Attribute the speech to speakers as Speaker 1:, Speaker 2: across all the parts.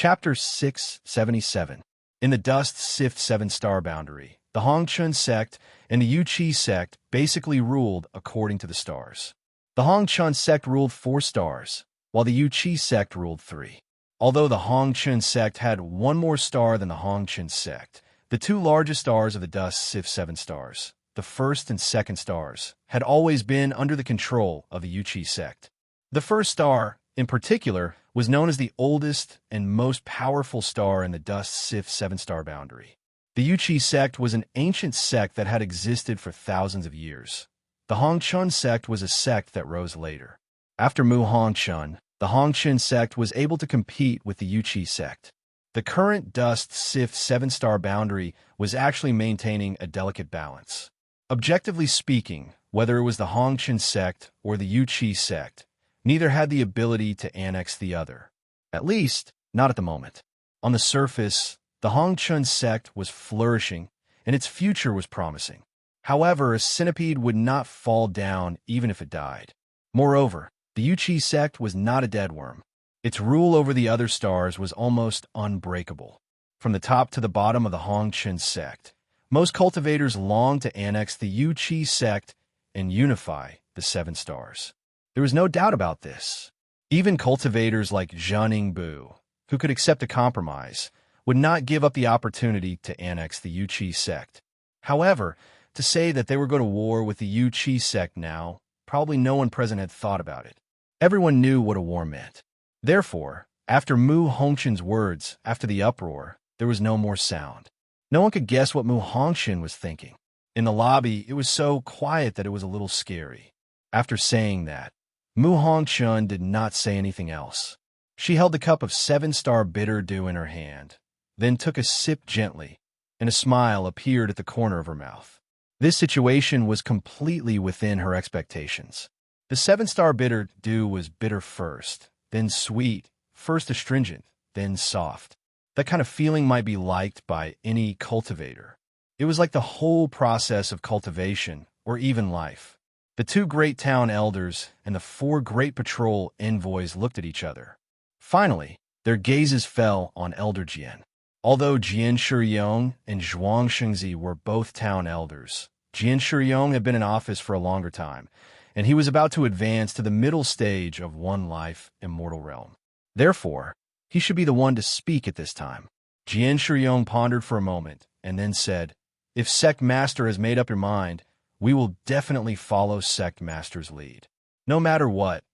Speaker 1: Chapter 677. In the Dust Sift 7-star boundary, the Hongchun sect and the Yuqi sect basically ruled according to the stars. The Hongchun sect ruled 4 stars, while the Yuqi sect ruled 3. Although the Hongchun sect had 1 more star than the Hongchun sect, the 2 largest stars of the Dust Sift 7 stars, the first and second stars, had always been under the control of the Yuqi sect. The first star, in particular, was known as the oldest and most powerful star in the Dust Sift 7-star boundary. The Yuqi sect was an ancient sect that had existed for thousands of years. The Hongchun sect was a sect that rose later. After Mu Hongchun, the Hongchun sect was able to compete with the Yuqi sect. The current Dust Sift 7-star boundary was actually maintaining a delicate balance. Objectively speaking, whether it was the Hongchun sect or the Yuqi sect, neither had the ability to annex the other. At least, not at the moment. On the surface, the Hongchun sect was flourishing, and its future was promising. However, a centipede would not fall down even if it died. Moreover, the Yuqi sect was not a dead worm. Its rule over the other stars was almost unbreakable. From the top to the bottom of the Hongchun sect, most cultivators longed to annex the Yuqi sect and unify the 7 stars. There was no doubt about this. Even cultivators like Zhang Bu, who could accept a compromise, would not give up the opportunity to annex the Yuqi sect. However, to say that they were going to war with the Yuqi sect now, probably no one present had thought about it. Everyone knew what a war meant. Therefore, after Mu Hongchun's words, after the uproar, there was no more sound. No one could guess what Mu Hongchun was thinking. In the lobby, it was so quiet that it was a little scary. After saying that, Mu Hongchun did not say anything else. She held the cup of 7-star bitter dew in her hand, then took a sip gently, and a smile appeared at the corner of her mouth. This situation was completely within her expectations. The 7-star bitter dew was bitter first, then sweet, first astringent, then soft. That kind of feeling might be liked by any cultivator. It was like the whole process of cultivation, or even life. The 2 great town elders and the 4 great patrol envoys looked at each other. Finally, their gazes fell on Elder Jian. Although Jian Shiyong and Zhuang Shengzi were both town elders, Jian Shiyong had been in office for a longer time, and he was about to advance to the middle stage of One Life Immortal Realm. Therefore, he should be the one to speak at this time. Jian Shiyong pondered for a moment, and then said, "If Sect Master has made up your mind, we will definitely follow Sect Master's lead. No matter what,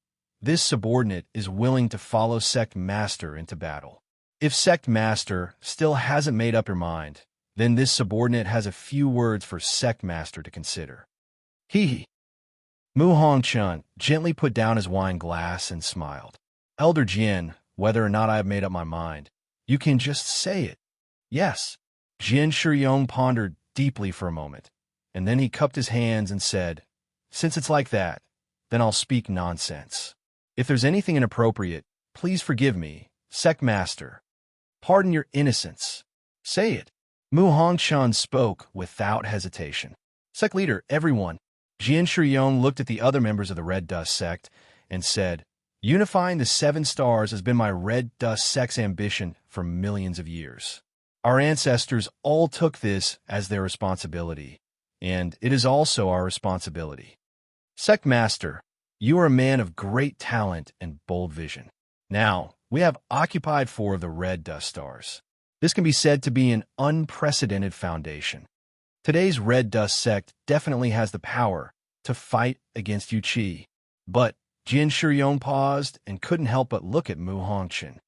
Speaker 1: this subordinate is willing to follow Sect Master into battle. If Sect Master still hasn't made up your mind, then this subordinate has a few words for Sect Master to consider." Hee. Mu Hongchun gently put down his wine glass and smiled. "Elder Jian, whether or not I have made up my mind, you can just say it." "Yes." Jian Shiyong pondered deeply for a moment, and then he cupped his hands and said, "Since it's like that, then I'll speak nonsense. If there's anything inappropriate, please forgive me, Sect Master. Pardon your innocence. Say it." Mu Hongchun spoke without hesitation. "Sect Leader, everyone." Jian Shiyong looked at the other members of the Red Dust sect and said, "Unifying the 7 stars has been my Red Dust sect's ambition for millions of years. Our ancestors all took this as their responsibility, and it is also our responsibility. Sect Master, you are a man of great talent and bold vision. Now, we have occupied 4 of the Red Dust stars. This can be said to be an unprecedented foundation. Today's Red Dust sect definitely has the power to fight against Yuqi." But Jian Shiyong paused and couldn't help but look at Mu Hongchun.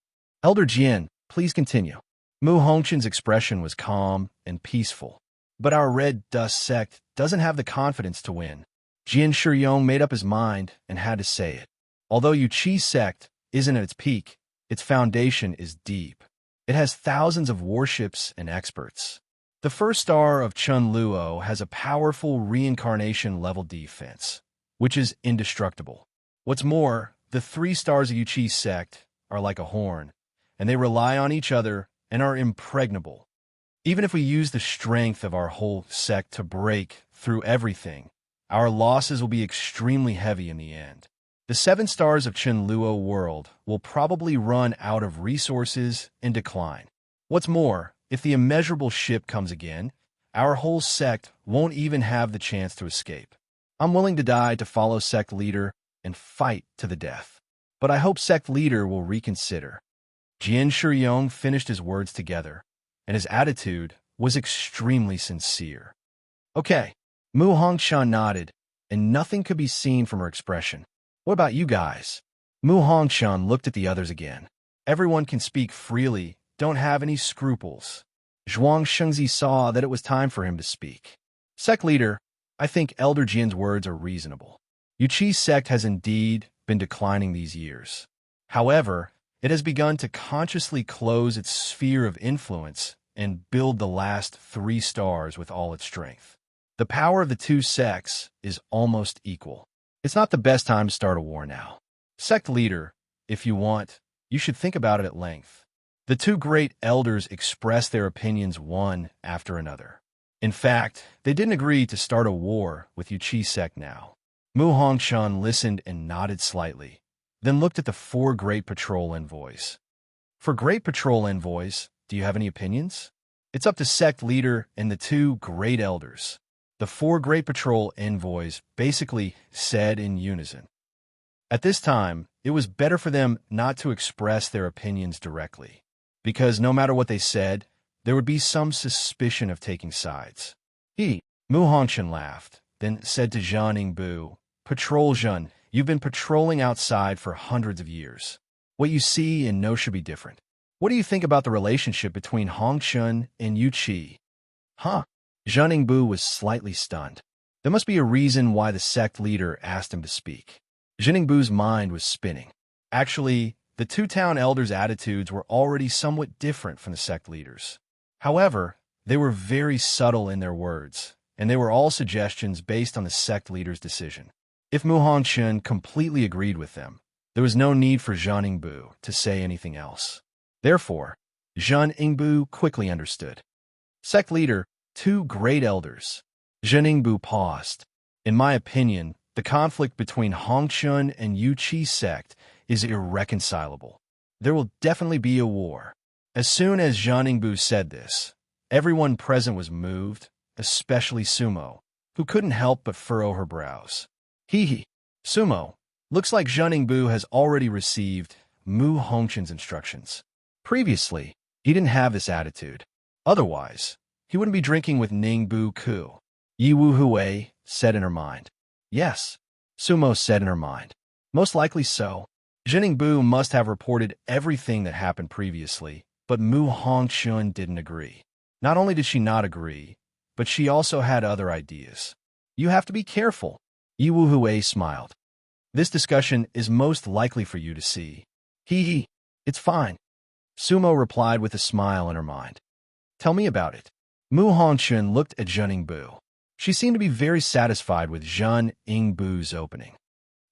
Speaker 1: "Elder Jian, please continue." Mu Hongchun's expression was calm and peaceful. "But our Red Dust sect doesn't have the confidence to win." Jian Shiyong made up his mind and had to say it. Although Yuqi sect isn't at its peak, its foundation is deep. It has thousands of warships and experts. The first star of Chun Luo has a powerful reincarnation-level defense, which is indestructible. What's more, the 3 stars of Yuqi sect are like a horn, and they rely on each other and are impregnable. Even if we use the strength of our whole sect to break through everything, our losses will be extremely heavy in the end. The 7 stars of Chenluo world will probably run out of resources and decline. What's more, if the immeasurable ship comes again, our whole sect won't even have the chance to escape. I'm willing to die to follow sect leader and fight to the death. But I hope sect leader will reconsider. Jian Shiyong finished his words together, and his attitude was extremely sincere. Okay, Mu Hongshan nodded, and nothing could be seen from her expression. What about you guys? Mu Hongshan looked at the others again. Everyone can speak freely, don't have any scruples. Zhuang Shengzi saw that it was time for him to speak. Sect leader, I think Elder Jian's words are reasonable. Yuqi's sect has indeed been declining these years. However, it has begun to consciously close its sphere of influence and build the last 3 stars with all its strength. The power of the 2 sects is almost equal. It's not the best time to start a war now. Sect leader, if you want, you should think about it at length. The 2 great elders expressed their opinions one after another. In fact, they didn't agree to start a war with Yuqi's sect now. Mu Hongshan listened and nodded slightly, then looked at the 4 great patrol envoys. For great patrol envoys, do you have any opinions? It's up to sect leader and the 2 great elders. The 4 great patrol envoys basically said in unison. At this time, it was better for them not to express their opinions directly, because no matter what they said, there would be some suspicion of taking sides. Mu Hongshan laughed, then said to Zhan Yingbu, Patrol Zhan, you've been patrolling outside for hundreds of years. What you see and know should be different. What do you think about the relationship between Hongshan and Yuqi? Huh? Zhan Yingbu was slightly stunned. There must be a reason why the sect leader asked him to speak. Zhan Yingbu's mind was spinning. Actually, the 2 town elders' attitudes were already somewhat different from the sect leaders. However, they were very subtle in their words, and they were all suggestions based on the sect leader's decision. If Mu Hongshan completely agreed with them, there was no need for Zhan Yingbu to say anything else. Therefore, Zhan Yingbu quickly understood. Sect leader, 2 great elders. Zhan Yingbu paused. In my opinion, the conflict between Hongshan and Yuqi's sect is irreconcilable. There will definitely be a war. As soon as Zhan Yingbu said this, everyone present was moved, especially Sumo, who couldn't help but furrow her brows. Sumo, looks like Zhan Yingbu has already received Mu Hongshan's instructions. Previously, he didn't have this attitude. Otherwise, he wouldn't be drinking with Ningbu Ku. Yi Wu Hui said in her mind. Yes, Sumo said in her mind. Most likely so. Zhan Yingbu must have reported everything that happened previously, but Mu Hongshan didn't agree. Not only did she not agree, but she also had other ideas. You have to be careful. Yi Wu Hui smiled. This discussion is most likely for you to see. It's fine. Sumo replied with a smile in her mind. Tell me about it. Mu Hongshan looked at Zhan Yingbu. She seemed to be very satisfied with Zhan Yingbu's opening.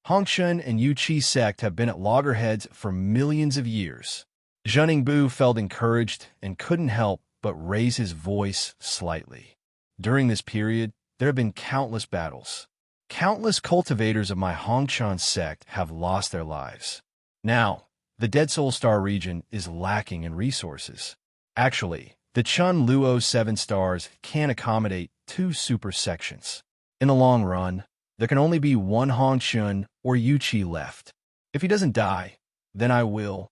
Speaker 1: Hongshan and Yuqi's sect have been at loggerheads for millions of years. Zhan Yingbu felt encouraged and couldn't help but raise his voice slightly. During this period, there have been countless battles. Countless cultivators of my Hongshan sect have lost their lives. Now, the Dead Soul Star region is lacking in resources. Actually, the Chenluo 7 stars can't accommodate 2 super sections. In the long run, there can only be 1 Hongshan or Yuqi left. If he doesn't die, then I will.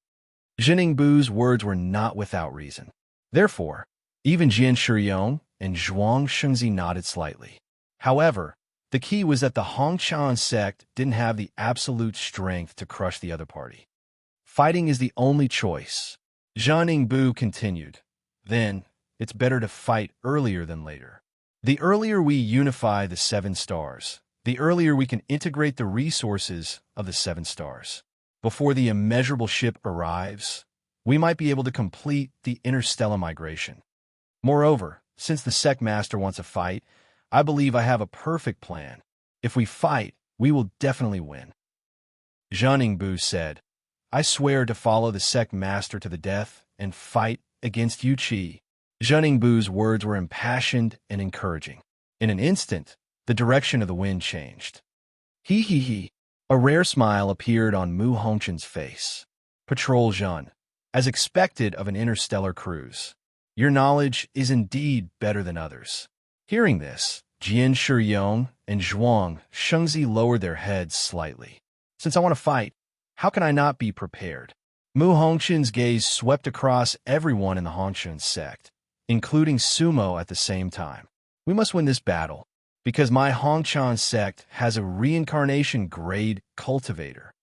Speaker 1: Zhan Yingbu's words were not without reason. Therefore, even Jian Shiyong and Zhuang Shengzi nodded slightly. However, the key was that the Hongshan sect didn't have the absolute strength to crush the other party. Fighting is the only choice. Zhan Yingbu continued. Then, it's better to fight earlier than later. The earlier we unify the 7 stars, the earlier we can integrate the resources of the 7 stars. Before the immeasurable ship arrives, we might be able to complete the interstellar migration. Moreover, since the sect master wants a fight, I believe I have a perfect plan. If we fight, we will definitely win. Zhan Yingbu said, I swear to follow the sect master to the death and fight against Yuqi. Zhan Yingbu's words were impassioned and encouraging. In an instant, the direction of the wind changed. A rare smile appeared on Mu Hongchen's face. Patrol Jean, as expected of an interstellar cruise. Your knowledge is indeed better than others. Hearing this, Jian Shiyong and Zhuang Shengzi lowered their heads slightly. Since I want to fight, how can I not be prepared? Mu Hongchen's gaze swept across everyone in the Hongchen sect, including Sumo at the same time. We must win this battle, because my Hongchen sect has a reincarnation-grade cultivator.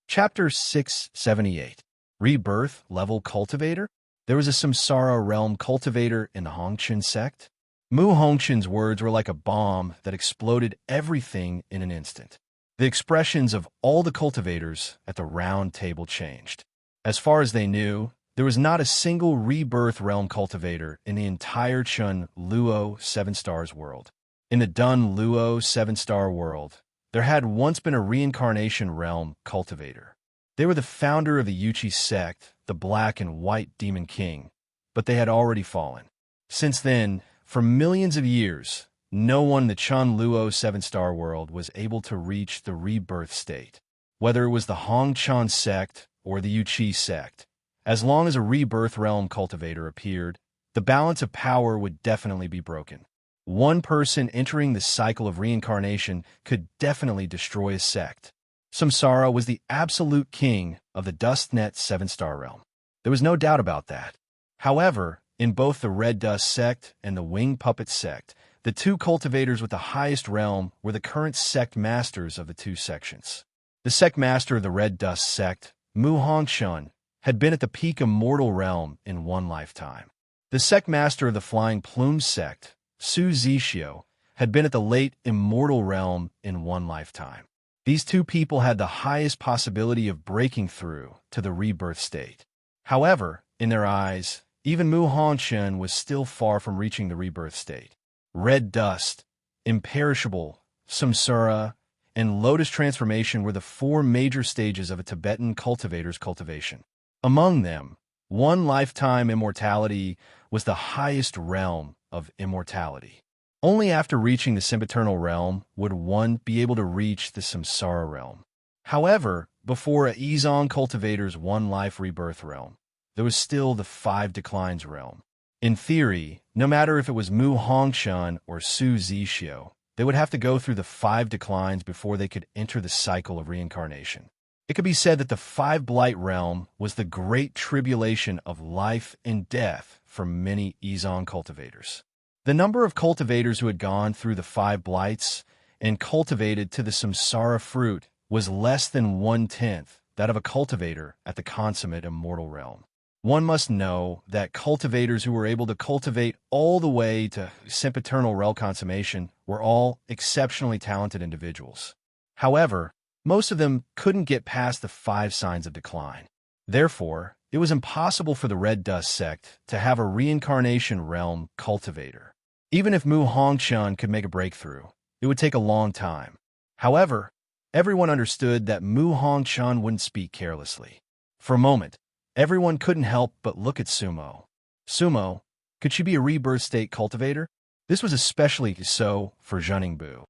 Speaker 1: Chapter 678. Rebirth Level Cultivator? There was a Samsara Realm cultivator in the Hongchen sect? Mu Hongchen's words were like a bomb that exploded everything in an instant. The expressions of all the cultivators at the round table changed. As far as they knew, there was not a single Rebirth Realm cultivator in the entire Chun Luo 7 Stars world. In the Dun Luo 7-star world, there had once been a Reincarnation Realm cultivator. They were the founder of the Yuchi sect, the Black and White Demon King, but they had already fallen. Since then, for millions of years, no one in the Chun Luo 7-star world was able to reach the rebirth state. Whether it was the Hongchen sect or the Yuchi sect, as long as a rebirth realm cultivator appeared, the balance of power would definitely be broken. One person entering the cycle of reincarnation could definitely destroy a sect. Samsara was the absolute king of the Dustnet 7-star realm. There was no doubt about that. However, in both the Red Dust sect and the Wing Puppet sect, the two cultivators with the highest realm were the current sect masters of the two sections. The sect master of the Red Dust sect, Mu Hongchen, had been at the peak immortal realm in one lifetime. The sect master of the Flying Plume sect, Su Zixio, had been at the late immortal realm in one lifetime. These two people had the highest possibility of breaking through to the rebirth state. However, in their eyes, even Mu Hongchen was still far from reaching the rebirth state. Red Dust, Imperishable, Samsara, and Lotus Transformation were the four major stages of a Tibetan cultivator's cultivation. Among them, one lifetime immortality was the highest realm of immortality. Only after reaching the sempiternal realm would one be able to reach the Samsara realm. However, before a Yizong cultivator's one-life rebirth realm, there was still the 5 declines realm. In theory, no matter if it was Mu Hongchen or Su Zixio, they would have to go through the 5 declines before they could enter the cycle of reincarnation. It could be said that the 5 blight realm was the great tribulation of life and death for many Yizong cultivators. The number of cultivators who had gone through the 5 blights and cultivated to the samsara fruit was less than 1/10 that of a cultivator at the consummate immortal realm. One must know that cultivators who were able to cultivate all the way to sempiternal realm consummation were all exceptionally talented individuals. However, most of them couldn't get past the 5 signs of decline. Therefore, it was impossible for the Red Dust sect to have a reincarnation realm cultivator. Even if Mu Hongchen could make a breakthrough, it would take a long time. However, everyone understood that Mu Hongchen wouldn't speak carelessly. For a moment, everyone couldn't help but look at Sumo. Sumo, could she be a rebirth state cultivator? This was especially so for Zheningbu.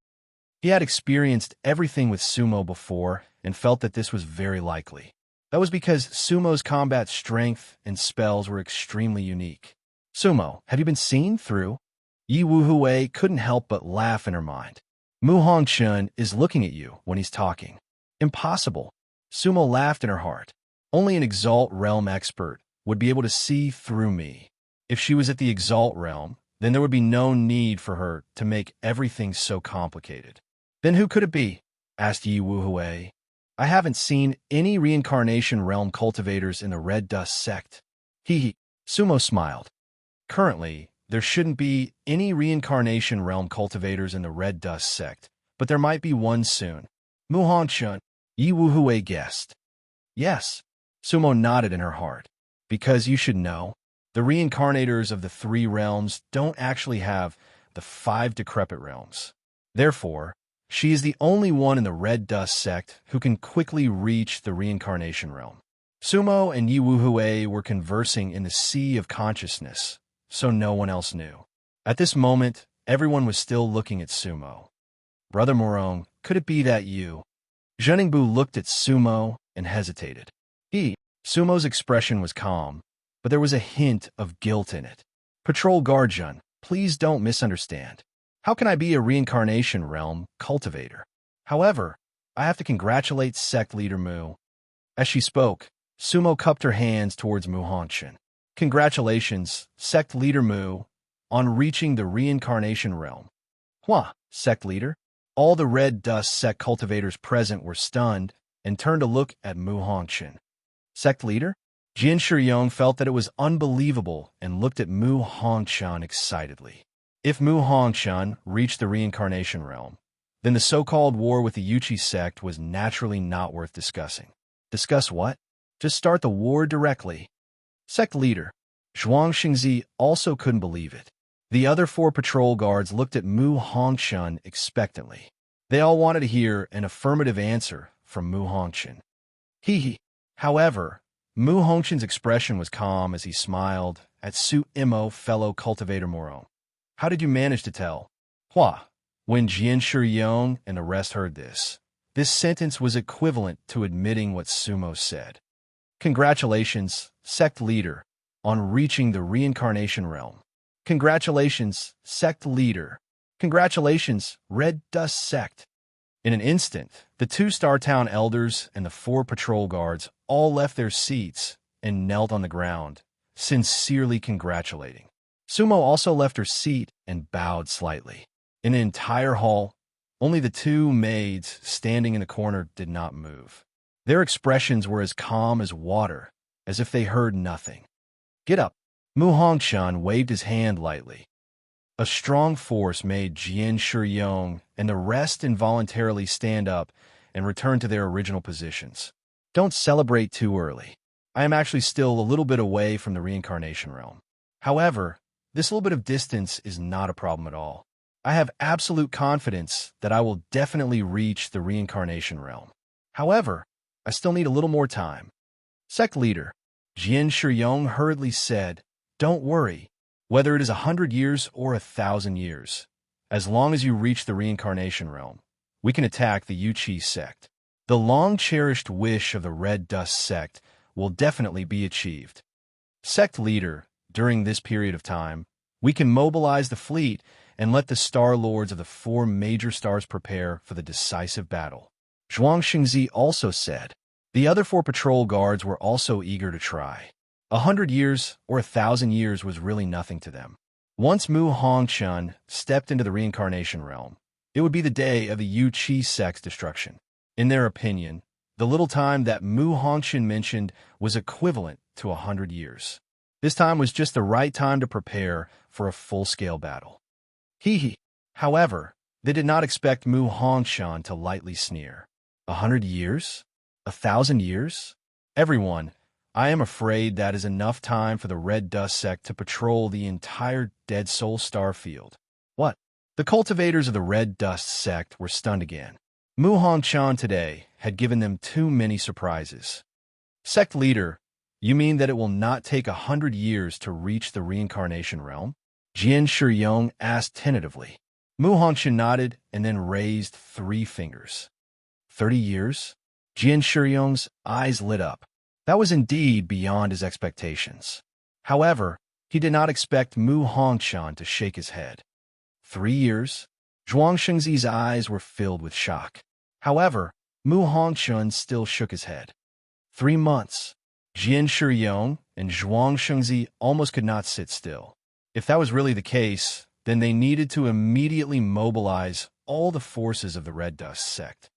Speaker 1: He had experienced everything with Sumo before and felt that this was very likely. That was because Sumo's combat strength and spells were extremely unique. Sumo, have you been seen through? Yi Wuhui couldn't help but laugh in her mind. Mu Hongchen is looking at you when he's talking. Impossible. Sumo laughed in her heart. Only an Exalt Realm expert would be able to see through me. If she was at the Exalt Realm, then there would be no need for her to make everything so complicated. Then who could it be? Asked Yi Wuhui. I haven't seen any reincarnation realm cultivators in the Red Dust sect. He. Sumo smiled. Currently, there shouldn't be any reincarnation realm cultivators in the Red Dust sect, but there might be one soon. Mu Hongchen, Yi Wuhui guessed. Yes. Sumo nodded in her heart. Because you should know, the reincarnators of the 3 realms don't actually have the 5 decrepit realms. Therefore, she is the only one in the Red Dust sect who can quickly reach the reincarnation realm. Sumo and Yi Wuhui were conversing in the sea of consciousness, so no one else knew. At this moment, everyone was still looking at Sumo. Brother Morong, could it be that you? Zheningbu looked at Sumo and hesitated. Sumo's expression was calm, but there was a hint of guilt in it. Patrol Guard Jun, please don't misunderstand. How can I be a reincarnation realm cultivator? However, I have to congratulate sect leader Mu. As she spoke, Sumo cupped her hands towards Mu Hongchen. Congratulations, sect leader Mu, on reaching the reincarnation realm. Hua, sect leader? All the red dust sect cultivators present were stunned and turned to look at Mu Hongchen. Sect leader? Jian Shiyong felt that it was unbelievable and looked at Mu Hongchen excitedly. If Mu Hongchen reached the reincarnation realm, then the so-called war with the Yuchi sect was naturally not worth discussing. Discuss what? Just start the war directly. Sect leader, Zhuang Xingzi also couldn't believe it. The other 4 patrol guards looked at Mu Hongchen expectantly. They all wanted to hear an affirmative answer from Mu Hongchen. However, Mu Hongchen's expression was calm as he smiled at Su Imo fellow cultivator Morong. How did you manage to tell? Hua. When Jian Shiyong and the rest heard this sentence was equivalent to admitting what Sumo said. Congratulations, sect leader, on reaching the reincarnation realm. Congratulations, sect leader. Congratulations, Red Dust Sect. In an instant, the 2 Star Town elders and the 4 patrol guards all left their seats and knelt on the ground, sincerely congratulating. Sumo also left her seat and bowed slightly. In the entire hall, only the 2 maids standing in the corner did not move. Their expressions were as calm as water, as if they heard nothing. Get up. Mu Hongchen waved his hand lightly. A strong force made Jian Shiyong and the rest involuntarily stand up and return to their original positions. Don't celebrate too early. I am actually still a little bit away from the reincarnation realm. However, this little bit of distance is not a problem at all. I have absolute confidence that I will definitely reach the reincarnation realm. However, I still need a little more time. Sect leader, Jian Shiyong hurriedly said, don't worry, whether it is 100 years or 1,000 years. As long as you reach the reincarnation realm, we can attack the Yuchi sect. The long-cherished wish of the Red Dust sect will definitely be achieved. Sect leader, during this period of time, we can mobilize the fleet and let the Star Lords of the 4 major stars prepare for the decisive battle. Zhuang Xingzi also said. The other 4 patrol guards were also eager to try. 100 years or 1,000 years was really nothing to them. Once Mu Hongchen stepped into the reincarnation realm, it would be the day of the Yuchi sect's destruction. In their opinion, the little time that Mu Hongchen mentioned was equivalent to 100 years. This time was just the right time to prepare for a full-scale battle. However, they did not expect Mu Hongchen to lightly sneer. 100 years? 1,000 years? Everyone, I am afraid that is enough time for the Red Dust sect to patrol the entire Dead Soul star field. What? The cultivators of the Red Dust sect were stunned again. Mu Hongchen today had given them too many surprises. Sect leader, you mean that it will not take 100 years to reach the reincarnation realm? Jian Shiyong asked tentatively. Mu Hongchen nodded and then raised 3 fingers. 30 years? Jian Shiyong's eyes lit up. That was indeed beyond his expectations. However, he did not expect Mu Hongchen to shake his head. 3 years? Zhuang Xingzi's eyes were filled with shock. However, Mu Hongchen still shook his head. 3 months. Jian Shiyong and Zhuang Xingzi almost could not sit still. If that was really the case, then they needed to immediately mobilize all the forces of the Red Dust sect.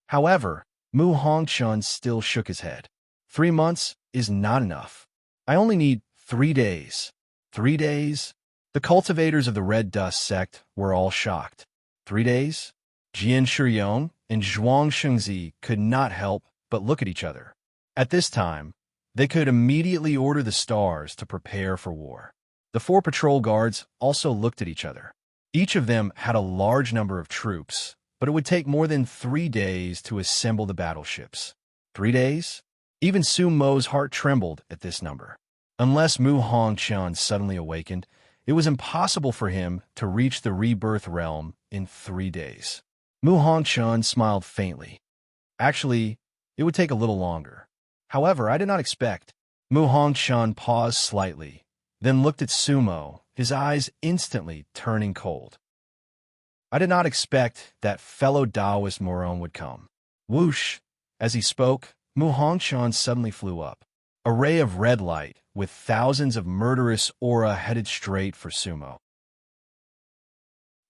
Speaker 1: However, Mu Hongchen still shook his head. 3 months is not enough. I only need 3 days. 3 days? The cultivators of the Red Dust sect were all shocked. 3 days? Jian Shiyong and Zhuang Xingzi could not help but look at each other. At this time, they could immediately order the stars to prepare for war. The 4 patrol guards also looked at each other. Each of them had a large number of troops, but it would take more than 3 days to assemble the battleships. 3 days? Even Su Mo's heart trembled at this number. Unless Mu Hongchen suddenly awakened, it was impossible for him to reach the rebirth realm in 3 days. Mu Hongchun smiled faintly. Actually, it would take a little longer. However, I did not expect. Mu Hongchun paused slightly, then looked at Sumo, his eyes instantly turning cold. I did not expect that fellow Taoist moron would come. Whoosh! As he spoke, Mu Hongchun suddenly flew up. A ray of red light, with thousands of murderous aura headed straight for Sumo.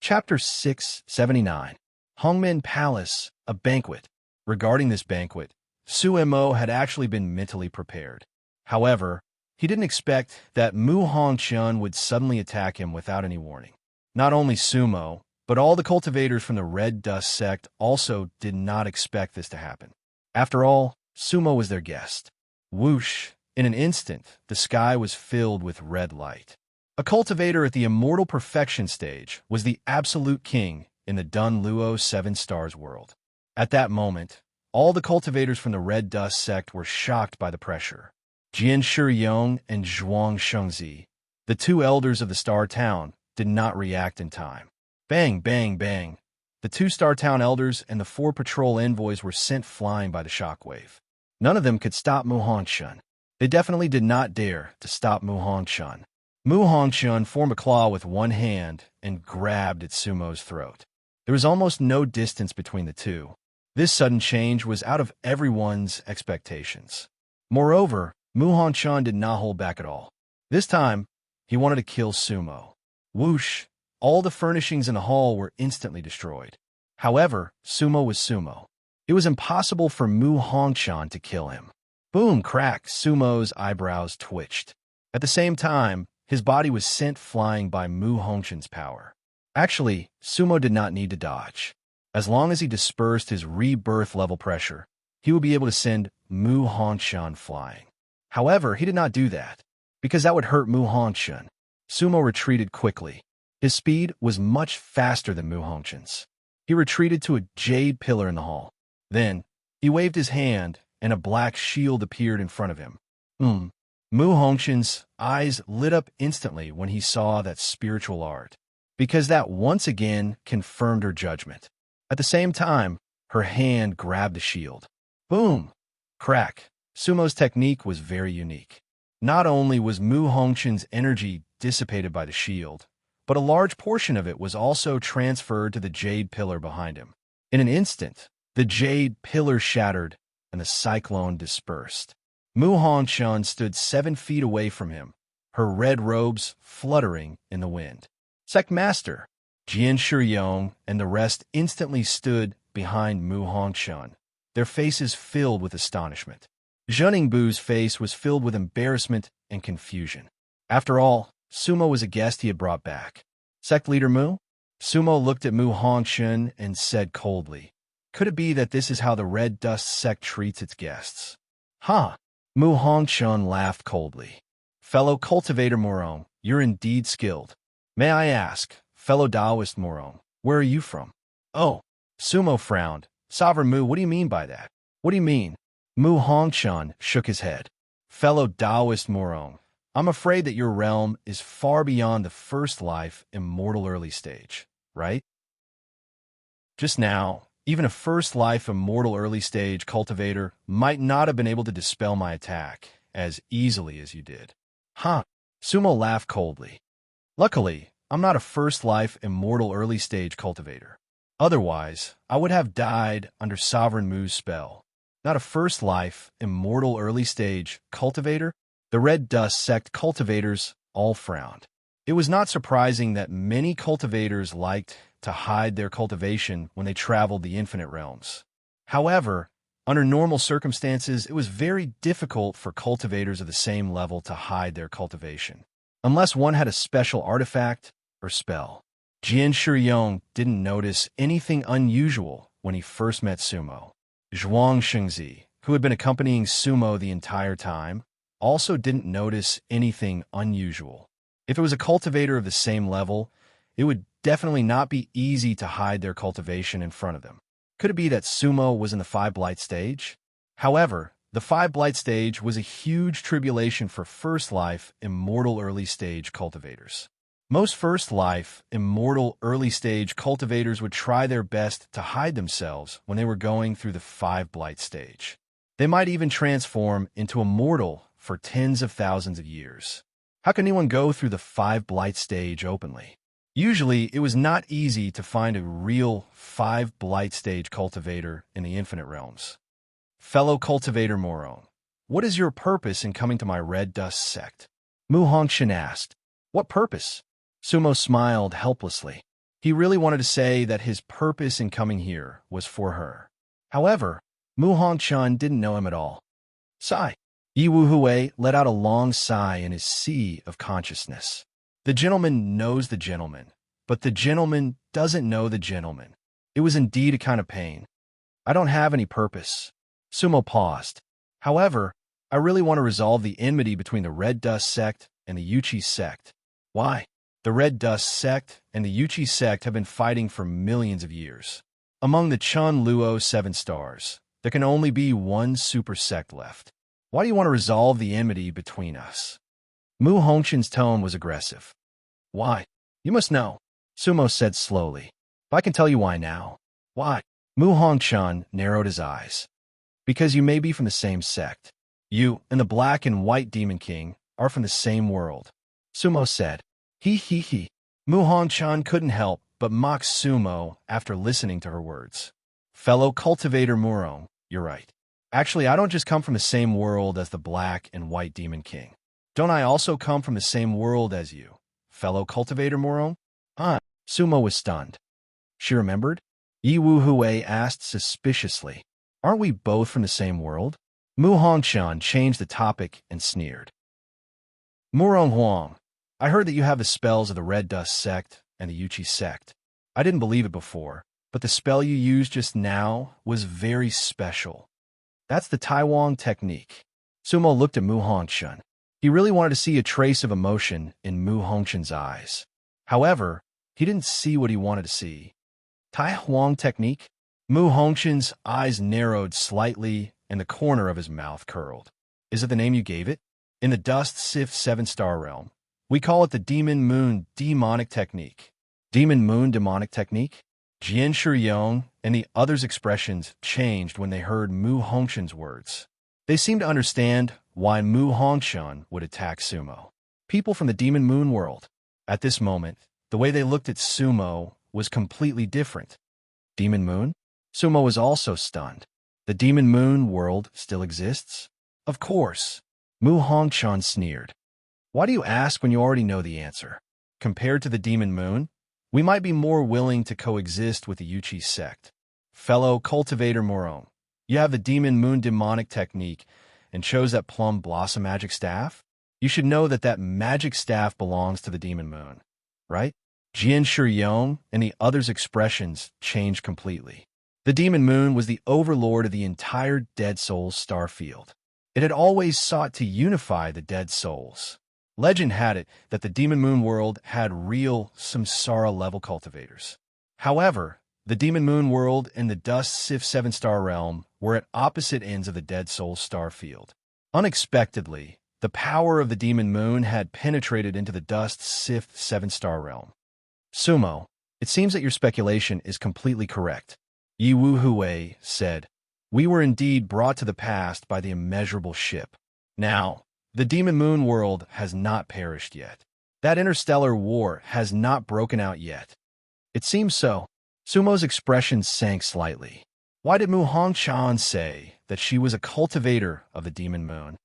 Speaker 1: Chapter 679. Hongmen Palace, a banquet. Regarding this banquet, Sumo had actually been mentally prepared. However, he didn't expect that Mu Hongchun would suddenly attack him without any warning. Not only Sumo, but all the cultivators from the Red Dust sect also did not expect this to happen. After all, Sumo was their guest. Whoosh! In an instant, the sky was filled with red light. A cultivator at the Immortal Perfection stage was the absolute king in the Dun Luo 7 Stars world. At that moment, all the cultivators from the Red Dust sect were shocked by the pressure. Jian Shiyong and Zhuang Shengzi, the 2 elders of the Star Town, did not react in time. Bang, bang, bang. The 2 Star Town elders and the 4 patrol envoys were sent flying by the shockwave. None of them could stop Mu Hongchun. They definitely did not dare to stop Mu Hongchun. Mu Hongchun formed a claw with one hand and grabbed at Sumo's throat. There was almost no distance between the two. This sudden change was out of everyone's expectations. Moreover, Mu Hongchun did not hold back at all. This time, he wanted to kill Sumo. Whoosh! All the furnishings in the hall were instantly destroyed. However, Sumo was Sumo. It was impossible for Mu Hongchun to kill him. Boom, crack, Sumo's eyebrows twitched. At the same time, his body was sent flying by Mu Hongchun's power. Actually, Sumo did not need to dodge. As long as he dispersed his rebirth level pressure, he would be able to send Mu Hongchun flying. However, he did not do that, because that would hurt Mu Hongchun. Sumo retreated quickly. His speed was much faster than Mu Hongchun's. He retreated to a jade pillar in the hall. Then, he waved his hand, and a black shield appeared in front of him. Mu Hongchun's eyes lit up instantly when he saw that spiritual art, because that once again confirmed her judgment. At the same time, her hand grabbed the shield. Boom! Crack! Sumo's technique was very unique. Not only was Mu Hongchun's energy dissipated by the shield, but a large portion of it was also transferred to the jade pillar behind him. In an instant, the jade pillar shattered and the cyclone dispersed. Mu Hongchun stood 7 feet away from him, her red robes fluttering in the wind. Sect Master, Jian Shiyong and the rest instantly stood behind Mu Hongchun, their faces filled with astonishment. Zheng Bu's face was filled with embarrassment and confusion. After all, Sumo was a guest he had brought back. Sect Leader Mu? Sumo looked at Mu Hongchun and said coldly, "Could it be that this is how the Red Dust sect treats its guests?" Huh? Mu Hongchun laughed coldly. "Fellow cultivator moron, you're indeed skilled. May I ask, fellow Taoist moron, where are you from?" "Oh." Sumo frowned. "Sovereign Mu, what do you mean by that?" "What do you mean?" Mu Hongchun shook his head. "Fellow Taoist moron, I'm afraid that your realm is far beyond the first life immortal early stage, right? Just now, even a first life immortal early stage cultivator might not have been able to dispel my attack as easily as you did." "Huh?" Sumo laughed coldly. "Luckily, I'm not a first life immortal early stage cultivator. Otherwise, I would have died under Sovereign Mu's spell. Not a first life immortal early stage cultivator?" The Red Dust sect cultivators all frowned. It was not surprising that many cultivators liked to hide their cultivation when they traveled the infinite realms. However, under normal circumstances, it was very difficult for cultivators of the same level to hide their cultivation, unless one had a special artifact or spell. Jian Shiyong didn't notice anything unusual when he first met Sumo. Zhuang Shengzi, who had been accompanying Sumo the entire time, also didn't notice anything unusual. If it was a cultivator of the same level, it would definitely not be easy to hide their cultivation in front of them. Could it be that Sumo was in the 5 Blight stage? However, the 5 Blight stage was a huge tribulation for first life immortal early stage cultivators. Most first life, immortal early-stage cultivators would try their best to hide themselves when they were going through the 5 blight stage. They might even transform into a mortal for tens of thousands of years. How can anyone go through the 5 blight stage openly? Usually, it was not easy to find a real 5 blight stage cultivator in the infinite realms. Fellow cultivator Moron, what is your purpose in coming to my red dust sect? Mu Hongshan asked. What purpose? Sumo smiled helplessly. He really wanted to say that his purpose in coming here was for her. However, Mu Hongshan didn't know him at all. Sigh. Yi Wu Hui let out a long sigh in his sea of consciousness. The gentleman knows the gentleman, but the gentleman doesn't know the gentleman. It was indeed a kind of pain. I don't have any purpose. Sumo paused. However, I really want to resolve the enmity between the Red Dust sect and the Yuchi sect. Why? The Red Dust sect and the Yuchi sect have been fighting for millions of years. Among the Chun Luo 7 stars, there can only be one super sect left. Why do you want to resolve the enmity between us? Mu Hongshan's tone was aggressive. Why? You must know, Sumo said slowly. But I can tell you why now. Why? Mu Hongshan narrowed his eyes. Because you may be from the same sect. You and the Black and White Demon King are from the same world. Sumo said. He. Mu Hongshan couldn't help but mock Sumo after listening to her words. Fellow cultivator Murong, you're right. Actually, I don't just come from the same world as the Black and White Demon King. Don't I also come from the same world as you, fellow cultivator Murong? Sumo was stunned. She remembered? Yi Wu Hui asked suspiciously. Aren't we both from the same world? Mu Hongshan changed the topic and sneered. Murong Huang, I heard that you have the spells of the Red Dust sect and the Yuchi sect. I didn't believe it before, but the spell you used just now was very special. That's the Taiwan technique. Sumo looked at Mu Hongshan. He really wanted to see a trace of emotion in Mu Hongshan's eyes. However, he didn't see what he wanted to see. Taiwan technique? Mu Hongshan's eyes narrowed slightly and the corner of his mouth curled. Is it the name you gave it? In the Dust Sith 7-star realm, we call it the Demon Moon Demonic Technique. Demon Moon Demonic Technique? Jian Shiyong and the others' expressions changed when they heard Mu Hongshan's words. They seemed to understand why Mu Hongshan would attack Sumo. People from the Demon Moon world. At this moment, the way they looked at Sumo was completely different. Demon Moon? Sumo was also stunned. The Demon Moon world still exists? Of course. Mu Hongshan sneered. Why do you ask when you already know the answer? Compared to the Demon Moon, we might be more willing to coexist with the Yuchi sect. Fellow cultivator Morong, you have the Demon Moon demonic technique and chose that plum blossom magic staff? You should know that that magic staff belongs to the Demon Moon, right? Jian Shiyong and the others' expressions changed completely. The Demon Moon was the overlord of the entire Dead Souls star field. It had always sought to unify the Dead Souls. Legend had it that the Demon Moon world had real samsara-level cultivators. However, the Demon Moon world and the Dust Sith 7-star realm were at opposite ends of the Dead Souls star field. Unexpectedly, the power of the Demon Moon had penetrated into the Dust Sith 7-star realm. Sumo, it seems that your speculation is completely correct. Yi Wu Hui said, we were indeed brought to the past by the immeasurable ship. Now, the Demon Moon world has not perished yet. That interstellar war has not broken out yet. It seems so. Sumo's expression sank slightly. Why did Mu Hongshan say that she was a cultivator of the Demon Moon?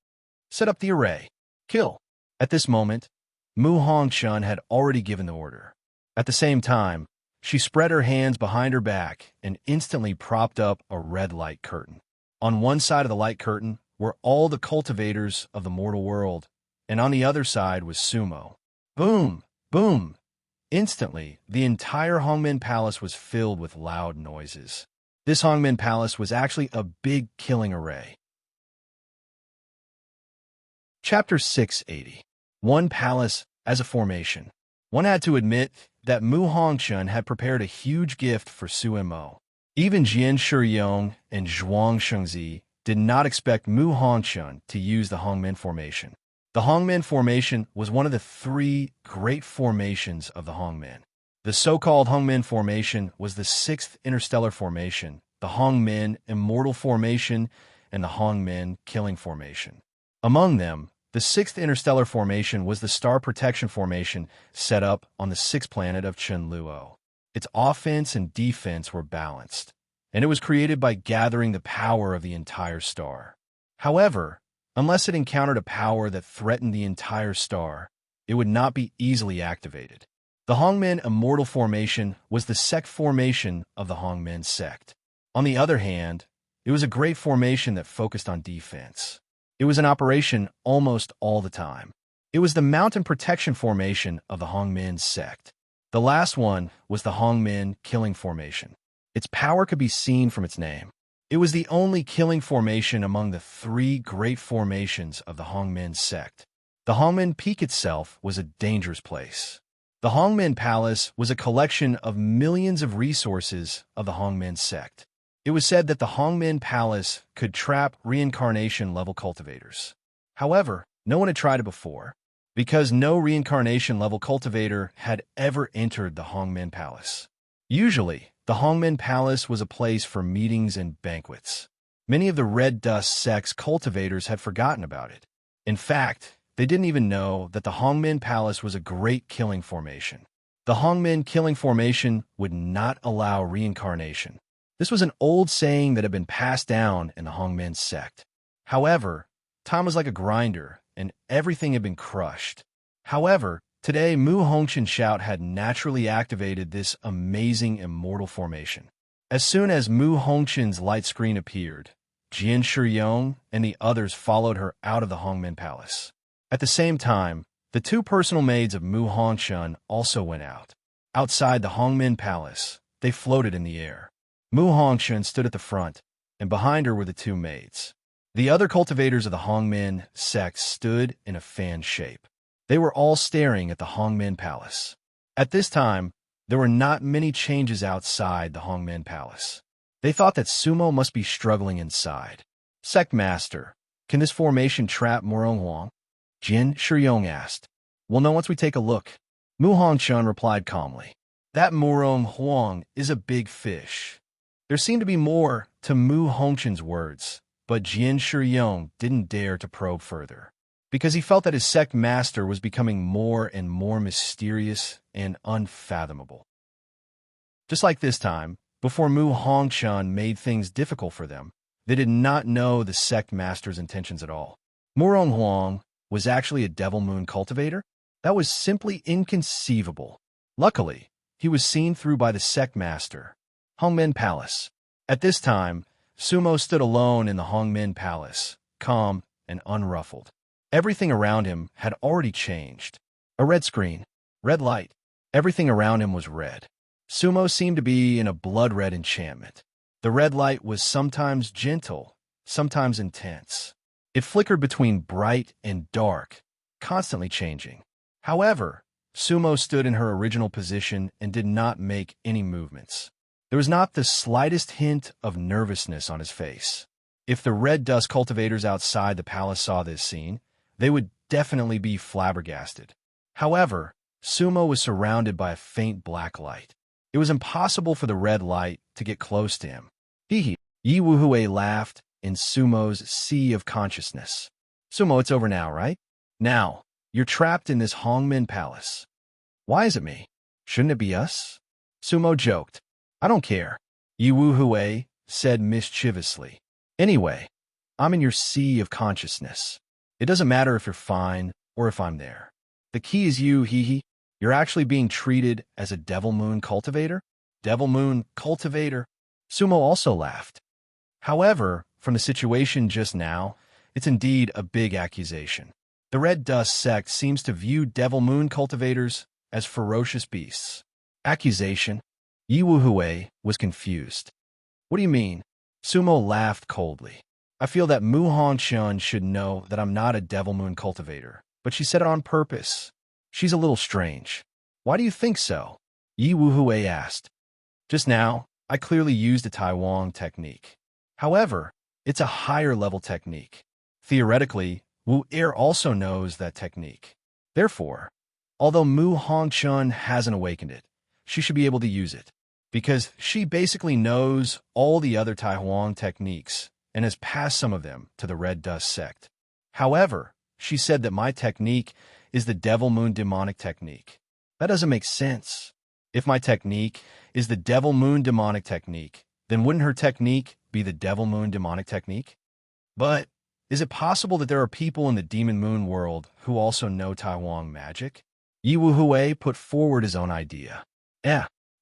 Speaker 1: Set up the array. Kill. At this moment, Mu Hongshan had already given the order. At the same time, she spread her hands behind her back and instantly propped up a red light curtain. On one side of the light curtain were all the cultivators of the mortal world, and on the other side was Sumo. Boom! Boom! Instantly, the entire Hongmen Palace was filled with loud noises. This Hongmen Palace was actually a big killing array. Chapter 680. One Palace as a Formation. One had to admit that Mu Hongshan had prepared a huge gift for Su Mo. Even Jian Shiyong and Zhuang Shengzi did not expect Mu Hongshan to use the Hongmen formation. The Hongmen Formation was one of the three great formations of the Hongmen. The so-called Hongmen Formation was the sixth interstellar formation, the Hongmen Immortal Formation, and the Hongmen Killing Formation. Among them, the sixth interstellar formation was the Star Protection Formation set up on the sixth planet of Chunluo. Its offense and defense were balanced, and it was created by gathering the power of the entire star. However, unless it encountered a power that threatened the entire star, it would not be easily activated. The Hongmen Immortal Formation was the sect formation of the Hongmen sect. On the other hand, it was a great formation that focused on defense. It was in operation almost all the time. It was the Mountain Protection Formation of the Hongmen sect. The last one was the Hongmen Killing Formation. Its power could be seen from its name. It was the only killing formation among the three great formations of the Hongmen sect. The Hongmen Peak itself was a dangerous place. The Hongmen Palace was a collection of millions of resources of the Hongmen sect. It was said that the Hongmen Palace could trap reincarnation-level cultivators. However, no one had tried it before, because no reincarnation-level cultivator had ever entered the Hongmen Palace. Usually, the Hongmen Palace was a place for meetings and banquets. Many of the Red Dust sect's cultivators had forgotten about it. In fact, they didn't even know that the Hongmen Palace was a great killing formation. The Hongmen Killing Formation would not allow reincarnation. This was an old saying that had been passed down in the Hongmen sect. However, time was like a grinder, and everything had been crushed. However, today Mu Hongqian Shout had naturally activated this amazing immortal formation. As soon as Mu Hongqian's light screen appeared, Jian Shiyong and the others followed her out of the Hongmen Palace. At the same time, the two personal maids of Mu Hongqian also went out. Outside the Hongmen Palace, they floated in the air. Mu Hongqian stood at the front, and behind her were the two maids. The other cultivators of the Hongmen sect stood in a fan shape. They were all staring at the Hongmen Palace. At this time, there were not many changes outside the Hongmen Palace. They thought that Sumo must be struggling inside. Sect Master, can this formation trap Murong Huang? Jin Shiyong asked. We'll know once we take a look. Mu Hongqian replied calmly. That Murong Huang is a big fish. There seemed to be more to Mu Hongqian's words, but Jian Shiyong didn't dare to probe further, because he felt that his sect master was becoming more and more mysterious and unfathomable. Just like this time, before Mu Hongqian made things difficult for them, they did not know the sect master's intentions at all. Murong Huang was actually a Devil Moon cultivator? That was simply inconceivable. Luckily, he was seen through by the sect master. Hongmen Palace. At this time, Sumo stood alone in the Hongmen Palace, calm and unruffled. Everything around him had already changed. A red screen, red light. Everything around him was red. Sumo seemed to be in a blood-red enchantment. The red light was sometimes gentle, sometimes intense. It flickered between bright and dark, constantly changing. However, Sumo stood in her original position and did not make any movements. There was not the slightest hint of nervousness on his face. If the red dust cultivators outside the palace saw this scene, they would definitely be flabbergasted. However, Sumo was surrounded by a faint black light. It was impossible for the red light to get close to him. Hee. Yi Wuhui laughed in Sumo's sea of consciousness. Sumo, it's over now, right? Now, you're trapped in this Hongmen Palace. Why is it me? Shouldn't it be us? Sumo joked. I don't care, Yi Wuhui said mischievously. Anyway, I'm in your sea of consciousness. It doesn't matter if you're fine or if I'm there. The key is you, hee. You're actually being treated as a Devil Moon cultivator? Devil Moon cultivator? Sumo also laughed. However, from the situation just now, it's indeed a big accusation. The Red Dust sect seems to view Devil Moon cultivators as ferocious beasts. Accusation? Yi Wuhui was confused. What do you mean? Sumo laughed coldly. I feel that Mu Hongqian should know that I'm not a Devil Moon cultivator, but she said it on purpose. She's a little strange. Why do you think so? Yi Wuhui asked. Just now, I clearly used a Taiwan technique. However, it's a higher level technique. Theoretically, Wu Er also knows that technique. Therefore, although Mu Hongchun hasn't awakened it, she should be able to use it, because she basically knows all the other Tai Huang techniques and has passed some of them to the Red Dust sect. However, she said that my technique is the Devil Moon demonic technique. That doesn't make sense. If my technique is the Devil Moon demonic technique, then wouldn't her technique be the Devil Moon demonic technique? But is it possible that there are people in the Demon Moon world who also know Tai Huang magic? Yi Wu Hui put forward his own idea.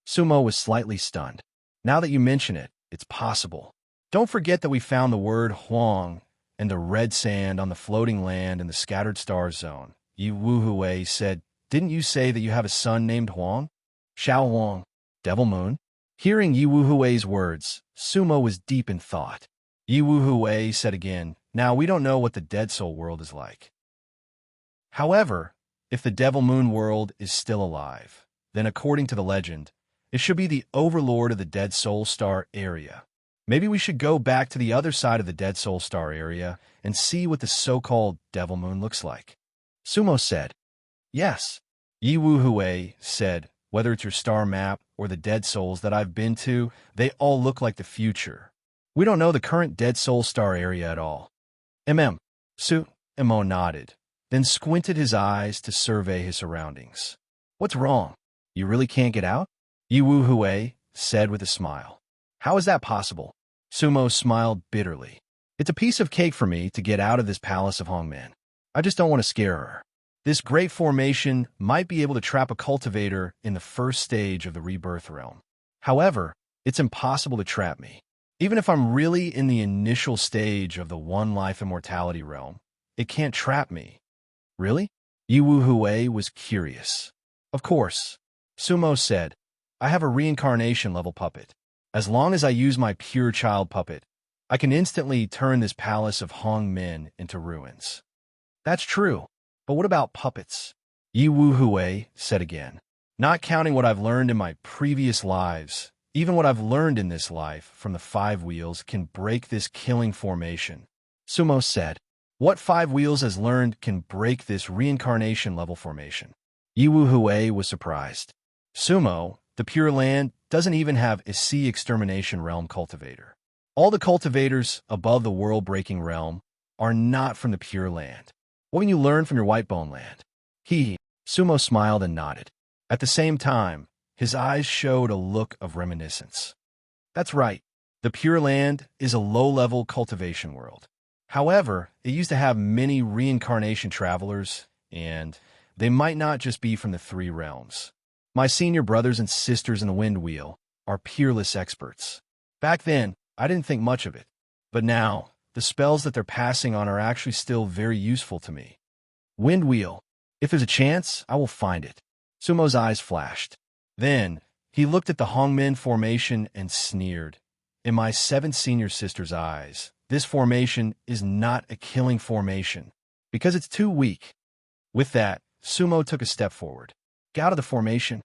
Speaker 1: Sumo was slightly stunned. Now that you mention it, it's possible. Don't forget that we found the word Huang and the red sand on the floating land in the scattered stars zone. Yi Wu Hui said, "Didn't you say that you have a son named Huang?" Xiao Huang, Devil Moon. Hearing Yi Wu Hui's words, Sumo was deep in thought. Yi Wu Hui said again, "Now we don't know what the Dead Soul world is like. However, if the Devil Moon world is still alive, then according to the legend, it should be the overlord of the Dead Soul Star area. Maybe we should go back to the other side of the Dead Soul Star area and see what the so-called Devil Moon looks like." Sumo said, "Yes." Yi Wu Hui said, "Whether it's your star map or the Dead Souls that I've been to, they all look like the future. We don't know the current Dead Soul Star area at all." Sumo nodded, then squinted his eyes to survey his surroundings. "What's wrong? You really can't get out?" Yi Wu Hui said with a smile. "How is that possible?" Sumo smiled bitterly. "It's a piece of cake for me to get out of this palace of Hongmen. I just don't want to scare her. This great formation might be able to trap a cultivator in the first stage of the rebirth realm. However, it's impossible to trap me. Even if I'm really in the initial stage of the one life immortality realm, it can't trap me." "Really?" Yi Wu Hui was curious. "Of course," Sumo said. "I have a reincarnation level puppet. As long as I use my pure child puppet, I can instantly turn this palace of Hong Min into ruins." "That's true, but what about puppets?" Yi Wu Hui said again. "Not counting what I've learned in my previous lives, even what I've learned in this life from the 5 wheels can break this killing formation." Sumo said, "What 5 wheels has learned can break this reincarnation level formation?" Yi Wu Hui was surprised. "Sumo, the Pure Land doesn't even have a sea extermination realm cultivator. All the cultivators above the world-breaking realm are not from the Pure Land. What can you learn from your Whitebone Land?" Sumo smiled and nodded. At the same time, his eyes showed a look of reminiscence. "That's right. The Pure Land is a low-level cultivation world. However, it used to have many reincarnation travelers, and they might not just be from the 3 realms. My senior brothers and sisters in the Wind Wheel are peerless experts. Back then, I didn't think much of it, but now, the spells that they're passing on are actually still very useful to me. Wind Wheel. If there's a chance, I will find it." Sumo's eyes flashed. Then, he looked at the Hongmen formation and sneered. "In my 7 senior sisters' eyes, this formation is not a killing formation, because it's too weak." With that, Sumo took a step forward. "Get out of the formation."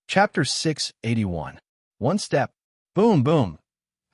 Speaker 1: Chapter 681. One step. Boom, boom.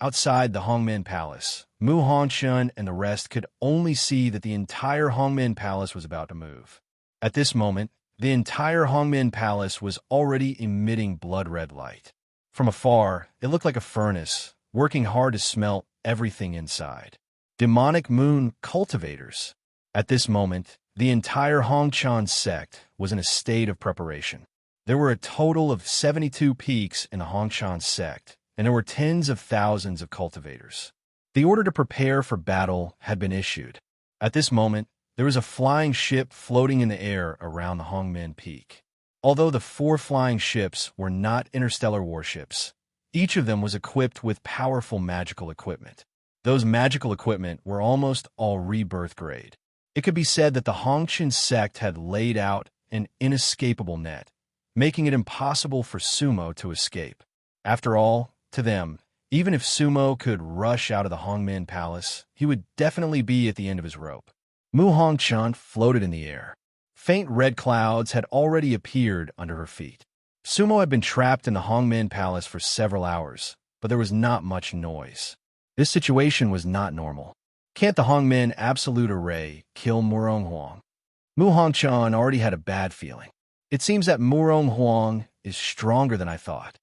Speaker 1: Outside the Hongmen Palace, Mu Hongchun and the rest could only see that the entire Hongmen Palace was about to move. At this moment, the entire Hongmen Palace was already emitting blood-red light. From afar, it looked like a furnace, working hard to smelt everything inside. Demonic moon cultivators. At this moment, the entire Hongchun sect was in a state of preparation. There were a total of 72 peaks in the Hongchun sect, and there were tens of thousands of cultivators. The order to prepare for battle had been issued. At this moment, there was a flying ship floating in the air around the Hongmen Peak. Although the 4 flying ships were not interstellar warships, each of them was equipped with powerful magical equipment. Those magical equipment were almost all rebirth grade. It could be said that the Hongchun sect had laid out an inescapable net, making it impossible for Sumo to escape. After all, to them, even if Sumo could rush out of the Hongmen Palace, he would definitely be at the end of his rope. Mu Hongchun floated in the air. Faint red clouds had already appeared under her feet. Sumo had been trapped in the Hongmen Palace for several hours, but there was not much noise. This situation was not normal. Can't the Hongmen Absolute Array kill Murong Huang? Mu Hongchan already had a bad feeling. It seems that Murong Huang is stronger than I thought.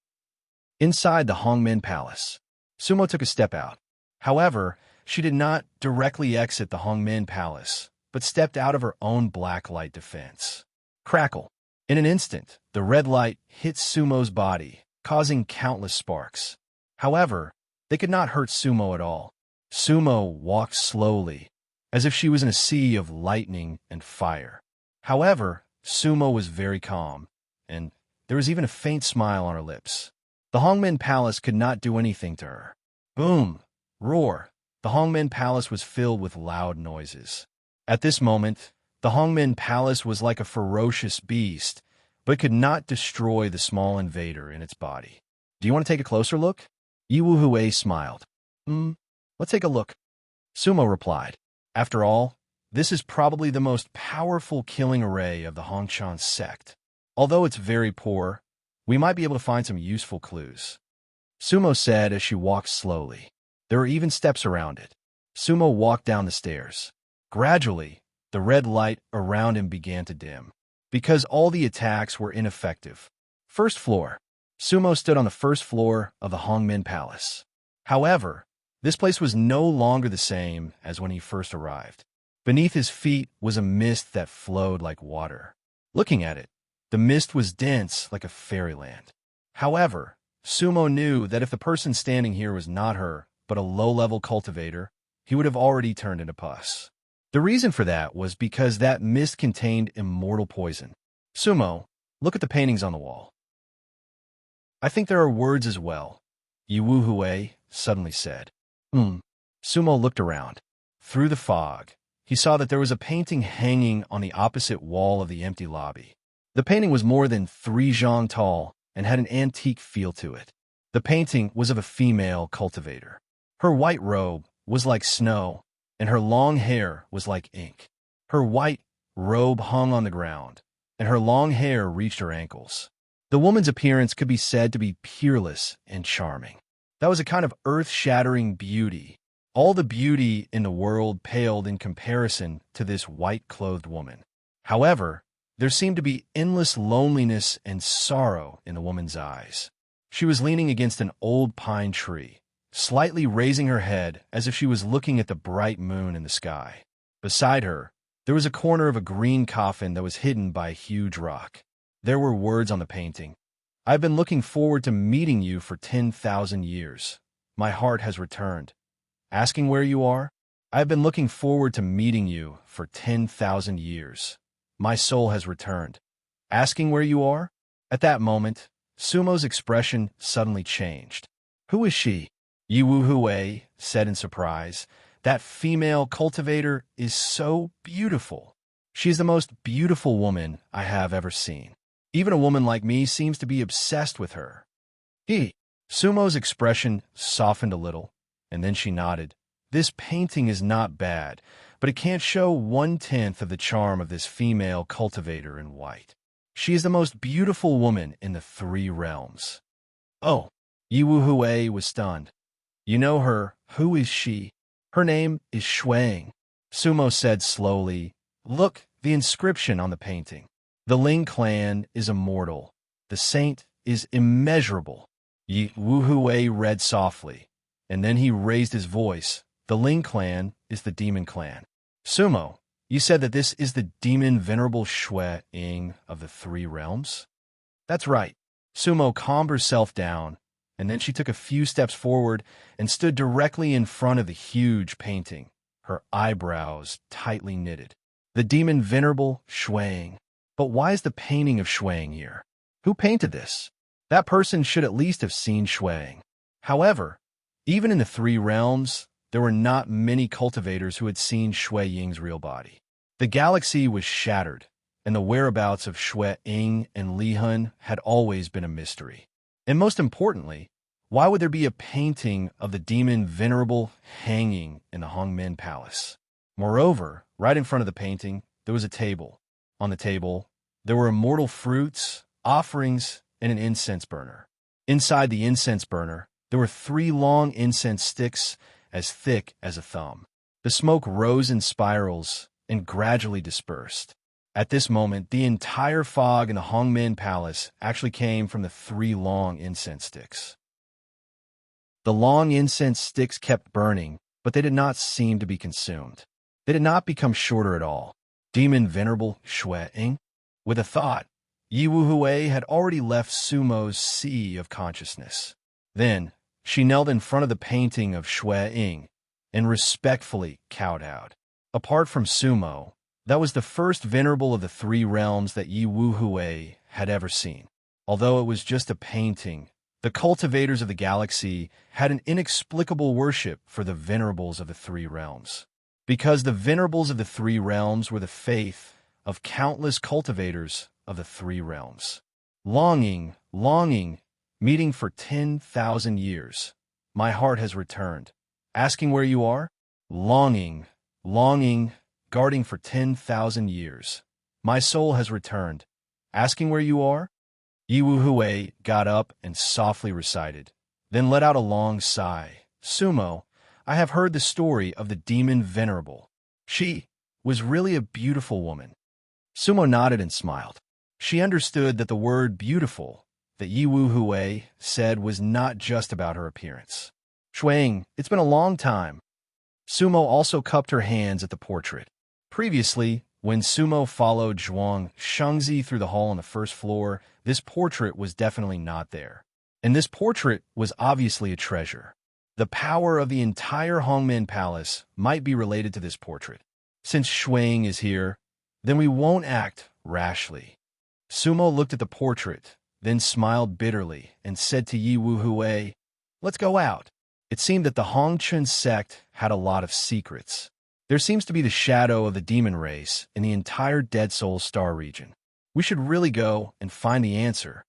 Speaker 1: Inside the Hongmen Palace, Sumo took a step out. However, she did not directly exit the Hongmen Palace, but stepped out of her own black light defense. Crackle. In an instant, the red light hit Sumo's body, causing countless sparks. However, they could not hurt Sumo at all. Sumo walked slowly, as if she was in a sea of lightning and fire. However, Sumo was very calm, and there was even a faint smile on her lips. The Hongmen Palace could not do anything to her. Boom! Roar! The Hongmen Palace was filled with loud noises. At this moment, the Hongmen Palace was like a ferocious beast, but could not destroy the small invader in its body. Do you want to take a closer look? Yiwu Hue smiled. Let's take a look. Sumo replied. After all, this is probably the most powerful killing array of the Hongchan sect. Although it's very poor, we might be able to find some useful clues. Sumo said as she walked slowly. There were even steps around it. Sumo walked down the stairs. Gradually, the red light around him began to dim, because all the attacks were ineffective. First floor. Sumo stood on the first floor of the Hongmen Palace. However, this place was no longer the same as when he first arrived. Beneath his feet was a mist that flowed like water. Looking at it, the mist was dense like a fairyland. However, Sumo knew that if the person standing here was not her, but a low-level cultivator, he would have already turned into pus. The reason for that was because that mist contained immortal poison. Sumo, look at the paintings on the wall. I think there are words as well, Yiwu Hue suddenly said. Sumo looked around. Through the fog, he saw that there was a painting hanging on the opposite wall of the empty lobby. The painting was more than 3 zhang tall and had an antique feel to it. The painting was of a female cultivator. Her white robe was like snow, and her long hair was like ink. Her white robe hung on the ground, and her long hair reached her ankles. The woman's appearance could be said to be peerless and charming. That was a kind of earth-shattering beauty. All the beauty in the world paled in comparison to this white-clothed woman. However, there seemed to be endless loneliness and sorrow in the woman's eyes. She was leaning against an old pine tree, slightly raising her head as if she was looking at the bright moon in the sky. Beside her, there was a corner of a green coffin that was hidden by a huge rock. There were words on the painting. I've been looking forward to meeting you for 10,000 years. My heart has returned. Asking where you are? I've been looking forward to meeting you for 10,000 years. My soul has returned. Asking where you are? At that moment, Sumo's expression suddenly changed. Who is she? Yiwu Hue said in surprise. That female cultivator is so beautiful. She is the most beautiful woman I have ever seen. Even a woman like me seems to be obsessed with her. Sumo's expression softened a little, and then she nodded. This painting is not bad, but it can't show 1/10 of the charm of this female cultivator in white. She is the most beautiful woman in the 3 realms. Oh, Yiwu Hue was stunned. You know her. Who is she? Her name is Shuang. Sumo said slowly. Look, the inscription on the painting. The Ling clan is immortal. The saint is immeasurable. Yiwu Hue read softly, and then he raised his voice. The Ling clan is the demon clan. Sumo, you said that this is the demon venerable Shui Ying of the 3 realms? That's right. Sumo calmed herself down, and then she took a few steps forward and stood directly in front of the huge painting, her eyebrows tightly knitted. The demon venerable Shuang. But why is the painting of Shuang here? Who painted this? That person should at least have seen Shuang. However, even in the 3 realms, there were not many cultivators who had seen Shui Ying's real body. The galaxy was shattered, and the whereabouts of Shui Ying and Li Hun had always been a mystery. And most importantly, why would there be a painting of the demon venerable hanging in the Hongmen Palace? Moreover, right in front of the painting, there was a table. On the table, there were immortal fruits, offerings, and an incense burner. Inside the incense burner, there were 3 long incense sticks as thick as a thumb. The smoke rose in spirals and gradually dispersed. At this moment, the entire fog in the Hongmen Palace actually came from the 3 long incense sticks. The long incense sticks kept burning, but they did not seem to be consumed. They did not become shorter at all. Demon Venerable Shui-ing? With a thought, Yi Wu-hui had already left Sumo's sea of consciousness. Then, she knelt in front of the painting of Shui-ing and respectfully kowtowed. Apart from Sumo, that was the first venerable of the 3 realms that Yi Wu-hui had ever seen. Although it was just a painting, the cultivators of the galaxy had an inexplicable worship for the venerables of the 3 realms. Because the venerables of the 3 realms were the faith of countless cultivators of the 3 realms. Longing, meeting for 10,000 years. My heart has returned. Asking where you are? Longing, guarding for 10,000 years. My soul has returned. Asking where you are? Yi Wu-hui got up and softly recited, then let out a long sigh. Sumo, I have heard the story of the demon venerable. She was really a beautiful woman. Sumo nodded and smiled. She understood that the word beautiful that Yi Wu-hui said was not just about her appearance. Shui-ing, it's been a long time. Sumo also cupped her hands at the portrait. Previously, when Sumo followed Zhuang Shengzi through the hall on the 1st floor, this portrait was definitely not there. And this portrait was obviously a treasure. The power of the entire Hongmen Palace might be related to this portrait. Since Shui-ing is here, then we won't act rashly. Sumo looked at the portrait, then smiled bitterly and said to Yi Wu-hui, let's go out. It seemed that the Hongchun sect had a lot of secrets. There seems to be the shadow of the demon race in the entire Dead Soul Star region. We should really go and find the answer.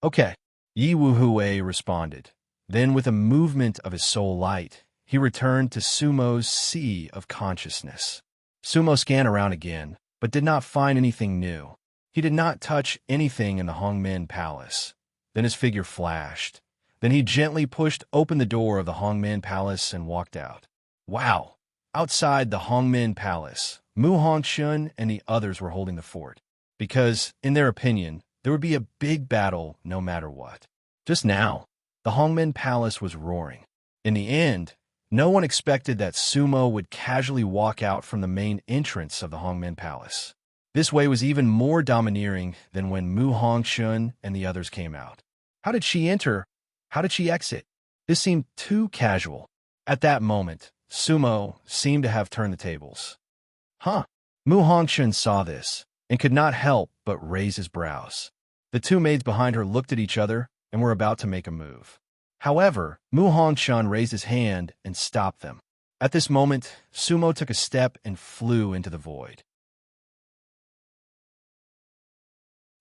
Speaker 1: Okay, Yi Wu-hui responded. Then with a movement of his soul light, he returned to Sumo's sea of consciousness. Sumo scanned around again, but did not find anything new. He did not touch anything in the Hongmen Palace. Then his figure flashed. Then he gently pushed open the door of the Hongmen Palace and walked out. Wow! Outside the Hongmen Palace, Mu Hongchun and the others were holding the fort. Because, in their opinion, there would be a big battle no matter what. Just now, the Hongmen Palace was roaring. In the end, no one expected that Sumo would casually walk out from the main entrance of the Hongmen Palace. This way was even more domineering than when Mu Hongchun and the others came out. How did she enter? How did she exit? This seemed too casual. At that moment, Sumo seemed to have turned the tables. Huh. Mu Hongchun saw this and could not help but raise his brows. The 2 maids behind her looked at each other and were about to make a move. However, Mu Hongchun raised his hand and stopped them. At this moment, Sumo took a step and flew into the void.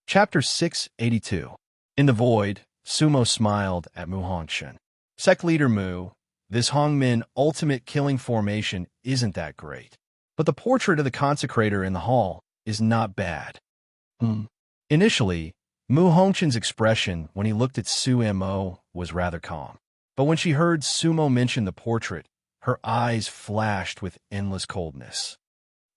Speaker 1: Chapter 682. In the void, Sumo smiled at Mu Hongchun. Sect leader Mu, this Hongmen ultimate killing formation isn't that great. But the portrait of the consecrator in the hall is not bad. Initially, Mu Hongchun's expression when he looked at Sumo was rather calm. But when she heard Sumo mention the portrait, her eyes flashed with endless coldness.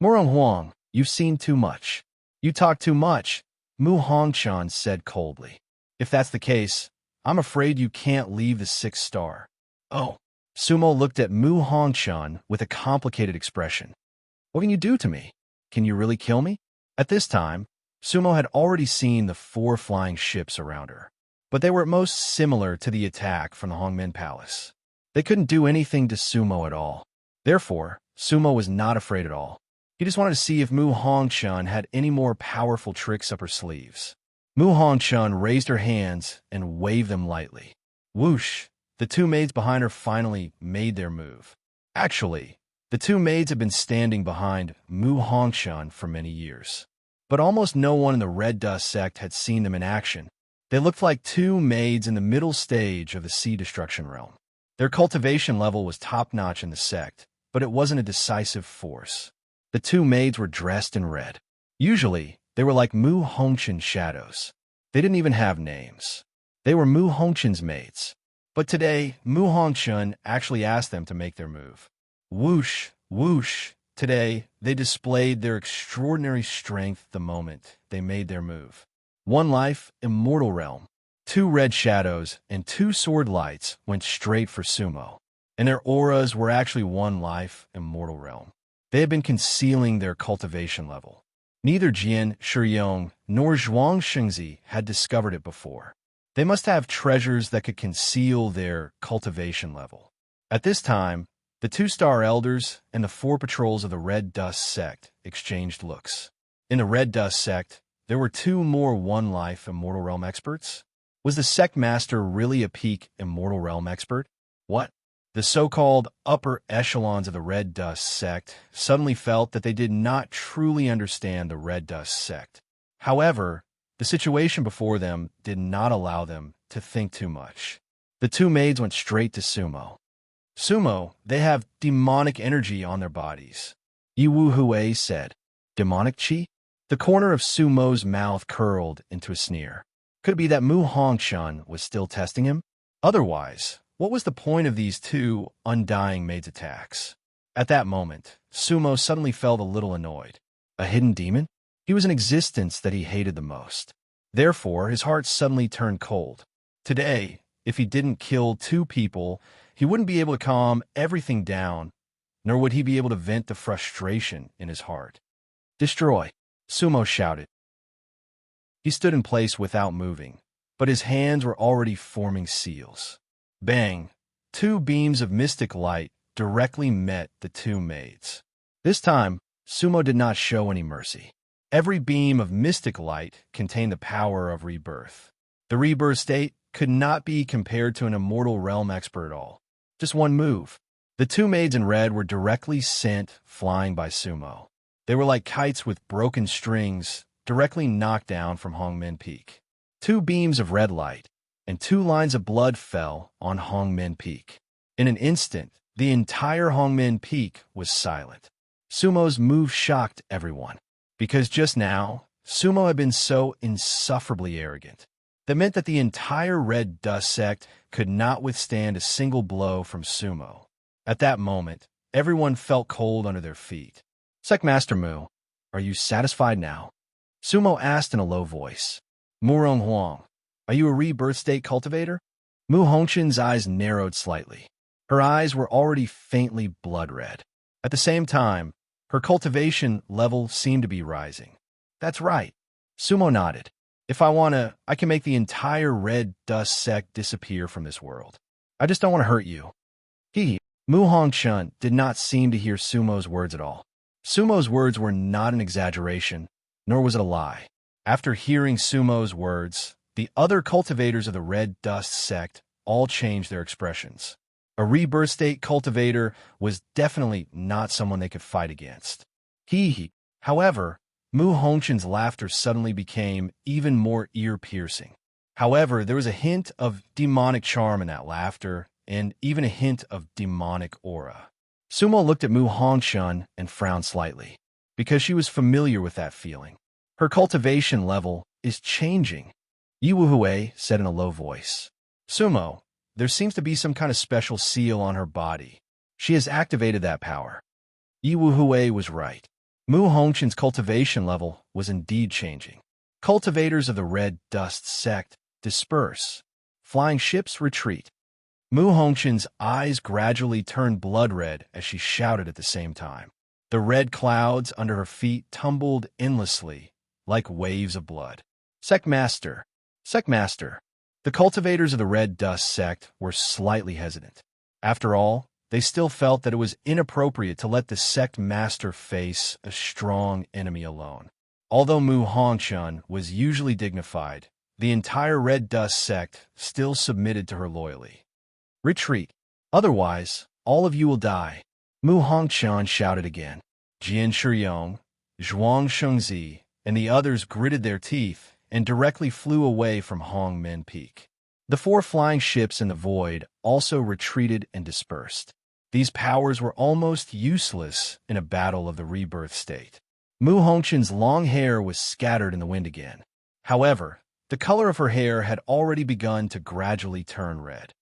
Speaker 1: Murong Huang, you've seen too much. You talk too much, Mu Hongchun said coldly. If that's the case, I'm afraid you can't leave the 6th star. Oh. Sumo looked at Mu Hongchun with a complicated expression. What can you do to me? Can you really kill me? At this time, Sumo had already seen the 4 flying ships around her, but they were at most similar to the attack from the Hongmen Palace. They couldn't do anything to Sumo at all. Therefore, Sumo was not afraid at all. He just wanted to see if Mu Hongchun had any more powerful tricks up her sleeves. Mu Hongchun raised her hands and waved them lightly. Whoosh! The 2 maids behind her finally made their move. Actually, the 2 maids had been standing behind Mu Hongchun for many years. But almost no one in the Red Dust sect had seen them in action. They looked like 2 maids in the middle stage of the Sea Destruction realm. Their cultivation level was top-notch in the sect, but it wasn't a decisive force. The 2 maids were dressed in red. Usually, they were like Mu Hongchun's shadows. They didn't even have names. They were Mu Hongchun's maids. But today, Mu Hongchun actually asked them to make their move. Whoosh! Whoosh! Today, they displayed their extraordinary strength the moment they made their move. One life, immortal realm. Two red shadows and two sword lights went straight for Sumo, and their auras were actually one life, immortal realm. They had been concealing their cultivation level. Neither Jian Shiyong nor Zhuang Shengzi had discovered it before. They must have treasures that could conceal their cultivation level. At this time, the two-star elders and the four patrols of the Red Dust sect exchanged looks. In the Red Dust sect, there were two more one-life Immortal Realm experts. Was the sect master really a peak Immortal Realm expert? What? The so-called upper echelons of the Red Dust sect suddenly felt that they did not truly understand the Red Dust sect. However, the situation before them did not allow them to think too much. The two maids went straight to Sumo. Sumo, they have demonic energy on their bodies. Yi Wu Hui said. Demonic chi? The corner of Sumo's mouth curled into a sneer. Could it be that Mu Hongshun was still testing him? Otherwise, what was the point of these two undying maids' attacks? At that moment, Sumo suddenly felt a little annoyed. A hidden demon? He was an existence that he hated the most. Therefore, his heart suddenly turned cold. Today, if he didn't kill two people, he wouldn't be able to calm everything down, nor would he be able to vent the frustration in his heart. Destroy! Sumo shouted. He stood in place without moving, but his hands were already forming seals. Bang! Two beams of mystic light directly met the two maids. This time, Sumo did not show any mercy. Every beam of mystic light contained the power of rebirth. The rebirth state could not be compared to an immortal realm expert at all. Just one move. The two maids in red were directly sent flying by Sumo. They were like kites with broken strings, directly knocked down from Hongmen Peak. Two beams of red light and two lines of blood fell on Hongmen Peak. In an instant, the entire Hongmen Peak was silent. Sumo's move shocked everyone, because just now, Sumo had been so insufferably arrogant. That meant that the entire Red Dust sect could not withstand a single blow from Sumo. At that moment, everyone felt cold under their feet. Sectmaster Mu, are you satisfied now? Sumo asked in a low voice. Murong Huang, are you a rebirth state cultivator? Mu Hongqin's eyes narrowed slightly. Her eyes were already faintly blood red. At the same time, her cultivation level seemed to be rising. That's right. Sumo nodded. If I wanna, I can make the entire Red Dust sect disappear from this world. I just don't want to hurt you. Mu Hongshun did not seem to hear Sumo's words at all. Sumo's words were not an exaggeration, nor was it a lie. After hearing Sumo's words, the other cultivators of the Red Dust sect all changed their expressions. A rebirth state cultivator was definitely not someone they could fight against. However, Mu Hongqin's laughter suddenly became even more ear-piercing. However, there was a hint of demonic charm in that laughter, and even a hint of demonic aura. Sumo looked at Mu Hongshun and frowned slightly, because she was familiar with that feeling. Her cultivation level is changing. Yi Wu Hui said in a low voice. Sumo, there seems to be some kind of special seal on her body. She has activated that power. Yi Wu Hui was right. Mu Hongqin's cultivation level was indeed changing. Cultivators of the Red Dust sect disperse. Flying ships retreat. Mu Hongqin's eyes gradually turned blood red as she shouted at the same time. The red clouds under her feet tumbled endlessly, like waves of blood. Sectmaster. The cultivators of the Red Dust sect were slightly hesitant. After all, they still felt that it was inappropriate to let the sect master face a strong enemy alone. Although Mu Hongshun was usually dignified, the entire Red Dust sect still submitted to her loyally. Retreat. Otherwise, all of you will die. Mu Hongshun shouted again. Jian Shiyong, Zhuang Shengzi, and the others gritted their teeth and directly flew away from Hongmen Peak. The four flying ships in the void also retreated and dispersed. These powers were almost useless in a battle of the rebirth state. Mu Hongqin's long hair was scattered in the wind again. However, the color of her hair had already begun to gradually turn red.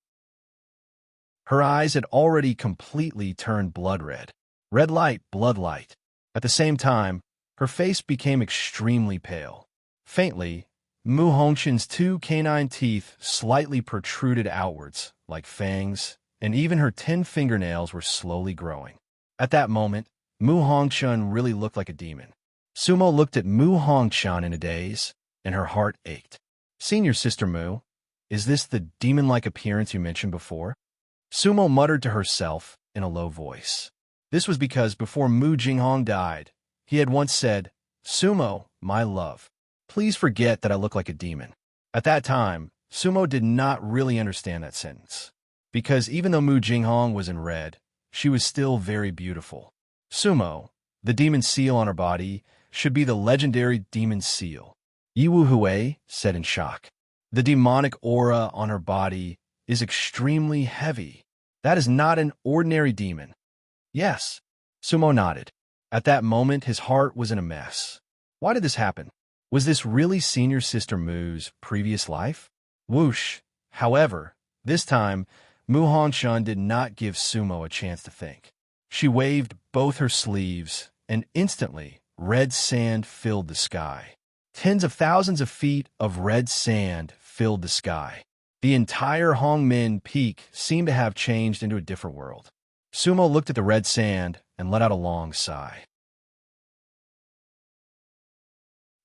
Speaker 1: Her eyes had already completely turned blood red. Red light, blood light. At the same time, her face became extremely pale. Faintly, Mu Hongqin's two canine teeth slightly protruded outwards, like fangs, and even her 10 fingernails were slowly growing. At that moment, Mu Hongqin really looked like a demon. Sumo looked at Mu Hongqin in a daze, and her heart ached. Senior Sister Mu, is this the demon-like appearance you mentioned before? Sumo muttered to herself in a low voice. This was because before Mu Jinghong died, he had once said, "Sumo, my love, please forget that I look like a demon." At that time, Sumo did not really understand that sentence, because even though Mu Jinghong was in red, she was still very beautiful. Sumo, the demon seal on her body, should be the legendary demon seal. Yiwu Hui said in shock. The demonic aura on her body is extremely heavy. That is not an ordinary demon. Yes, Sumo nodded. At that moment, his heart was in a mess. Why did this happen? Was this really Senior Sister Mu's previous life? Whoosh. However, this time, Mu Hongqin did not give Sumo a chance to think. She waved both her sleeves, and instantly, red sand filled the sky. Tens of thousands of feet of red sand filled the sky. The entire Hongmen Peak seemed to have changed into a different world. Sumo looked at the red sand and let out a long sigh.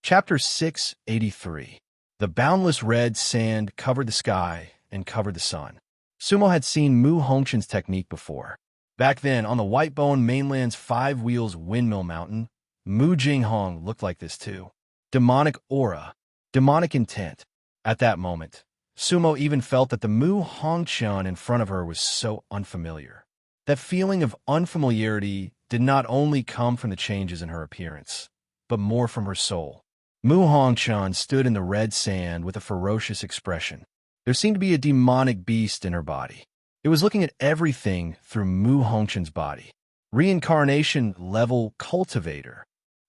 Speaker 1: Chapter 683. The boundless red sand covered the sky and covered the sun. Sumo had seen Mu Hongqin's technique before. Back then, on the Whitebone Mainland's 5 Wheels Windmill Mountain, Mu Jinghong looked like this too. Demonic aura, demonic intent. At that moment, Sumo even felt that the Mu Hongqin in front of her was so unfamiliar. That feeling of unfamiliarity did not only come from the changes in her appearance, but more from her soul. Mu Hongqin stood in the red sand with a ferocious expression. There seemed to be a demonic beast in her body. It was looking at everything through Mu Hongqin's body. Reincarnation level cultivator.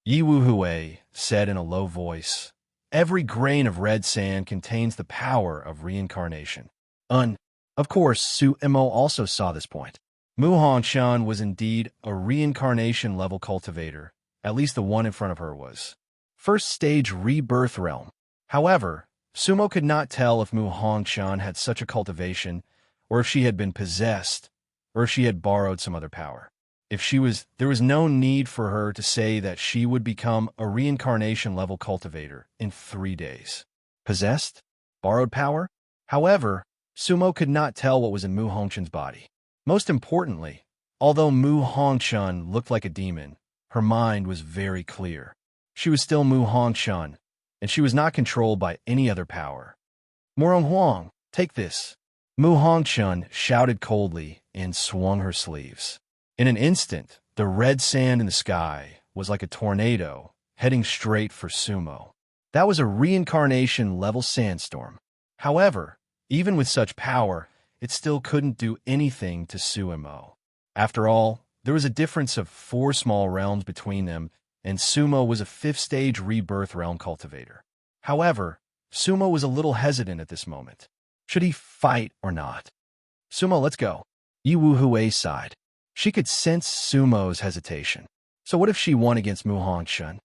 Speaker 1: Yiwu Hui said in a low voice, "Every grain of red sand contains the power of reincarnation." Of course, Su Imo also saw this point. Mu Hongqin was indeed a reincarnation level cultivator, at least the one in front of her was. First stage rebirth realm. However, Sumo could not tell if Mu Hongqin had such a cultivation, or if she had been possessed, or if she had borrowed some other power. There was no need for her to say that she would become a reincarnation level cultivator in 3 days. Possessed? Borrowed power? However, Sumo could not tell what was in Mu Hongqin's body. Most importantly, although Mu Hongqin looked like a demon, her mind was very clear. She was still Mu Hongqin, and she was not controlled by any other power. "Morong Huang, take this." Mu Hongqin shouted coldly and swung her sleeves. In an instant, the red sand in the sky was like a tornado, heading straight for Sumo. That was a reincarnation-level sandstorm. However, even with such power, it still couldn't do anything to Sumo. After all, there was a difference of 4 small realms between them, and Sumo was a 5th-stage rebirth realm cultivator. However, Sumo was a little hesitant at this moment. Should he fight or not? "Sumo, let's go." Yiwu Hui sighed. She could sense Sumo's hesitation. So what if she won against Mu Hongqin?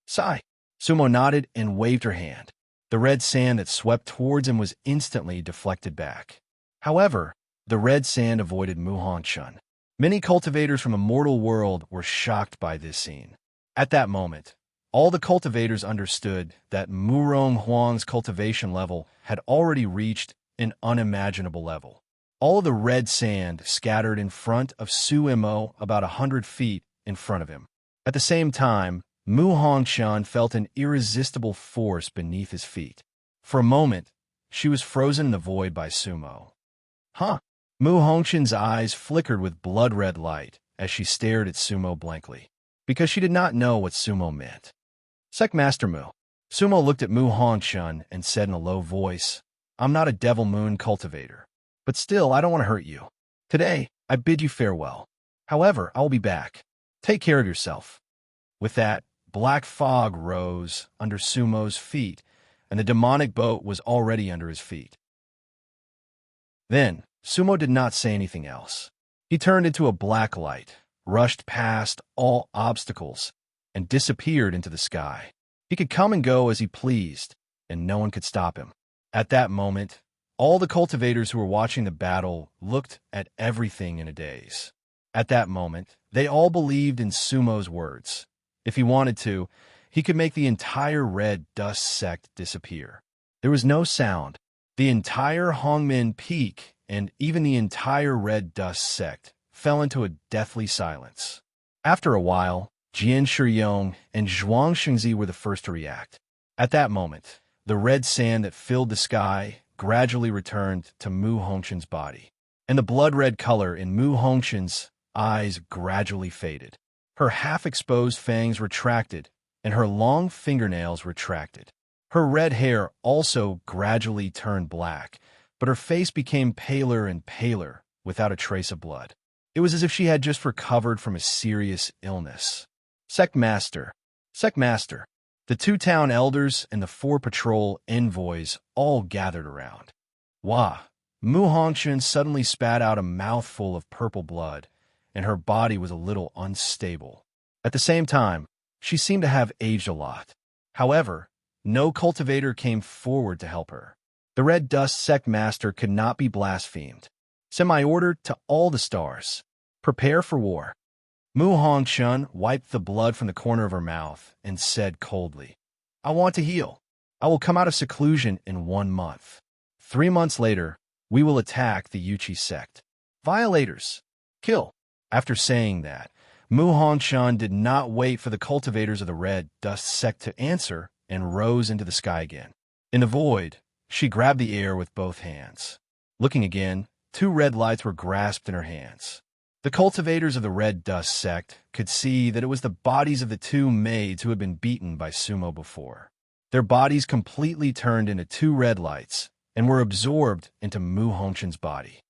Speaker 1: Sigh. Sumo nodded and waved her hand. The red sand that swept towards him was instantly deflected back. However, the red sand avoided Mu Hongqin. Many cultivators from a mortal world were shocked by this scene. At that moment, all the cultivators understood that Murong Huang's cultivation level had already reached an unimaginable level. All of the red sand scattered in front of Su Imo about 100 feet in front of him. At the same time, Mu Hongqin felt an irresistible force beneath his feet. For a moment, she was frozen in the void by Sumo. Huh? Mu Hongqin's eyes flickered with blood-red light as she stared at Sumo blankly, because she did not know what Sumo meant. Sec Master Mu. Sumo looked at Mu Hongqin and said in a low voice, "I'm not a Devil Moon cultivator, but still I don't want to hurt you. Today, I bid you farewell. However, I will be back. Take care of yourself." With that, black fog rose under Sumo's feet, and the demonic boat was already under his feet. Then, Sumo did not say anything else. He turned into a black light, rushed past all obstacles, and disappeared into the sky. He could come and go as he pleased, and no one could stop him. At that moment, all the cultivators who were watching the battle looked at everything in a daze. At that moment, they all believed in Sumo's words. If he wanted to, he could make the entire red dust sect disappear. There was no sound. The entire Hongmen Peak and even the entire red dust sect fell into a deathly silence. After a while, Jian Shiyong and Zhuang Shengzi were the first to react. At that moment, the red sand that filled the sky gradually returned to Mu Hongxuan's body, and the blood-red color in Mu Hongxuan's eyes gradually faded. Her half-exposed fangs retracted, and her long fingernails retracted. Her red hair also gradually turned black, but her face became paler and paler without a trace of blood. It was as if she had just recovered from a serious illness. Sect Master. The 2 town elders and the 4 patrol envoys all gathered around. Wah! Mu Hongxuan suddenly spat out a mouthful of purple blood, and her body was a little unstable. At the same time, she seemed to have aged a lot. However, no cultivator came forward to help her. The Red Dust Sect Master could not be blasphemed. Send my order to all the stars. Prepare for war. Mu Hongxuan wiped the blood from the corner of her mouth and said coldly, I want to heal. I will come out of seclusion in 1 month. 3 months later, we will attack the Yuchi sect. Violators, kill. After saying that, Mu Hongxuan did not wait for the cultivators of the Red Dust sect to answer and rose into the sky again. In the void, she grabbed the air with both hands. Looking again, 2 red lights were grasped in her hands. The cultivators of the Red Dust sect could see that it was the bodies of the 2 maids who had been beaten by Sumo before. Their bodies completely turned into 2 red lights and were absorbed into Mu Hongxuan's body.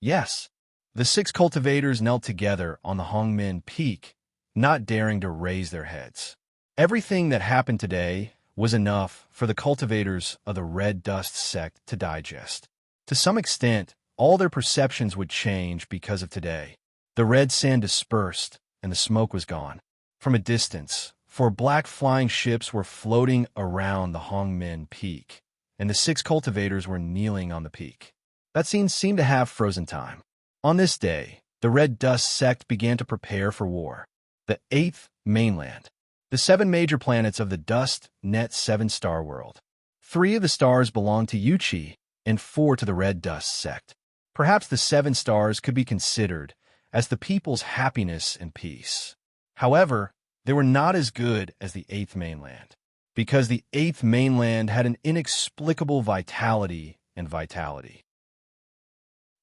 Speaker 1: Yes, the 6 cultivators knelt together on the Hongmen Peak, not daring to raise their heads. Everything that happened today was enough for the cultivators of the Red Dust sect to digest. To some extent, all their perceptions would change because of today. The red sand dispersed, and the smoke was gone. From a distance, 4 black flying ships were floating around the Hongmen Peak, and the 6 cultivators were kneeling on the peak. That scene seemed to have frozen time. On this day, the Red Dust sect began to prepare for war. The 8th mainland. The 7 major planets of the Dust Net 7-star world. 3 of the stars belonged to Yuchi, and 4 to the Red Dust sect. Perhaps the 7 stars could be considered as the people's happiness and peace. However, they were not as good as the 8th mainland, because the 8th mainland had an inexplicable vitality and vitality.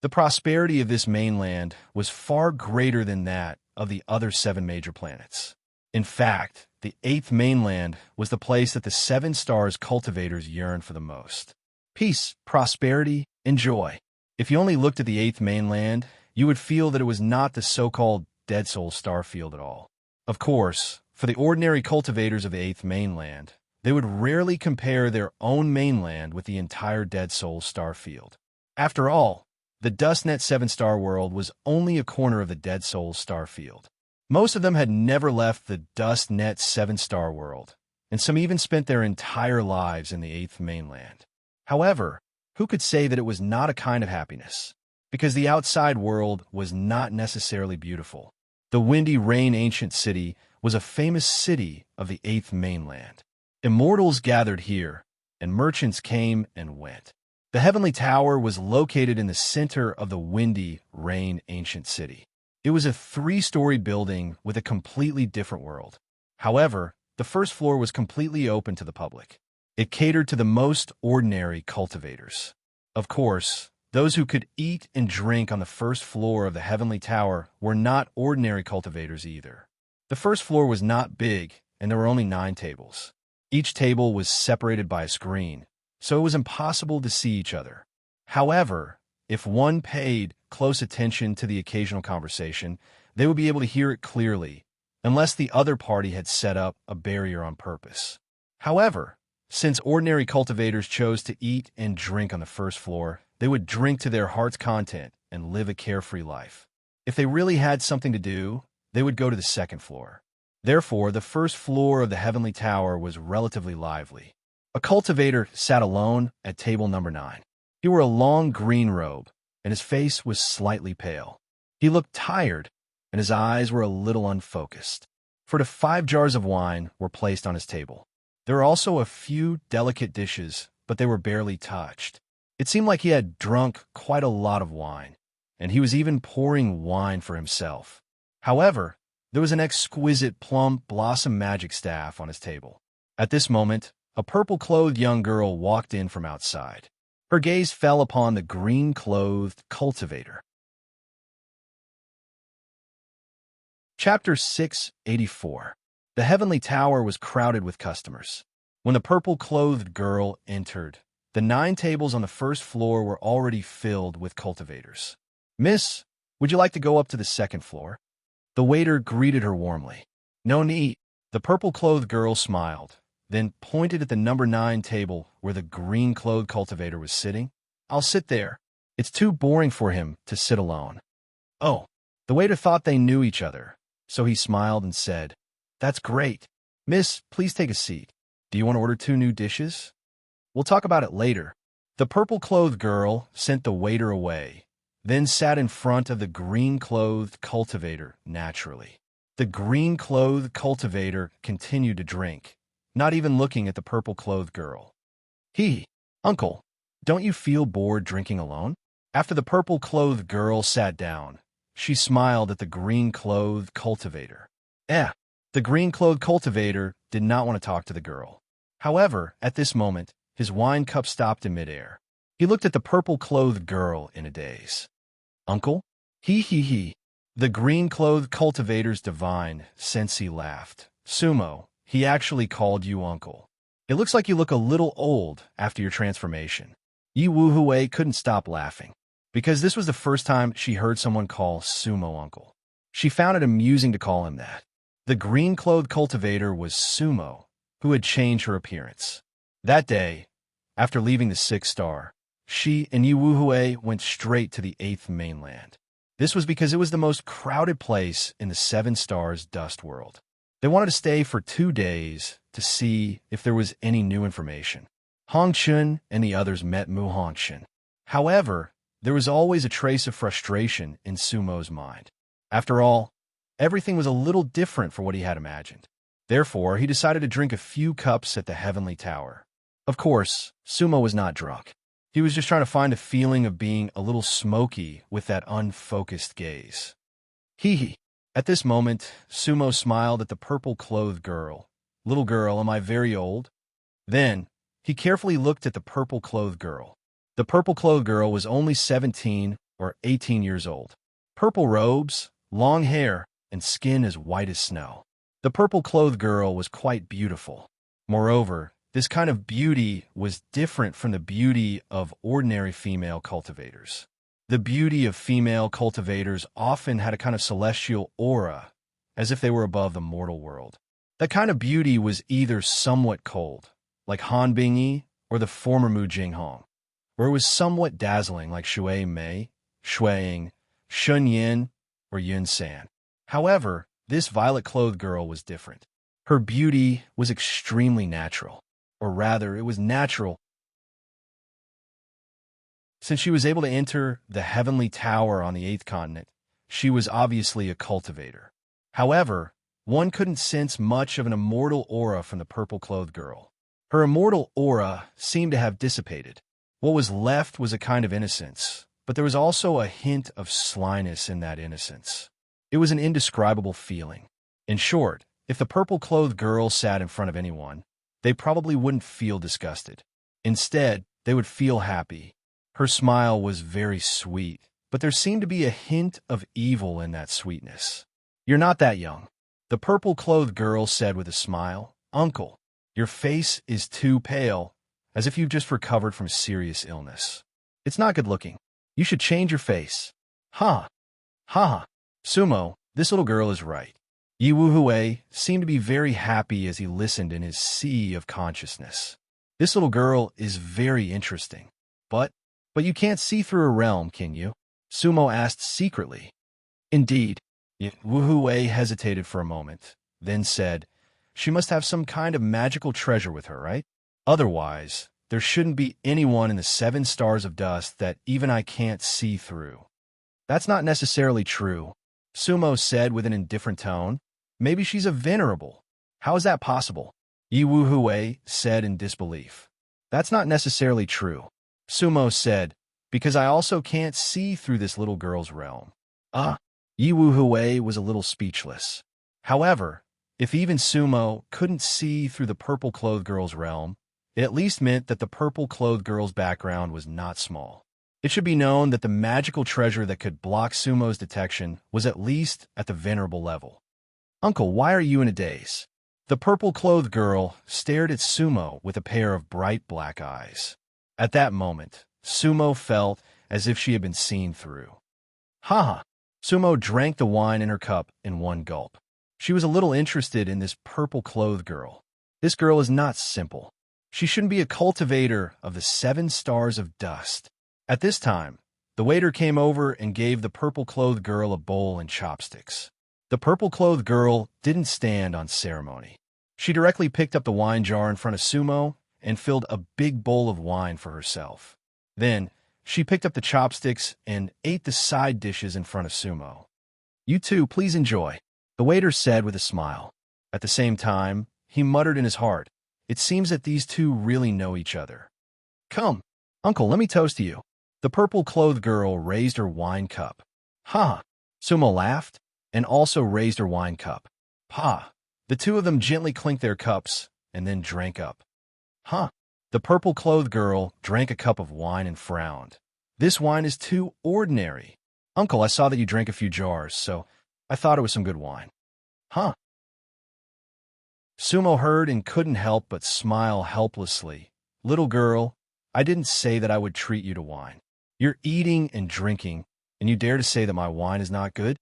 Speaker 1: The prosperity of this mainland was far greater than that of the other 7 major planets. In fact, the 8th mainland was the place that the 7 stars cultivators yearned for the most. Peace, prosperity, and joy. If you only looked at the 8th mainland, you would feel that it was not the so-called Dead Soul starfield at all. Of course, for the ordinary cultivators of the 8th mainland, they would rarely compare their own mainland with the entire Dead Soul starfield. After all, the DustNet 7-star world was only a corner of the Dead Soul starfield. Most of them had never left the DustNet 7-star world, and some even spent their entire lives in the 8th mainland. However, who could say that it was not a kind of happiness? Because the outside world was not necessarily beautiful. The Windy Rain Ancient City was a famous city of the 8th mainland. Immortals gathered here, and merchants came and went. The Heavenly Tower was located in the center of the Windy Rain Ancient City. It was a 3-story building with a completely different world. However, the first floor was completely open to the public. It catered to the most ordinary cultivators. Of course, those who could eat and drink on the first floor of the Heavenly Tower were not ordinary cultivators either. The first floor was not big, and there were only 9 tables. Each table was separated by a screen, so it was impossible to see each other. However, if one paid close attention to the occasional conversation, they would be able to hear it clearly, unless the other party had set up a barrier on purpose. However, since ordinary cultivators chose to eat and drink on the first floor, they would drink to their heart's content and live a carefree life. If they really had something to do, they would go to the second floor. Therefore, the first floor of the heavenly tower was relatively lively. A cultivator sat alone at table number 9. He wore a long green robe, and his face was slightly pale. He looked tired, and his eyes were a little unfocused. 5 jars of wine were placed on his table. There were also a few delicate dishes, but they were barely touched. It seemed like he had drunk quite a lot of wine, and he was even pouring wine for himself. However, there was an exquisite plum blossom magic staff on his table. At this moment, a purple-clothed young girl walked in from outside. Her gaze fell upon the green-clothed cultivator. Chapter 684. The heavenly tower was crowded with customers. When the purple-clothed girl entered, the 9 tables on the first floor were already filled with cultivators. "Miss, would you like to go up to the second floor?" The waiter greeted her warmly. "No need." The purple-clothed girl smiled, then pointed at the number 9 table where the green-clothed cultivator was sitting. "I'll sit there. It's too boring for him to sit alone." "Oh." The waiter thought they knew each other, so he smiled and said, "That's great. Miss, please take a seat. Do you want to order 2 new dishes? We'll talk about it later." The purple-clothed girl sent the waiter away, then sat in front of the green-clothed cultivator naturally. The green-clothed cultivator continued to drink, not even looking at the purple-clothed girl. "Uncle, don't you feel bored drinking alone?" After the purple-clothed girl sat down, she smiled at the green-clothed cultivator. The green-clothed cultivator did not want to talk to the girl. However, at this moment, his wine cup stopped in midair. He looked at the purple-clothed girl in a daze. "Uncle?" The green-clothed cultivator's divine sensei laughed. "Sumo, he actually called you uncle. It looks like you look a little old after your transformation." Yi Wuhui couldn't stop laughing, because this was the first time she heard someone call Sumo uncle. She found it amusing to call him that. The green-clothed cultivator was Sumo, who had changed her appearance. That day, after leaving the 6th star, she and Yi Wuhui went straight to the 8th mainland. This was because it was the most crowded place in the 7 stars dust world. They wanted to stay for 2 days to see if there was any new information. Hongchun and the others met Mu Hongchun. However, there was always a trace of frustration in Sumo's mind. After all, everything was a little different for what he had imagined. Therefore, he decided to drink a few cups at the heavenly tower. Of course, Sumo was not drunk. He was just trying to find a feeling of being a little smoky with that unfocused gaze. At this moment, Sumo smiled at the purple-clothed girl. "Little girl, am I very old?" Then, he carefully looked at the purple-clothed girl. The purple-clothed girl was only 17 or 18 years old. Purple robes, long hair, and skin as white as snow. The purple-clothed girl was quite beautiful. Moreover, this kind of beauty was different from the beauty of ordinary female cultivators. The beauty of female cultivators often had a kind of celestial aura, as if they were above the mortal world. That kind of beauty was either somewhat cold, like Han Bingyi or the former Mu Jinghong, or it was somewhat dazzling like Shui Mei, Shuiying, Shun Yin, or Yun San. However, this violet-clothed girl was different. Her beauty was extremely natural, or rather, it was natural since she was able to enter the heavenly tower on the 8th continent. She was obviously a cultivator. However, one couldn't sense much of an immortal aura from the purple-clothed girl. Her immortal aura seemed to have dissipated. What was left was a kind of innocence, but there was also a hint of slyness in that innocence. It was an indescribable feeling. In short, if the purple-clothed girl sat in front of anyone, they probably wouldn't feel disgusted. Instead, they would feel happy. Her smile was very sweet, but there seemed to be a hint of evil in that sweetness. "You're not that young," the purple-clothed girl said with a smile. "Uncle, your face is too pale, as if you've just recovered from serious illness. It's not good looking. You should change your face." Sumo, this little girl is right. Yi Wuhui seemed to be very happy as he listened in his sea of consciousness. "This little girl is very interesting. But you can't see through her realm, can you?" Sumo asked secretly. "Indeed, Wu hesitated for a moment, then said, "She must have some kind of magical treasure with her, right? Otherwise, there shouldn't be anyone in the 7 stars of dust that even I can't see through." "That's not necessarily true," Sumo said with an indifferent tone. "Maybe she's a venerable." "How is that possible?" Yi Wu said in disbelief. "That's not necessarily true," Sumo said, "because I also can't see through this little girl's realm." Ah, Yi Wu was a little speechless. However, if even Sumo couldn't see through the purple-clothed girl's realm, it at least meant that the purple-clothed girl's background was not small. It should be known that the magical treasure that could block Sumo's detection was at least at the venerable level. "Uncle, why are you in a daze?" The purple-clothed girl stared at Sumo with a pair of bright black eyes. At that moment, Sumo felt as if she had been seen through. "Ha!" Sumo drank the wine in her cup in one gulp. She was a little interested in this purple-clothed girl. This girl is not simple. She shouldn't be a cultivator of the 7 stars of dust. At this time, the waiter came over and gave the purple-clothed girl a bowl and chopsticks. The purple-clothed girl didn't stand on ceremony. She directly picked up the wine jar in front of Sumo and filled a big bowl of wine for herself. Then, she picked up the chopsticks and ate the side dishes in front of Sumo. "You two, please enjoy," the waiter said with a smile. At the same time, he muttered in his heart, "It seems that these two really know each other." "Come, Uncle, let me toast to you." The purple-clothed girl raised her wine cup. "Ha!" Sumo laughed and also raised her wine cup. "Pa!" The two of them gently clinked their cups and then drank up. "Huh!" The purple-clothed girl drank a cup of wine and frowned. "This wine is too ordinary. Uncle, I saw that you drank a few jars, so I thought it was some good wine." "Huh!" Sumo heard and couldn't help but smile helplessly. "Little girl, I didn't say that I would treat you to wine. You're eating and drinking, and you dare to say that my wine is not good?"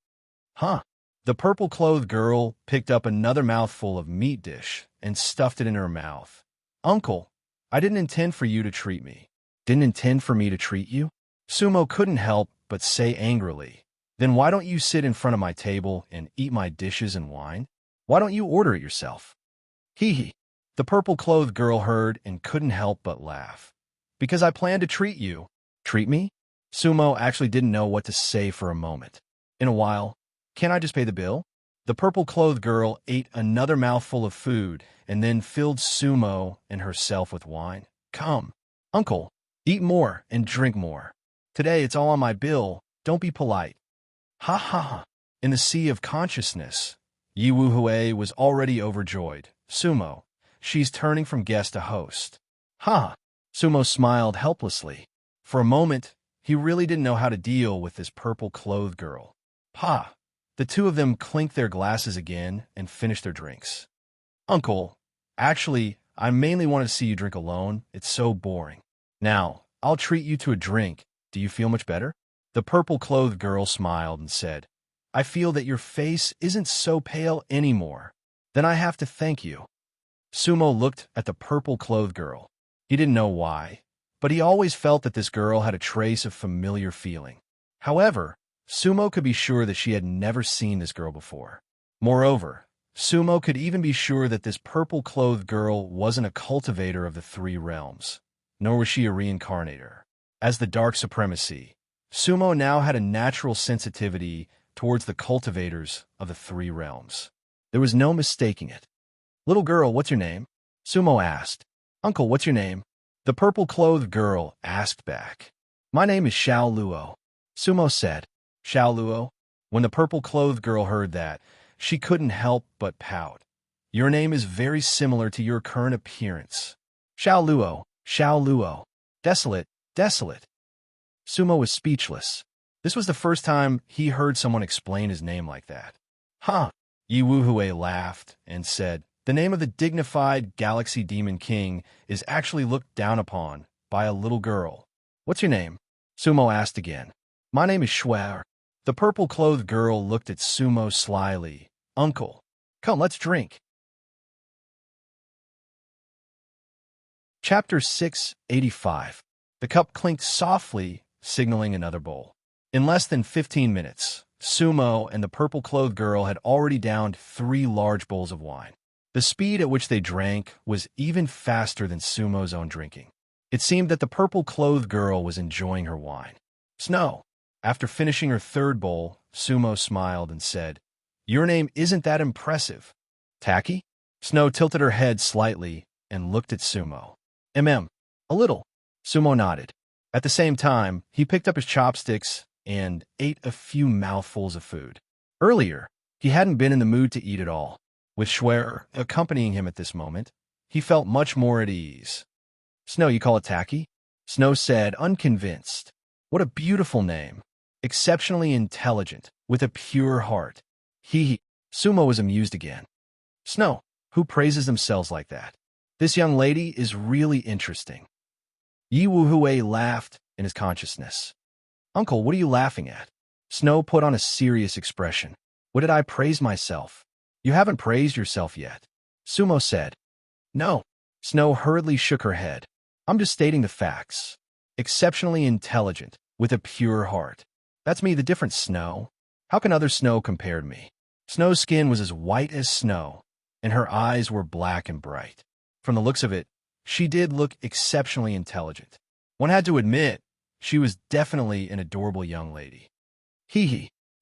Speaker 1: "Huh!" The purple-clothed girl picked up another mouthful of meat dish and stuffed it in her mouth. "Uncle, I didn't intend for you to treat me." "Didn't intend for me to treat you?" Sumo couldn't help but say angrily. "Then why don't you sit in front of my table and eat my dishes and wine? Why don't you order it yourself?" "Hee hee." The purple-clothed girl heard and couldn't help but laugh. "Because I plan to treat you." "Treat me?" Sumo actually didn't know what to say for a moment. "In a while, can't I just pay the bill?" The purple-clothed girl ate another mouthful of food and then filled Sumo and herself with wine. "Come, Uncle, eat more and drink more. Today it's all on my bill. Don't be polite." "Ha ha ha." In the sea of consciousness, Yi Wu was already overjoyed. "Sumo, she's turning from guest to host." "Ha!" Sumo smiled helplessly. For a moment, he really didn't know how to deal with this purple-clothed girl. "Pa!" The two of them clinked their glasses again and finished their drinks. "Uncle, actually, I mainly want to see you drink alone. It's so boring. Now, I'll treat you to a drink. Do you feel much better?" The purple-clothed girl smiled and said, "I feel that your face isn't so pale anymore. Then I have to thank you." Sumo looked at the purple-clothed girl. He didn't know why, but he always felt that this girl had a trace of familiar feeling. However, Sumo could be sure that she had never seen this girl before. Moreover, Sumo could even be sure that this purple-clothed girl wasn't a cultivator of the 3 realms, nor was she a reincarnator. As the Dark Supremacy, Sumo now had a natural sensitivity towards the cultivators of the 3 realms. There was no mistaking it. "Little girl, what's your name?" Sumo asked. "Uncle, what's your name?" The purple-clothed girl asked back. "My name is Xiao Luo," Sumo said. "Xiao Luo?" When the purple-clothed girl heard that, she couldn't help but pout. "Your name is very similar to your current appearance." "Xiao Luo, Xiao Luo. Desolate, desolate." Sumo was speechless. This was the first time he heard someone explain his name like that. "Huh!" Yi Wu laughed and said, "The name of the dignified Galaxy Demon King is actually looked down upon by a little girl." "What's your name?" Sumo asked again. "My name is Schwer." The purple-clothed girl looked at Sumo slyly. "Uncle, come, let's drink." Chapter 685. The cup clinked softly, signaling another bowl. In less than 15 minutes, Sumo and the purple-clothed girl had already downed 3 large bowls of wine. The speed at which they drank was even faster than Sumo's own drinking. It seemed that the purple-clothed girl was enjoying her wine. Snow. After finishing her 3rd bowl, Sumo smiled and said, "Your name isn't that impressive." Tacky? Snow tilted her head slightly and looked at Sumo. A little. Sumo nodded. At the same time, he picked up his chopsticks and ate a few mouthfuls of food. Earlier, he hadn't been in the mood to eat at all. With Schwer accompanying him at this moment, he felt much more at ease. "Snow, you call it tacky?" Snow said, unconvinced. "What a beautiful name. Exceptionally intelligent, with a pure heart." Sumo was amused again. "Snow, who praises themselves like that? This young lady is really interesting." Yi Wuhui laughed in his consciousness. "Uncle, what are you laughing at?" Snow put on a serious expression. "What did I praise myself? You haven't praised yourself yet." Sumo said. "No." Snow hurriedly shook her head. "I'm just stating the facts. Exceptionally intelligent, with a pure heart. That's me, the difference, Snow. How can other Snow compare to me?" Snow's skin was as white as snow, and her eyes were black and bright. From the looks of it, she did look exceptionally intelligent. One had to admit, she was definitely an adorable young lady.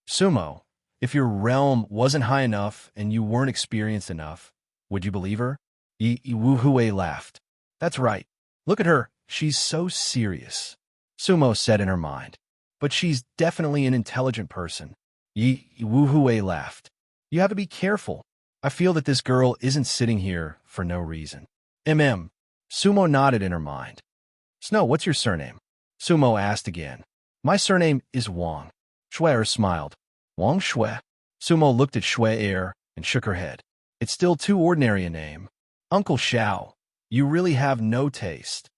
Speaker 1: Sumo, if your realm wasn't high enough and you weren't experienced enough, would you believe her? Yi Wuhui laughed. "That's right. Look at her. She's so serious." Sumo said in her mind. "But she's definitely an intelligent person." Yi Wuhui laughed. "You have to be careful. I feel that this girl isn't sitting here for no reason." Sumo nodded in her mind. "Snow, what's your surname?" Sumo asked again. "My surname is Wang." Schwer smiled. "Wang Schue?" Sumo looked at Schwer and shook her head. "It's still too ordinary a name. Uncle Xiao, you really have no taste."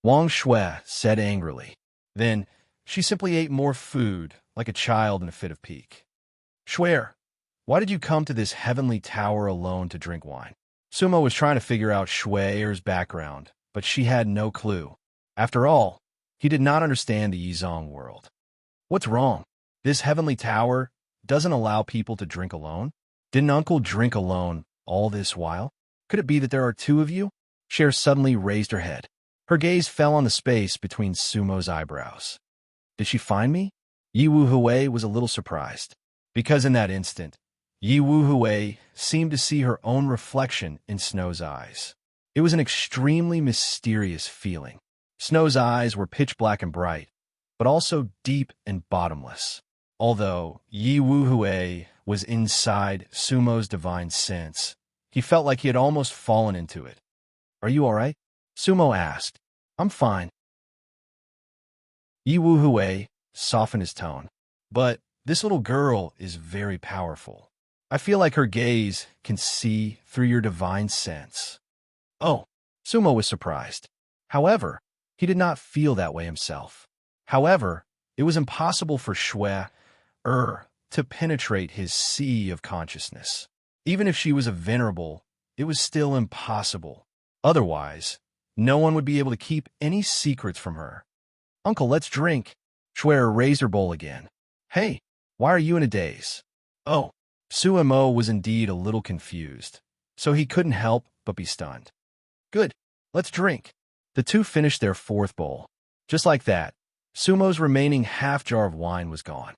Speaker 1: Wang Schue said angrily. Then she simply ate more food, like a child in a fit of pique. "Schwer, why did you come to this heavenly tower alone to drink wine?" Sumo was trying to figure out Schwer's background, but she had no clue. After all, he did not understand the Yizong world. "What's wrong? This heavenly tower doesn't allow people to drink alone? Didn't Uncle drink alone all this while? Could it be that there are 2 of you?" Cher suddenly raised her head. Her gaze fell on the space between Sumo's eyebrows. "Did she find me?" Yi Wuhui was a little surprised, because in that instant, Yi Wuhui seemed to see her own reflection in Snow's eyes. It was an extremely mysterious feeling. Snow's eyes were pitch black and bright, but also deep and bottomless. Although Yi Wuhui was inside Sumo's divine sense, he felt like he had almost fallen into it. "Are you all right?" Sumo asked. "I'm fine." Yi Wuhui softened his tone. "But this little girl is very powerful. I feel like her gaze can see through your divine sense." "Oh," Sumo was surprised. However, he did not feel that way himself. However, it was impossible for Schwer to penetrate his sea of consciousness. Even if she was a venerable, it was still impossible. Otherwise, no one would be able to keep any secrets from her. "Uncle, let's drink." Schwer raised her bowl again. "Hey, why are you in a daze?" "Oh." Sumo was indeed a little confused, so he couldn't help but be stunned. "Good, let's drink." The 2 finished their 4th bowl. Just like that, Sumo's remaining half jar of wine was gone.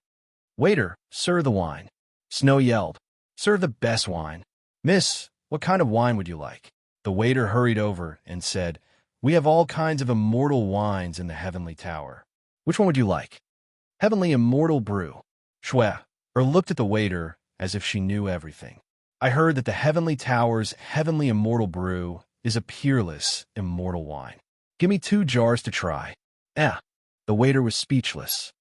Speaker 1: "Waiter, serve the wine." Snow yelled. "Serve the best wine." "Miss, what kind of wine would you like?" The waiter hurried over and said, "We have all kinds of immortal wines in the Heavenly Tower. Which one would you like?" "Heavenly Immortal Brew." Schwer looked at the waiter as if she knew everything. "I heard that the Heavenly Tower's Heavenly Immortal Brew is a peerless, immortal wine. Give me 2 jars to try." The waiter was speechless.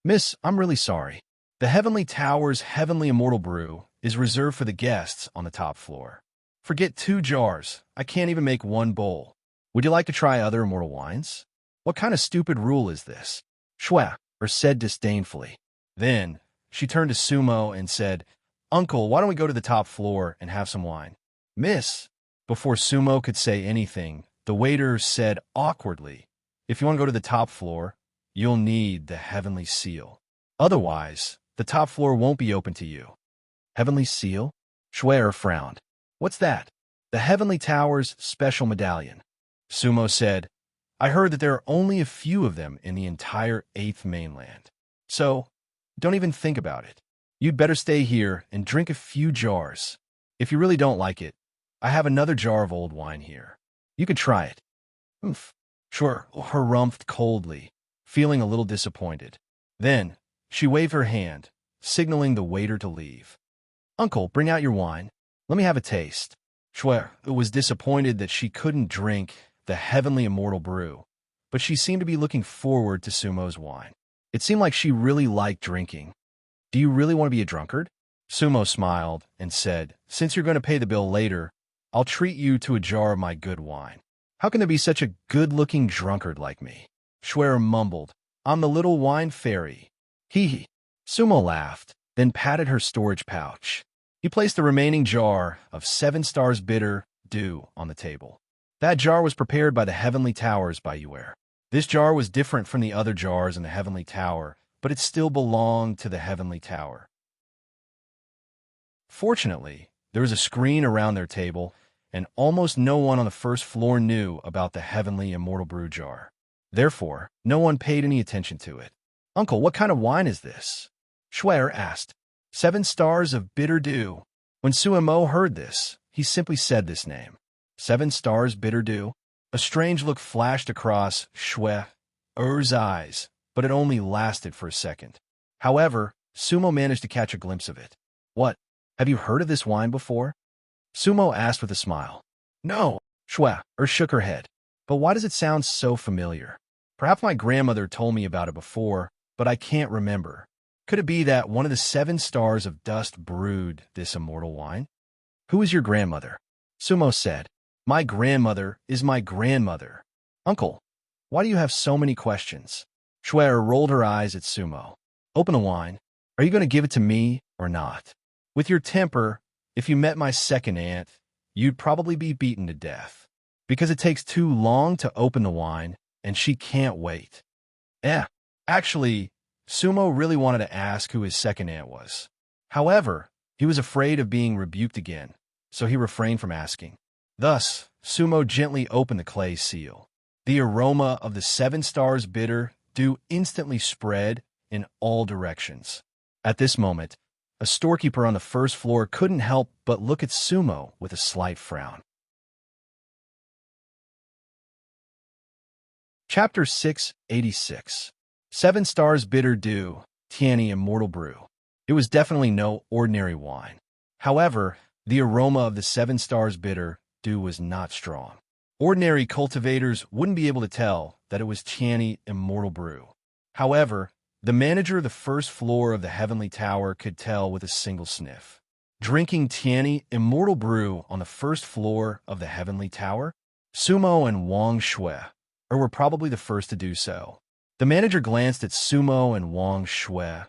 Speaker 1: "Miss, I'm really sorry. The Heavenly Tower's Heavenly Immortal Brew is reserved for the guests on the top floor. Forget 2 jars. I can't even make 1 bowl. Would you like to try other immortal wines?" "What kind of stupid rule is this?" Schwer said disdainfully. Then she turned to Sumo and said, "Uncle, why don't we go to the top floor and have some wine?" "Miss." Before Sumo could say anything, the waiter said awkwardly, "If you want to go to the top floor, you'll need the heavenly seal. Otherwise, the top floor won't be open to you. Heavenly seal? Schwer frowned. What's that? The Heavenly Tower's special medallion. Sumo said, I heard that there are only a few of them in the entire 8th mainland. So, don't even think about it. You'd better stay here and drink a few jars. If you really don't like it, I have another jar of old wine here. You could try it. Oomph. Sure, harumphed coldly, feeling a little disappointed. Then, she waved her hand, signaling the waiter to leave. Uncle, bring out your wine. Let me have a taste. Schwer was disappointed that she couldn't drink the heavenly immortal brew, but she seemed to be looking forward to Sumo's wine. It seemed like she really liked drinking. Do you really want to be a drunkard? Sumo smiled and said, since you're going to pay the bill later, I'll treat you to a jar of my good wine. How can there be such a good-looking drunkard like me? Schwer mumbled, I'm the little wine fairy. Hee hee. Sumo laughed, then patted her storage pouch. He placed the remaining jar of 7 Stars Bitter Dew on the table. That jar was prepared by the Heavenly Towers by Yuer. This jar was different from the other jars in the Heavenly Tower, but it still belonged to the Heavenly Tower. Fortunately, there was a screen around their table, and almost no one on the first floor knew about the Heavenly Immortal Brew jar. Therefore, no one paid any attention to it. Uncle, what kind of wine is this? Schwer asked. 7 Stars of Bitter Dew. When Sumo heard this, he simply said this name. 7 Stars Bitter Dew? A strange look flashed across Schwer's eyes, but it only lasted for a second. However, Sumo managed to catch a glimpse of it. What? Have you heard of this wine before? Sumo asked with a smile. No, Schwer shook her head. But why does it sound so familiar? Perhaps my grandmother told me about it before, but I can't remember. Could it be that one of the 7 stars of dust brewed this immortal wine? Who is your grandmother? Sumo said. My grandmother is my grandmother. Uncle, why do you have so many questions? Schwer rolled her eyes at Sumo. Open the wine. Are you going to give it to me or not? With your temper, if you met my second aunt, you'd probably be beaten to death. Because it takes too long to open the wine, and she can't wait. Actually, Sumo really wanted to ask who his second aunt was. However, he was afraid of being rebuked again, so he refrained from asking. Thus, Sumo gently opened the clay seal. The aroma of the 7 Stars Bitter Dew instantly spread in all directions. At this moment, a storekeeper on the first floor couldn't help but look at Sumo with a slight frown. Chapter 686. 7 Stars Bitter Dew, Tianni Immortal Brew. It was definitely no ordinary wine. However, the aroma of the 7 Stars Bitter Dew was not strong. Ordinary cultivators wouldn't be able to tell that it was Tianni Immortal Brew. However, the manager of the first floor of the Heavenly Tower could tell with a single sniff. Drinking Tianni Immortal Brew on the first floor of the Heavenly Tower, Sumo and Wang Shui were probably the first to do so. The manager glanced at Sumo and Wang Shui,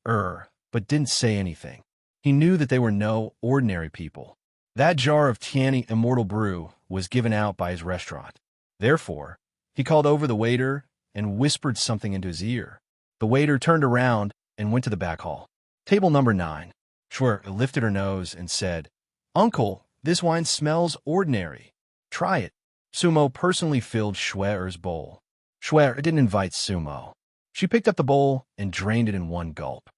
Speaker 1: but didn't say anything. He knew that they were no ordinary people. That jar of Tianni Immortal Brew was given out by his restaurant. Therefore, he called over the waiter and whispered something into his ear. The waiter turned around and went to the back hall. Table number 9. Schwer lifted her nose and said, Uncle, this wine smells ordinary. Try it. Sumo personally filled Schwer's bowl. Schwer didn't invite Sumo. She picked up the bowl and drained it in one gulp.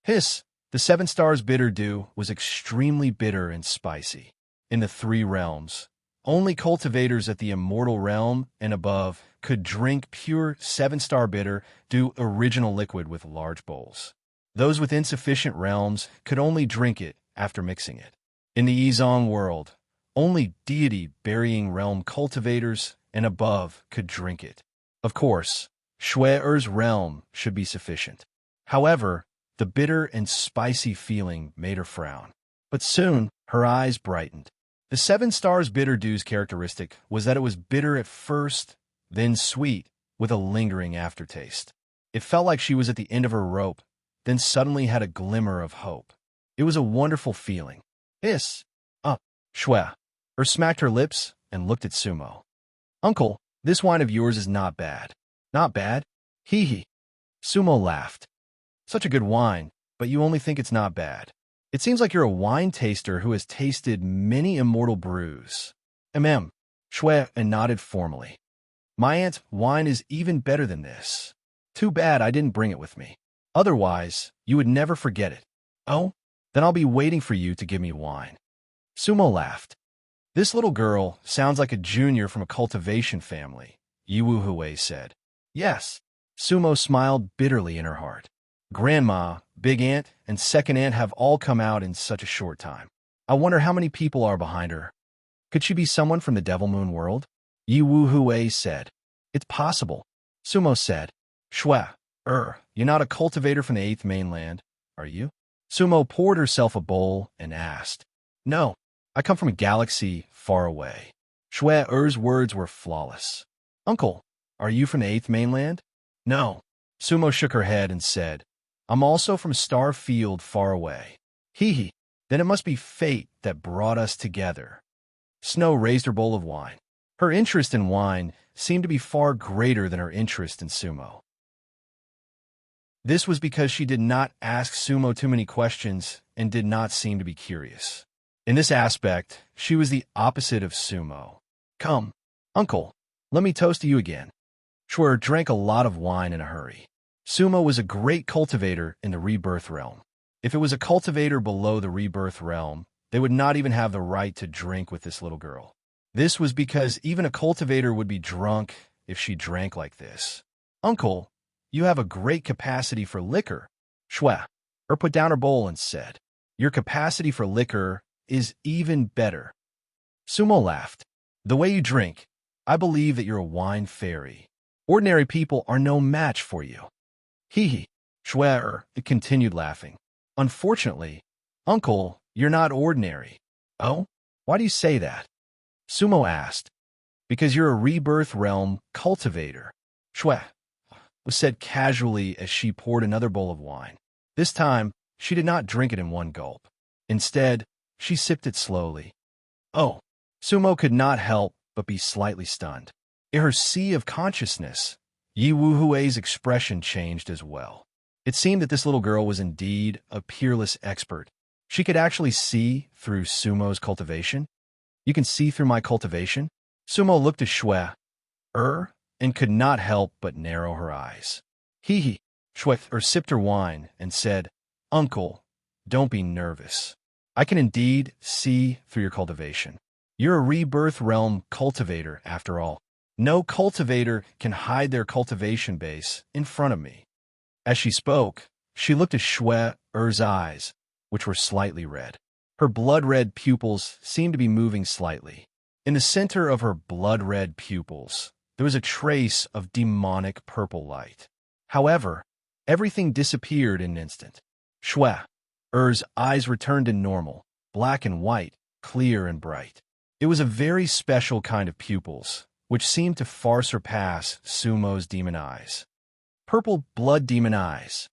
Speaker 1: Hiss! The 7 Stars Bitter Dew was extremely bitter and spicy. In the 3 realms, only cultivators at the Immortal Realm and above could drink pure 7-star bitter Dew original liquid with large bowls. Those with insufficient realms could only drink it after mixing it. In the Yizong world, only deity-burying realm cultivators and above could drink it. Of course, Schwer's realm should be sufficient. However, the bitter and spicy feeling made her frown. But soon, her eyes brightened. The 7 Stars Bitter Dew's characteristic was that it was bitter at first, then sweet, with a lingering aftertaste. It felt like she was at the end of her rope, then suddenly had a glimmer of hope. It was a wonderful feeling. Hiss! Schwer smacked her lips and looked at Sumo. Uncle, this wine of yours is not bad. Not bad? Hee hee. Sumo laughed. Such a good wine. but you only think it's not bad. It seems like you're a wine taster who has tasted many immortal brews. Shui and nodded formally. My aunt's wine is even better than this. Too bad I didn't bring it with me. Otherwise, you would never forget it. Oh? Then I'll be waiting for you to give me wine. Sumo laughed. This little girl sounds like a junior from a cultivation family, Yiwu Hui said. Yes. Sumo smiled bitterly in her heart. Grandma, big aunt, and second aunt have all come out in such a short time. I wonder how many people are behind her. Could she be someone from the Devil Moon world? Yiwu Hui said. It's possible. Sumo said. Shui, you're not a cultivator from the 8th mainland, are you? Sumo poured herself a bowl and asked. No, I come from a galaxy far away. Shui-er's words were flawless. Uncle, are you from the 8th mainland? No. Sumo shook her head and said, I'm also from a star field far away. Hee. Then it must be fate that brought us together. Snow raised her bowl of wine. Her interest in wine seemed to be far greater than her interest in Sumo. This was because she did not ask Sumo too many questions and did not seem to be curious. In this aspect, she was the opposite of Sumo. Come, uncle, let me toast to you again. Shui drank a lot of wine in a hurry. Sumo was a great cultivator in the rebirth realm. If it was a cultivator below the rebirth realm, they would not even have the right to drink with this little girl. This was because even a cultivator would be drunk if she drank like this. Uncle, you have a great capacity for liquor. Shui put down her bowl and said, Your capacity for liquor is even better. Sumo laughed. The way you drink, I believe that you're a wine fairy. Ordinary people are no match for you. Hee. Shui continued laughing. Unfortunately, uncle, you're not ordinary. Oh? Why do you say that? Sumo asked. Because you're a rebirth realm cultivator. Shui was said casually as she poured another bowl of wine. This time, she did not drink it in one gulp. Instead, she sipped it slowly. Oh. Sumo could not help but be slightly stunned. In her sea of consciousness, Yiwu Hui's expression changed as well. It seemed that this little girl was indeed a peerless expert. She could actually see through Sumo's cultivation. You can see through my cultivation? Sumo looked at Shui, and could not help but narrow her eyes. Hee. Shui sipped her wine and said, Uncle, don't be nervous. I can indeed see through your cultivation. You're a rebirth realm cultivator, after all. No cultivator can hide their cultivation base in front of me. As she spoke, she looked at Shui-er's eyes, which were slightly red. Her blood-red pupils seemed to be moving slightly. In the center of her blood-red pupils, there was a trace of demonic purple light. However, everything disappeared in an instant. Shui-er's eyes returned to normal, black and white, clear and bright. It was a very special kind of pupils, which seemed to far surpass Sumo's demon eyes. Purple blood demon eyes.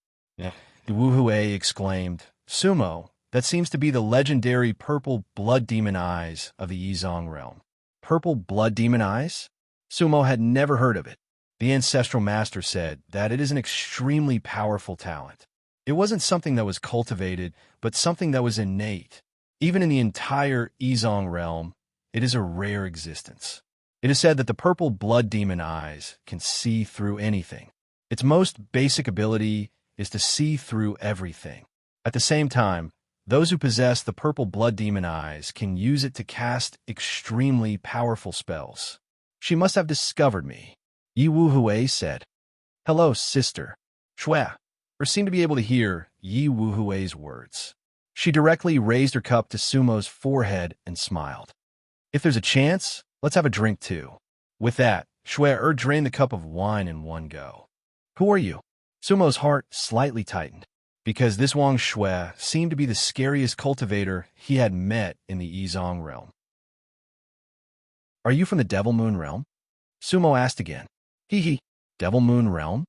Speaker 1: Wu Hui exclaimed, Sumo, that seems to be the legendary purple blood demon eyes of the Yizong realm. Purple blood demon eyes? Sumo had never heard of it. The ancestral master said that it is an extremely powerful talent. It wasn't something that was cultivated, but something that was innate. Even in the entire Yizong realm, it is a rare existence. It is said that the purple blood demon eyes can see through anything. Its most basic ability is to see through everything. At the same time, those who possess the purple blood demon eyes can use it to cast extremely powerful spells. She must have discovered me, Yiwu Hui said. Hello, sister. Shui seemed to be able to hear Yiwu Hui's words. She directly raised her cup to Sumo's forehead and smiled. If there's a chance, let's have a drink too. With that, Shui drained the cup of wine in one go. Who are you? Sumo's heart slightly tightened, because this Wang Shui seemed to be the scariest cultivator he had met in the Yizong realm. Are you from the Devil Moon realm? Sumo asked again. Hee. Devil Moon realm?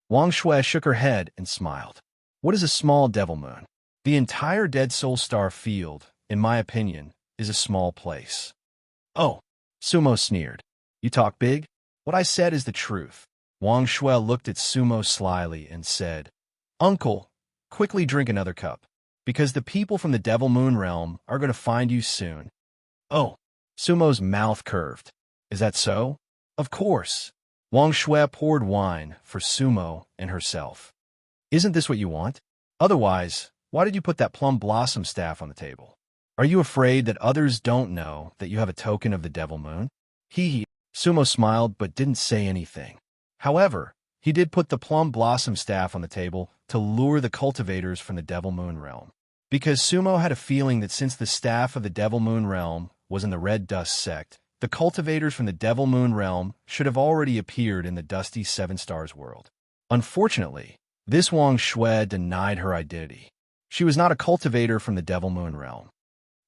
Speaker 1: Wang Shui shook her head and smiled. What is a small devil moon? The entire Dead Soul Star field, in my opinion, is a small place. Oh, Sumo sneered. You talk big? What I said is the truth. Wang Shui looked at Sumo slyly and said, Uncle, quickly drink another cup, because the people from the Devil Moon realm are going to find you soon. Oh, Sumo's mouth curved. Is that so? Of course. Wang Shui poured wine for Sumo and herself. Isn't this what you want? Otherwise, why did you put that plum blossom staff on the table? Are you afraid that others don't know that you have a token of the Devil Moon? Hee. Sumo smiled but didn't say anything. However, he did put the plum blossom staff on the table to lure the cultivators from the Devil Moon realm. Because Sumo had a feeling that since the staff of the Devil Moon realm was in the Red Dust sect, the cultivators from the Devil Moon realm should have already appeared in the Dusty Seven Stars world. Unfortunately, this Wang Shui denied her identity. She was not a cultivator from the Devil Moon realm.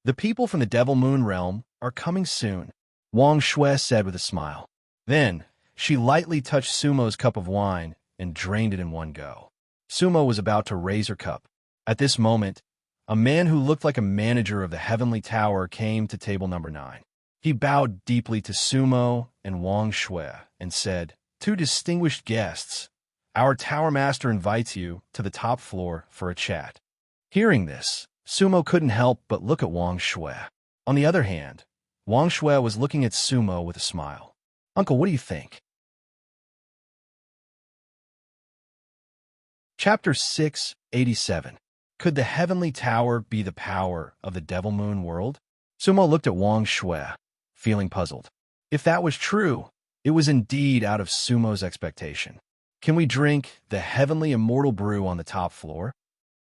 Speaker 1: The people from the Devil Moon realm are coming soon, Wang Shui said with a smile. Then, she lightly touched Sumo's cup of wine and drained it in one go. Sumo was about to raise her cup. At this moment, a man who looked like a manager of the Heavenly Tower came to table number 9. He bowed deeply to Sumo and Wang Shui and said, "Two distinguished guests, our Tower Master invites you to the top floor for a chat." Hearing this, Sumo couldn't help but look at Wang Shui. On the other hand, Wang Shui was looking at Sumo with a smile. "Uncle, what do you think?" Chapter 687. Could the Heavenly Tower be the power of the Devil Moon world? Sumo looked at Wang Shui, feeling puzzled. If that was true, it was indeed out of Sumo's expectation. Can we drink the Heavenly Immortal Brew on the top floor?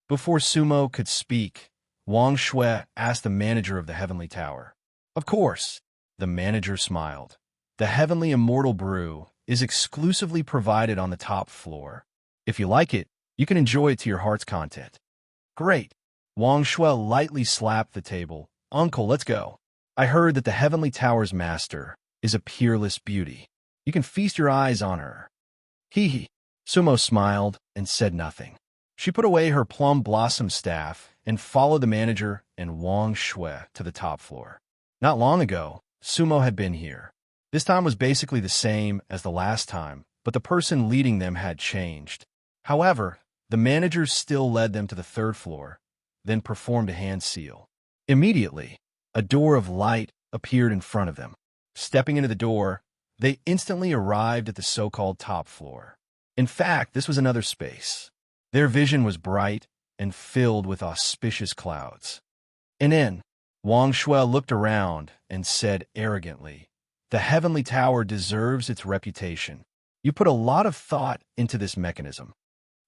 Speaker 1: Before Sumo could speak, Wang Shui asked the manager of the Heavenly Tower. Of course, the manager smiled. The Heavenly Immortal Brew is exclusively provided on the top floor. If you like it, you can enjoy it to your heart's content. Great. Wang Shui lightly slapped the table. "Uncle, let's go. I heard that the Heavenly Tower's master is a peerless beauty. You can feast your eyes on her." Hee. Sumo smiled and said nothing. She put away her plum blossom staff and followed the manager and Wang Shui to the top floor. Not long ago, Sumo had been here. This time was basically the same as the last time, but the person leading them had changed. However, the manager still led them to the 3rd floor, then performed a hand seal. Immediately, a door of light appeared in front of them. Stepping into the door, they instantly arrived at the so-called top floor. In fact, this was another space. Their vision was bright and filled with auspicious clouds. And in, Wang Shui looked around and said arrogantly, "The Heavenly Tower deserves its reputation. You put a lot of thought into this mechanism."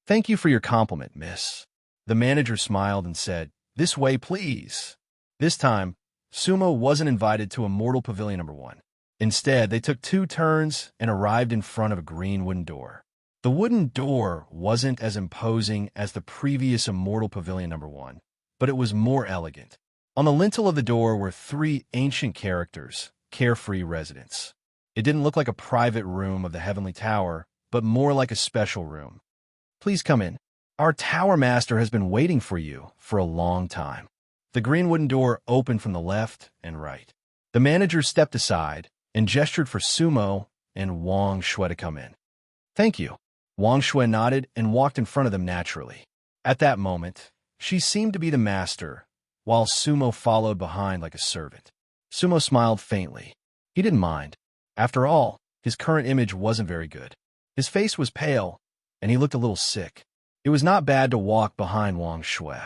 Speaker 1: "Thank you for your compliment, miss." The manager smiled and said, "This way, please." This time, Sumo wasn't invited to Immortal Pavilion number 1. Instead, they took 2 turns and arrived in front of a green wooden door. The wooden door wasn't as imposing as the previous Immortal Pavilion number 1, but it was more elegant. On the lintel of the door were 3 ancient characters, carefree residents. It didn't look like a private room of the Heavenly Tower, but more like a special room. "Please come in. Our Tower Master has been waiting for you for a long time." The green wooden door opened from the left and right. The manager stepped aside and gestured for Sumo and Wang Shui to come in. "Thank you." Wang Shui nodded and walked in front of them naturally. At that moment, she seemed to be the master, while Sumo followed behind like a servant. Sumo smiled faintly. He didn't mind. After all, his current image wasn't very good. His face was pale, and he looked a little sick. It was not bad to walk behind Wang Shui.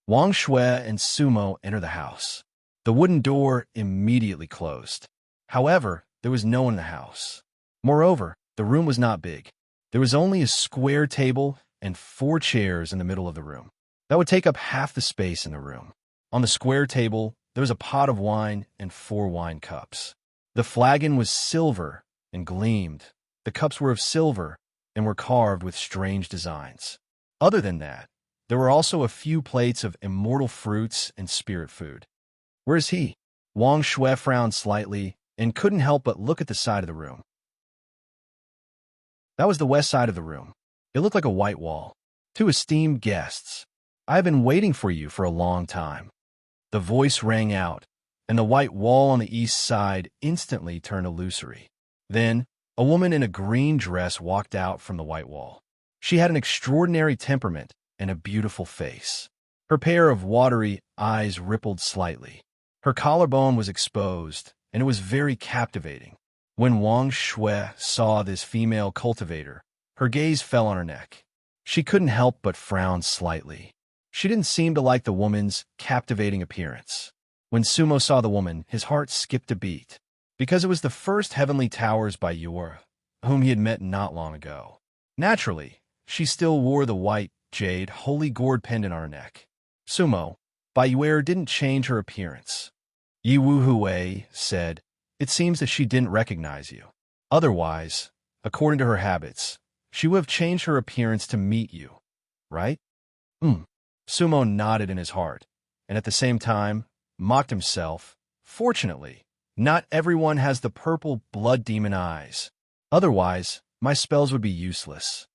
Speaker 1: Wang Shui and Sumo entered the house. The wooden door immediately closed. However, there was no one in the house. Moreover, the room was not big. There was only a square table and 4 chairs in the middle of the room. That would take up half the space in the room. On the square table, there was a pot of wine and 4 wine cups. The flagon was silver and gleamed. The cups were of silver and were carved with strange designs. Other than that, there were also a few plates of immortal fruits and spirit food. "Where is he?" Wang Shui frowned slightly and couldn't help but look at the side of the room. That was the west side of the room. It looked like a white wall. "To esteemed guests, I have been waiting for you for a long time." The voice rang out, and the white wall on the east side instantly turned illusory. Then, a woman in a green dress walked out from the white wall. She had an extraordinary temperament and a beautiful face. Her pair of watery eyes rippled slightly. Her collarbone was exposed, and it was very captivating. When Wang Shui saw this female cultivator, her gaze fell on her neck. She couldn't help but frown slightly. She didn't seem to like the woman's captivating appearance. When Sumo saw the woman, his heart skipped a beat, because it was the first Heavenly Towers by Yura, whom he had met not long ago. Naturally, she still wore the white, jade, holy gourd pendant on her neck. Sumo, by Yura, didn't change her appearance. Yi Wu Hui said, "It seems that she didn't recognize you. Otherwise, according to her habits, she would have changed her appearance to meet you, right?" Sumo nodded in his heart, and at the same time, mocked himself. Fortunately, not everyone has the purple blood demon eyes. Otherwise, my spells would be useless.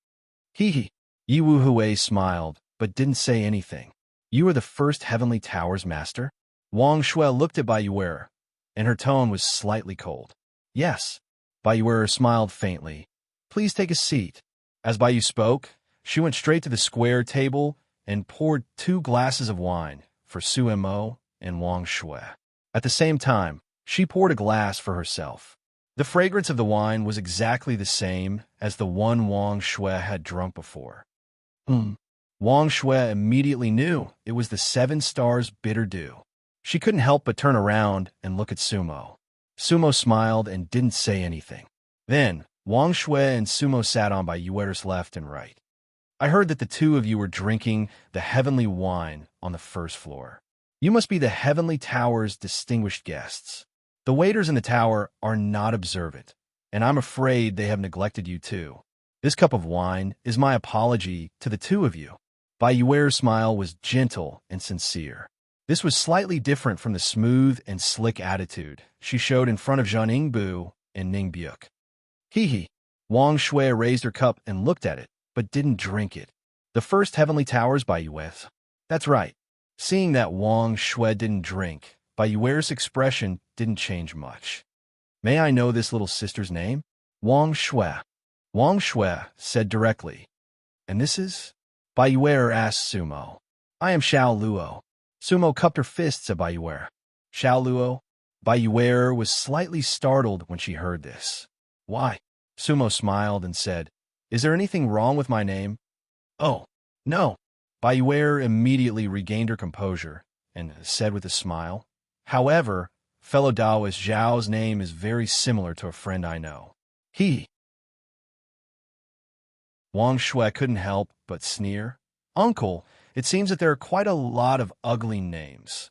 Speaker 1: Hee hee. Yi Wu Hui smiled, but didn't say anything. "You are the first Heavenly Towers master?" Wang Shui looked at Bayuer, and her tone was slightly cold. "Yes." Bayuer smiled faintly. "Please take a seat." As Bayu spoke, she went straight to the square table and poured 2 glasses of wine for Sumo and Wang Shui. At the same time, she poured a glass for herself. The fragrance of the wine was exactly the same as the one Wang Shui had drunk before. Wang Shui immediately knew it was the 7 Stars Bitter Dew. She couldn't help but turn around and look at Sumo. Sumo smiled and didn't say anything. Then, Wang Shui and Sumo sat on by Yuer's left and right. "I heard that the 2 of you were drinking the heavenly wine on the first floor. You must be the Heavenly Tower's distinguished guests. The waiters in the tower are not observant, and I'm afraid they have neglected you too. This cup of wine is my apology to the 2 of you." Bayuer's smile was gentle and sincere. This was slightly different from the smooth and slick attitude she showed in front of Zhang Yingbu and Ning Byuk. Hee hee. Wang Shui raised her cup and looked at it, but didn't drink it. "The first Heavenly Towers by Yuez." "That's right." Seeing that Wang Shui didn't drink, Bayuer's expression didn't change much. "May I know this little sister's name?" "Wang Shui." Wang Shui said directly. "And this is?" Bayuer asked Sumo. "I am Xiao Luo." Sumo cupped her fists at Bayuer. "Xiao Luo?" Bayuer was slightly startled when she heard this. "Why?" Sumo smiled and said, "Is there anything wrong with my name?" "Oh, no." Bayuer immediately regained her composure and said with a smile, "However, fellow Taoist Zhao's name is very similar to a friend I know. He." Wang Shui couldn't help but sneer. "Uncle, it seems that there are quite a lot of ugly names."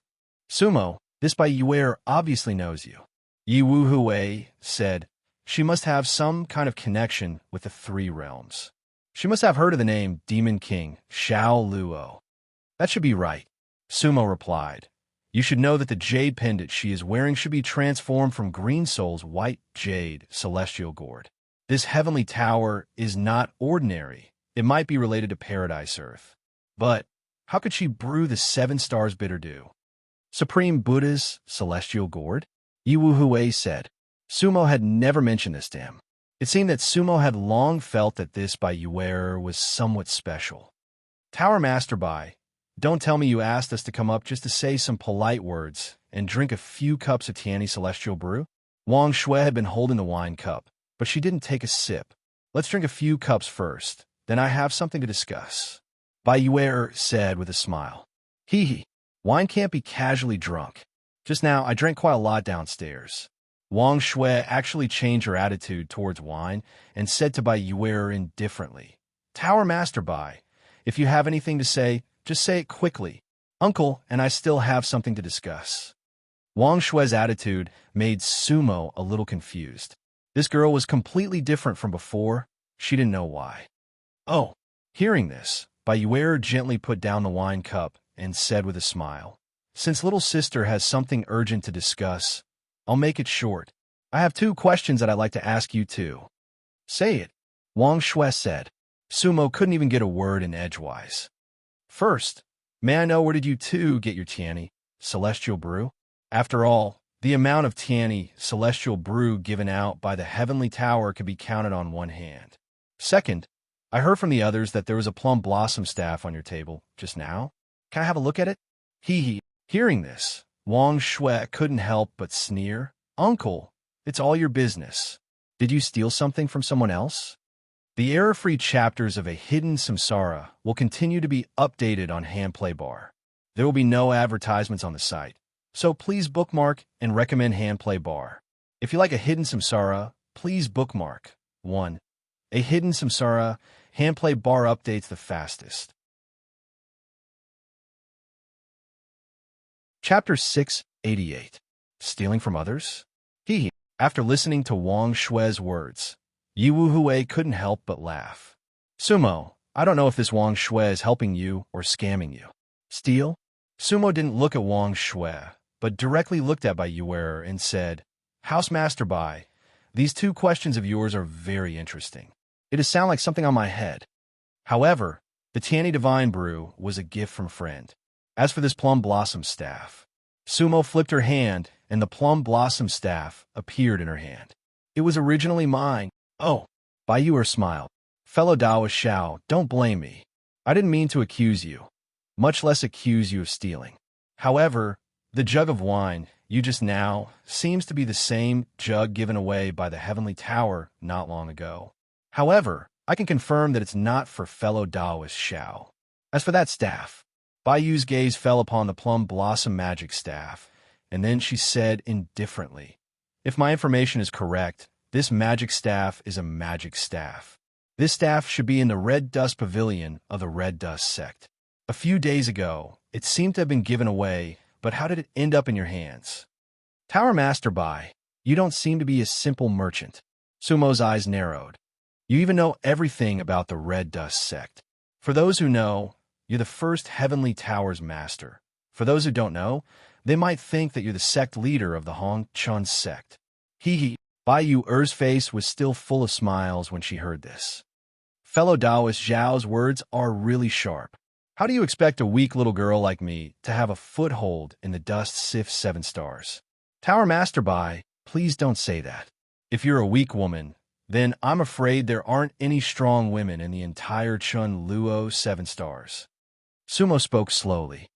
Speaker 1: "Sumo, this Bayuer obviously knows you." Yi Wu Hui said, "She must have some kind of connection with the 3 realms. She must have heard of the name Demon King, Xiao Luo." "That should be right," Sumo replied. "You should know that the jade pendant she is wearing should be transformed from Green Soul's white jade celestial gourd. This heavenly tower is not ordinary. It might be related to Paradise Earth. But how could she brew the 7 Stars Bitter Dew?" "Supreme Buddha's celestial gourd?" Yi Wu Hui said. Sumo had never mentioned this to him. It seemed that Sumo had long felt that this Bayuer was somewhat special. "Tower Master Bai, don't tell me you asked us to come up just to say some polite words and drink a few cups of Tiani Celestial Brew?" Wang Shui had been holding the wine cup, but she didn't take a sip. "Let's drink a few cups first, then I have something to discuss," Bayuer said with a smile. "Hee hee. Wine can't be casually drunk. Just now, I drank quite a lot downstairs." Wang Shui actually changed her attitude towards wine and said to Bayuer indifferently, "Tower Master Bai, if you have anything to say, just say it quickly. Uncle and I still have something to discuss." Wang Shui's attitude made Sumo a little confused. This girl was completely different from before. She didn't know why. "Oh." Hearing this, Bayuer gently put down the wine cup and said with a smile, "Since little sister has something urgent to discuss, I'll make it short. I have 2 questions that I'd like to ask you too." "Say it," Wang Shui said. Sumo couldn't even get a word in edgewise. "First, may I know where did you 2 get your Tiani Celestial Brew? After all, the amount of Tiani Celestial Brew given out by the Heavenly Tower could be counted on one hand. Second, I heard from the others that there was a plum blossom staff on your table just now. Can I have a look at it? Hee hee. Hearing this, Wang Shui couldn't help but sneer. Uncle, it's all your business. Did you steal something from someone else? The error-free chapters of A Hidden Samsara will continue to be updated on Handplay Bar. There will be no advertisements on the site, so please bookmark and recommend Handplay Bar. If you like A Hidden Samsara, please bookmark 1. A Hidden Samsara, Handplay Bar updates the fastest. Chapter 688. Stealing from Others? After listening to Wang Shui's words, Yu Wuhui couldn't help but laugh. Sumo, I don't know if this Wang Shui is helping you or scamming you. Steal? Sumo didn't look at Wang Shui, but directly looked at Bai Yuer and said, Housemaster Bai, these two questions of yours are very interesting. It does sound like something on my head. However, the Tiani Divine Brew was a gift from a friend. As for this plum blossom staff, Sumo flipped her hand, and the plum blossom staff appeared in her hand. It was originally mine. Oh, Bai Yuer smiled. Fellow Taoist Xiao, don't blame me. I didn't mean to accuse you, much less accuse you of stealing. However, the jug of wine you just now seems to be the same jug given away by the Heavenly Tower not long ago. However, I can confirm that it's not for fellow Taoist Xiao. As for that staff, Bai Yu's gaze fell upon the plum blossom magic staff, and then she said indifferently, if my information is correct, this magic staff is a magic staff. This staff should be in the Red Dust Pavilion of the Red Dust sect. A few days ago, it seemed to have been given away, but how did it end up in your hands? Tower Master Bai, you don't seem to be a simple merchant. Sumo's eyes narrowed. You even know everything about the Red Dust sect. For those who know, you're the first Heavenly Tower's master. For those who don't know, they might think that you're the sect leader of the Hong Chun sect. Bai Yuer's face was still full of smiles when she heard this. Fellow Taoist Zhao's words are really sharp. How do you expect a weak little girl like me to have a foothold in the Dust Sif 7 stars? Tower Master Bai, please don't say that. If you're a weak woman, then I'm afraid there aren't any strong women in the entire Chun Luo 7 stars. Sumo spoke slowly.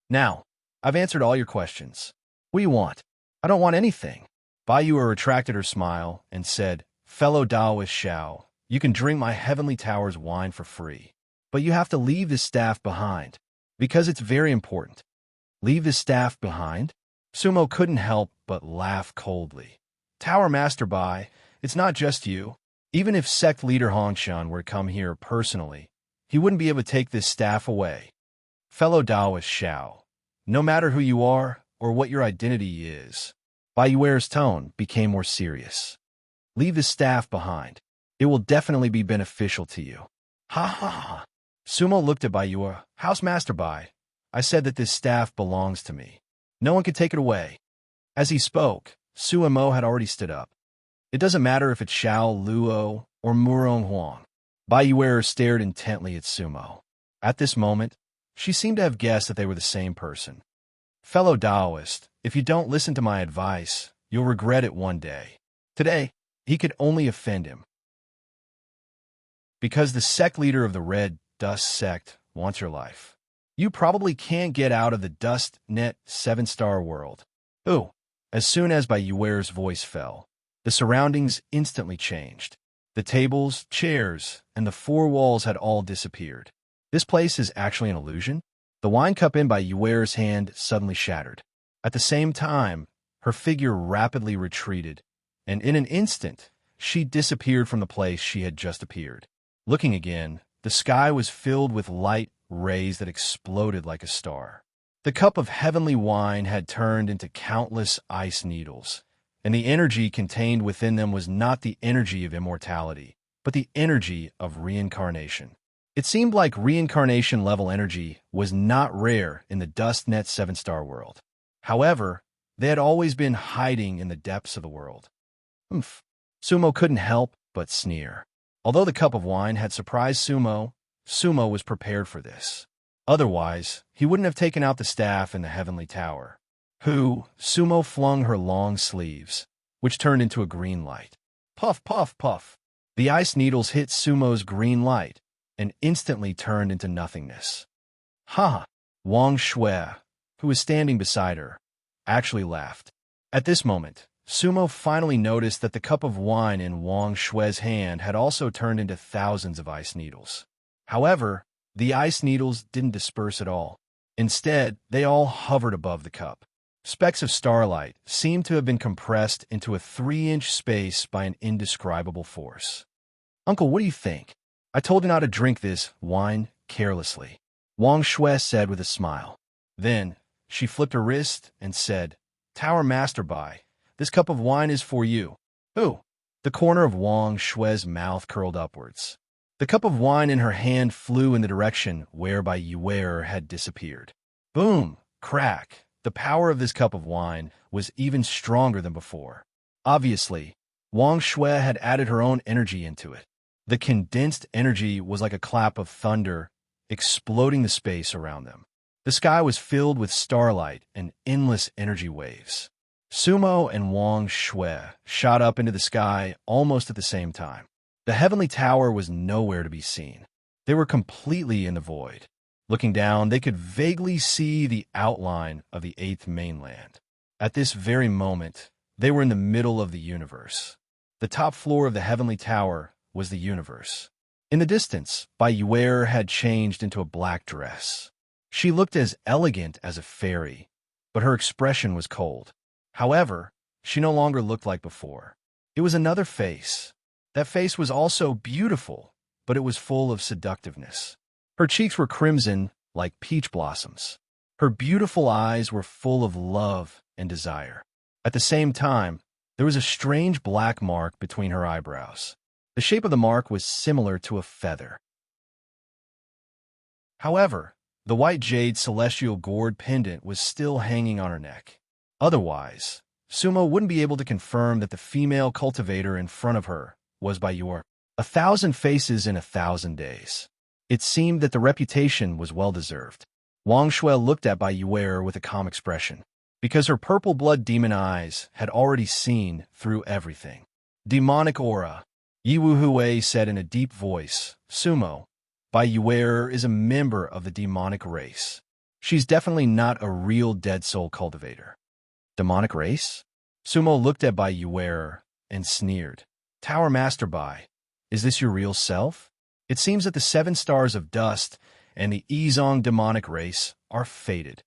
Speaker 1: Now, I've answered all your questions. What do you want? I don't want anything. Bai Yuer retracted her smile and said, Fellow Taoist Xiao, you can drink my Heavenly Tower's wine for free. But you have to leave this staff behind, because it's very important. Leave this staff behind? Sumo couldn't help but laugh coldly. Tower Master Bai, it's not just you. Even if sect leader Hongshan were to come here personally, he wouldn't be able to take this staff away. Fellow Taoist Xiao, no matter who you are or what your identity is, Bai Yuer's tone became more serious. Leave this staff behind. It will definitely be beneficial to you. Ha ha ha. Sumo looked at Bai Yuer. Housemaster Bai, I said that this staff belongs to me. No one can take it away. As he spoke, Sumo had already stood up. It doesn't matter if it's Xiao Luo or Murong Huang. Bai Yuer stared intently at Sumo. At this moment, she seemed to have guessed that they were the same person. Fellow Taoist, if you don't listen to my advice, you'll regret it one day. Today, he could only offend him. Because the sect leader of the Red Dust sect wants your life. You probably can't get out of the Dust Net 7-star world. Ooh. As soon as Bai Yuer's voice fell, the surroundings instantly changed. The tables, chairs, and the four walls had all disappeared. This place is actually an illusion? The wine cup in Bai Yuer's hand suddenly shattered. At the same time, her figure rapidly retreated, and in an instant, she disappeared from the place she had just appeared. Looking again, the sky was filled with light rays that exploded like a star. The cup of heavenly wine had turned into countless ice needles, and the energy contained within them was not the energy of immortality, but the energy of reincarnation. It seemed like reincarnation-level energy was not rare in the Dust Net 7-star world. However, they had always been hiding in the depths of the world. Sumo couldn't help but sneer. Although the cup of wine had surprised Sumo, Sumo was prepared for this. Otherwise, he wouldn't have taken out the staff in the Heavenly Tower. Sumo flung her long sleeves, which turned into a green light. Puff, puff, puff. The ice needles hit Sumo's green light, and instantly turned into nothingness. Ha! Wang Shui, who was standing beside her, actually laughed. At this moment, Sumo finally noticed that the cup of wine in Wang Shui's hand had also turned into thousands of ice needles. However, the ice needles didn't disperse at all. Instead, they all hovered above the cup. Specks of starlight seemed to have been compressed into a 3-inch space by an indescribable force. "Uncle, what do you think? I told you not to drink this wine carelessly," Wang Shui said with a smile. Then, she flipped her wrist and said, "Tower Master Bai, this cup of wine is for you." "Who?" The corner of Wang Shui's mouth curled upwards. The cup of wine in her hand flew in the direction whereby Yuer had disappeared. Boom! Crack! The power of this cup of wine was even stronger than before. Obviously, Wang Shui had added her own energy into it. The condensed energy was like a clap of thunder, exploding the space around them. The sky was filled with starlight and endless energy waves. Sumo and Wang Shui shot up into the sky almost at the same time. The heavenly tower was nowhere to be seen. They were completely in the void. Looking down, they could vaguely see the outline of the 8th mainland. At this very moment, they were in the middle of the universe. The top floor of the heavenly tower was the universe. In the distance, Bai Yuer had changed into a black dress. She looked as elegant as a fairy, but her expression was cold. However, she no longer looked like before. It was another face. That face was also beautiful, but it was full of seductiveness. Her cheeks were crimson, like peach blossoms. Her beautiful eyes were full of love and desire. At the same time, there was a strange black mark between her eyebrows. The shape of the mark was similar to a feather. However, the white jade celestial gourd pendant was still hanging on her neck. Otherwise, Sumo wouldn't be able to confirm that the female cultivator in front of her was Bai Yuer. 1,000 faces in 1,000 days. It seemed that the reputation was well-deserved. Wang Shui looked at Bai Yuer with a calm expression, because her purple blood demon eyes had already seen through everything. Demonic aura. Yi Wu Hui said in a deep voice, "Sumo, Bai Yuer is a member of the demonic race. She's definitely not a real dead soul cultivator." Demonic race? Sumo looked at Bai Yuer and sneered. "Tower Master Bai, is this your real self? It seems that the 7 stars of dust and the Izong demonic race are fated."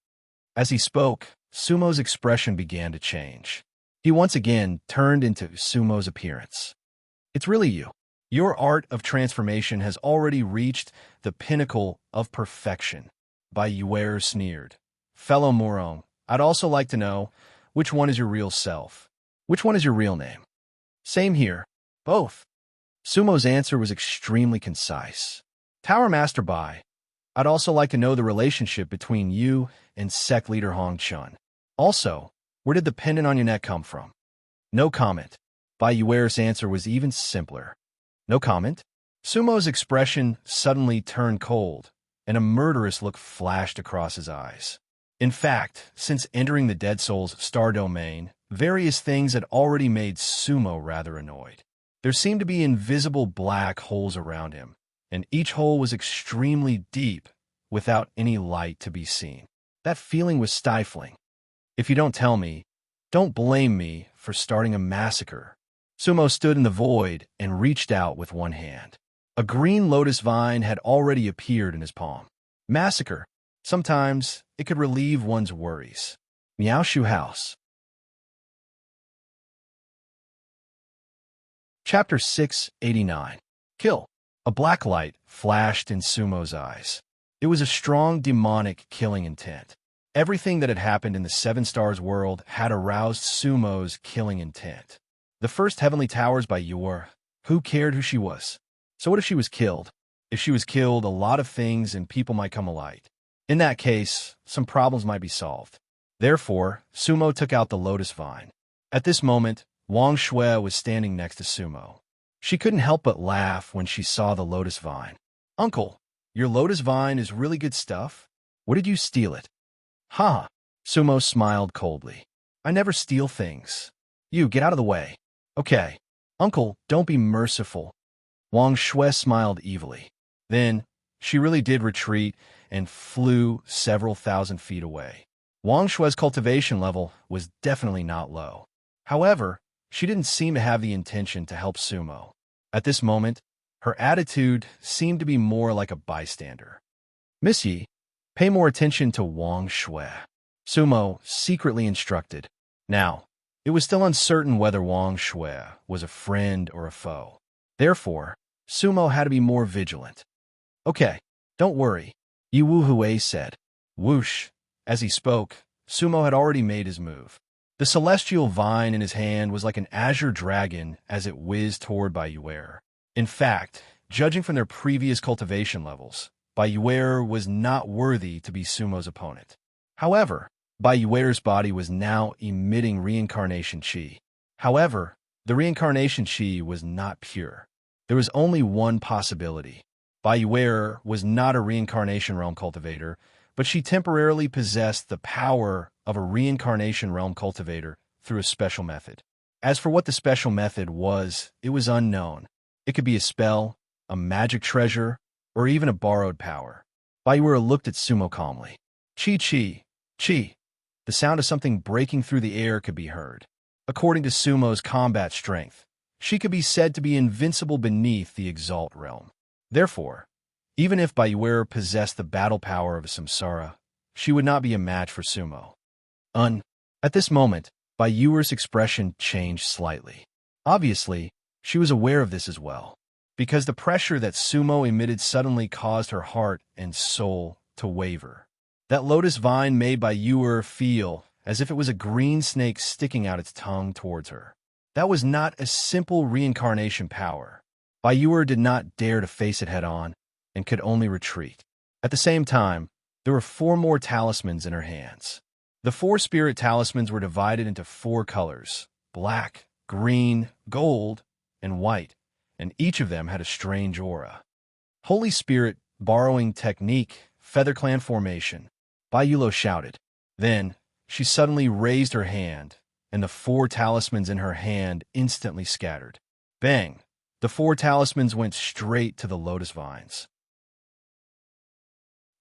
Speaker 1: As he spoke, Sumo's expression began to change. He once again turned into Sumo's appearance. "It's really you. Your art of transformation has already reached the pinnacle of perfection." Bai Yuer sneered. "Fellow Morong, I'd also like to know, which one is your real self? Which one is your real name?" "Same here. Both." Sumo's answer was extremely concise. "Tower Master Bai, I'd also like to know the relationship between you and sect leader Hong Chun. Also, where did the pendant on your neck come from?" "No comment." Bai Yuer's answer was even simpler. "No comment?" Sumo's expression suddenly turned cold, and a murderous look flashed across his eyes. In fact, since entering the Dead Soul's star domain, various things had already made Sumo rather annoyed. There seemed to be invisible black holes around him, and each hole was extremely deep, without any light to be seen. That feeling was stifling. "If you don't tell me, don't blame me for starting a massacre." Sumo stood in the void and reached out with one hand. A green lotus vine had already appeared in his palm. Massacre. Sometimes it could relieve one's worries. Miaoshu House. Chapter 689. Kill. A black light flashed in Sumo's eyes. It was a strong demonic killing intent. Everything that had happened in the 7 Stars world had aroused Sumo's killing intent. The first heavenly towers by Yuer. Who cared who she was? So what if she was killed? If she was killed, a lot of things and people might come alight. In that case, some problems might be solved. Therefore, Sumo took out the lotus vine. At this moment, Wang Shui was standing next to Sumo. She couldn't help but laugh when she saw the lotus vine. "Uncle, your lotus vine is really good stuff. Where did you steal it?" "Ha!" Sumo smiled coldly. "I never steal things. You, get out of the way." "Okay. Uncle, don't be merciful." Wang Shui smiled evilly. Then, she really did retreat and flew several thousand feet away. Wang Shue's cultivation level was definitely not low. However, she didn't seem to have the intention to help Sumo. At this moment, her attitude seemed to be more like a bystander. Miss Yi, pay more attention to Wang Shui, Sumo secretly instructed. Now, it was still uncertain whether Wang Shui was a friend or a foe. Therefore, Sumo had to be more vigilant. Okay, don't worry, Yi Wu Hui said. Whoosh. As he spoke, Sumo had already made his move. The celestial vine in his hand was like an azure dragon as it whizzed toward Baiyuer. In fact, judging from their previous cultivation levels, Baiyuer was not worthy to be Sumo's opponent. However, Baiyuer's body was now emitting reincarnation chi. However, the reincarnation chi was not pure. There was only one possibility. Baiyuer was not a reincarnation realm cultivator, but she temporarily possessed the power of a reincarnation realm cultivator through a special method. As for what the special method was, it was unknown. It could be a spell, a magic treasure, or even a borrowed power. Baiyuer looked at Sumo calmly. Chi chi, chi. The sound of something breaking through the air could be heard. According to Sumo's combat strength, she could be said to be invincible beneath the Exalt realm. Therefore, even if Baiyuer possessed the battle power of a samsara, she would not be a match for Sumo. At this moment, Baiyuer's expression changed slightly. Obviously, she was aware of this as well, because the pressure that Sumo emitted suddenly caused her heart and soul to waver. That lotus vine made Baiyuer feel as if it was a green snake sticking out its tongue towards her. That was not a simple reincarnation power. Baiyuer did not dare to face it head-on, and could only retreat. At the same time, there were 4 more talismans in her hands. The 4 spirit talismans were divided into 4 colors: black, green, gold, and white, and each of them had a strange aura. Holy Spirit, borrowing technique, Feather Clan formation, Baiyulo shouted. Then, she suddenly raised her hand, and the 4 talismans in her hand instantly scattered. Bang! The 4 talismans went straight to the lotus vines.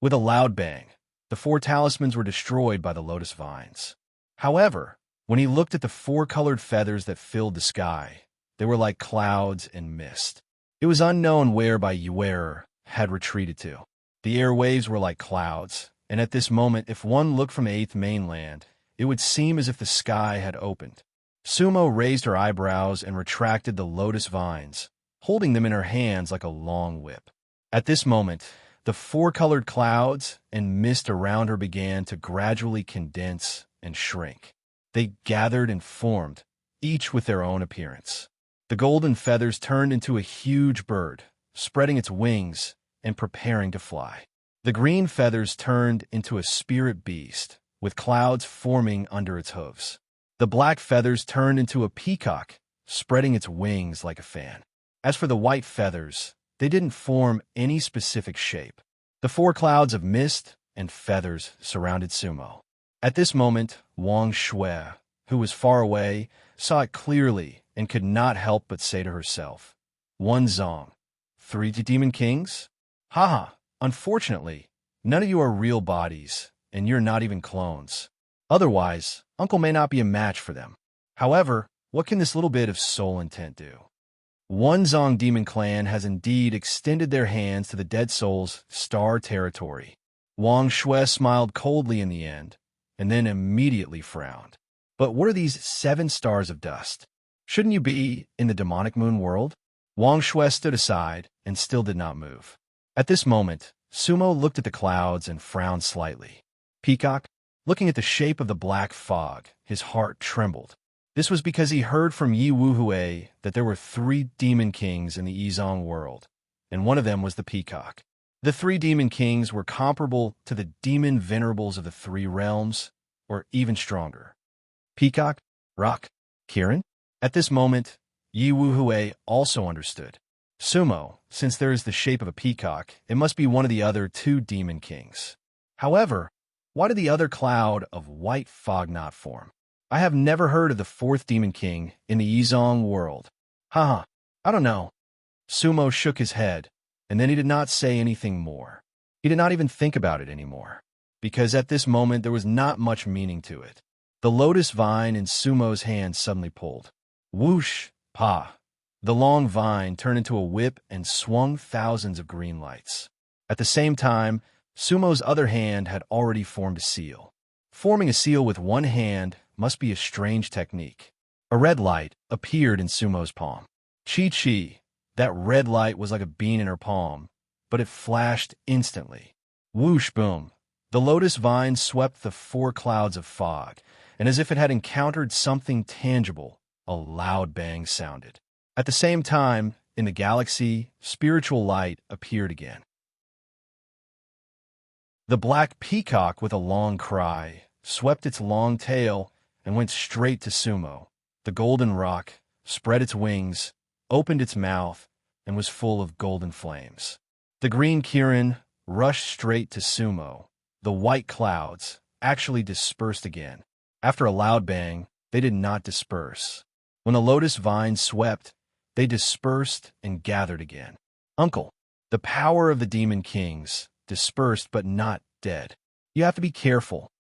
Speaker 1: With a loud bang, the 4 talismans were destroyed by the lotus vines. However, when he looked at the 4 colored feathers that filled the sky, they were like clouds and mist. It was unknown where Baiyuer had retreated to. The airwaves were like clouds, and at this moment, if one looked from 8th mainland, it would seem as if the sky had opened. Sumo raised her eyebrows and retracted the lotus vines, holding them in her hands like a long whip. At this moment, the 4 colored clouds and mist around her began to gradually condense and shrink. They gathered and formed, each with their own appearance. The golden feathers turned into a huge bird, spreading its wings and preparing to fly. The green feathers turned into a spirit beast, with clouds forming under its hooves. The black feathers turned into a peacock, spreading its wings like a fan. As for the white feathers, they didn't form any specific shape. The 4 clouds of mist and feathers surrounded Sumo. At this moment, Wang Shui, who was far away, saw it clearly and could not help but say to herself, "One Zong, 3 demon kings? Haha, unfortunately, none of you are real bodies, and you're not even clones. Otherwise, Uncle may not be a match for them. However, what can this little bit of soul intent do?" One Zong Demon Clan has indeed extended their hands to the dead soul's star territory. Wang Shui smiled coldly in the end, and then immediately frowned. But what are these 7 stars of dust? Shouldn't you be in the demonic moon world? Wang Shui stood aside and still did not move. At this moment, Sumo looked at the clouds and frowned slightly. Peacock, looking at the shape of the black fog, his heart trembled. This was because he heard from Yi Wu Hui that there were 3 demon kings in the Yizong world, and one of them was the Peacock. The 3 demon kings were comparable to the demon venerables of the 3 realms, or even stronger. Peacock, Rock, Kirin? At this moment, Yi Wu Hui also understood. Sumo, since there is the shape of a peacock, it must be one of the other 2 demon kings. However, why did the other cloud of white fog not form? I have never heard of the 4th demon king in the Yizong world. Haha, I don't know. Sumo shook his head, and then he did not say anything more. He did not even think about it anymore, because at this moment there was not much meaning to it. The lotus vine in Sumo's hand suddenly pulled. Whoosh! Pa! The long vine turned into a whip and swung thousands of green lights. At the same time, Sumo's other hand had already formed a seal. Forming a seal with one hand must be a strange technique. A red light appeared in Sumo's palm. Chi-chi! That red light was like a bean in her palm, but it flashed instantly. Whoosh boom! The lotus vine swept the 4 clouds of fog, and as if it had encountered something tangible, a loud bang sounded. At the same time, in the galaxy, spiritual light appeared again. The black peacock, with a long cry, swept its long tail and went straight to Sumo. The golden rock spread its wings, opened its mouth, and was full of golden flames. The green Kirin rushed straight to Sumo. The white clouds actually dispersed again. After a loud bang, they did not disperse. When the lotus vine swept, they dispersed and gathered again. Uncle, the power of the demon kings, dispersed but not dead. You have to be careful.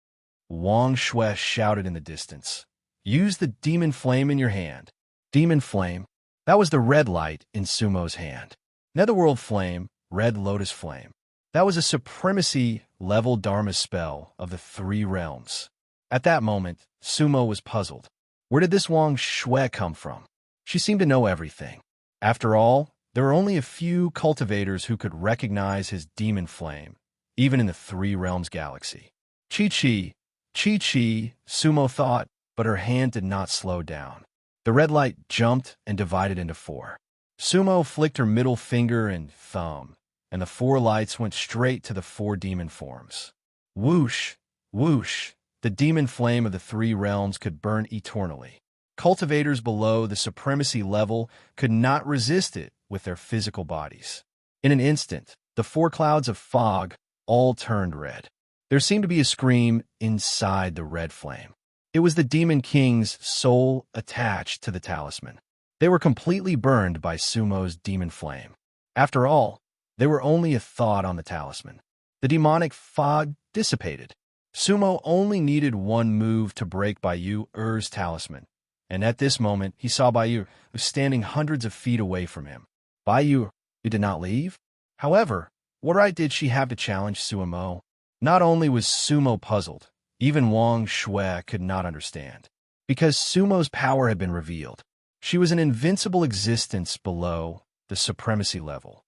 Speaker 1: Wang Shui shouted in the distance. Use the demon flame in your hand. Demon flame? That was the red light in Sumo's hand. Netherworld flame, red lotus flame. That was a supremacy-level Dharma spell of the 3 realms. At that moment, Sumo was puzzled. Where did this Wang Shui come from? She seemed to know everything. After all, there were only a few cultivators who could recognize his demon flame, even in the 3 realms galaxy. Chi-chi, Chi-chi, Sumo thought, but her hand did not slow down. The red light jumped and divided into 4. Sumo flicked her middle finger and thumb, and the 4 lights went straight to the 4 demon forms. Whoosh! Whoosh! The demon flame of the 3 realms could burn eternally. Cultivators below the supremacy level could not resist it with their physical bodies. In an instant, the 4 clouds of fog all turned red. There seemed to be a scream inside the red flame. It was the Demon King's soul attached to the talisman. They were completely burned by Sumo's demon flame. After all, they were only a thought on the talisman. The demonic fog dissipated. Sumo only needed one move to break Baiyu Er's talisman, and at this moment he saw Baiyu standing hundreds of feet away from him. Baiyu did not leave? However, what right did she have to challenge Sumo? Not only was Sumo puzzled, even Wang Shui could not understand. Because Sumo's power had been revealed. She was an invincible existence below the supremacy level.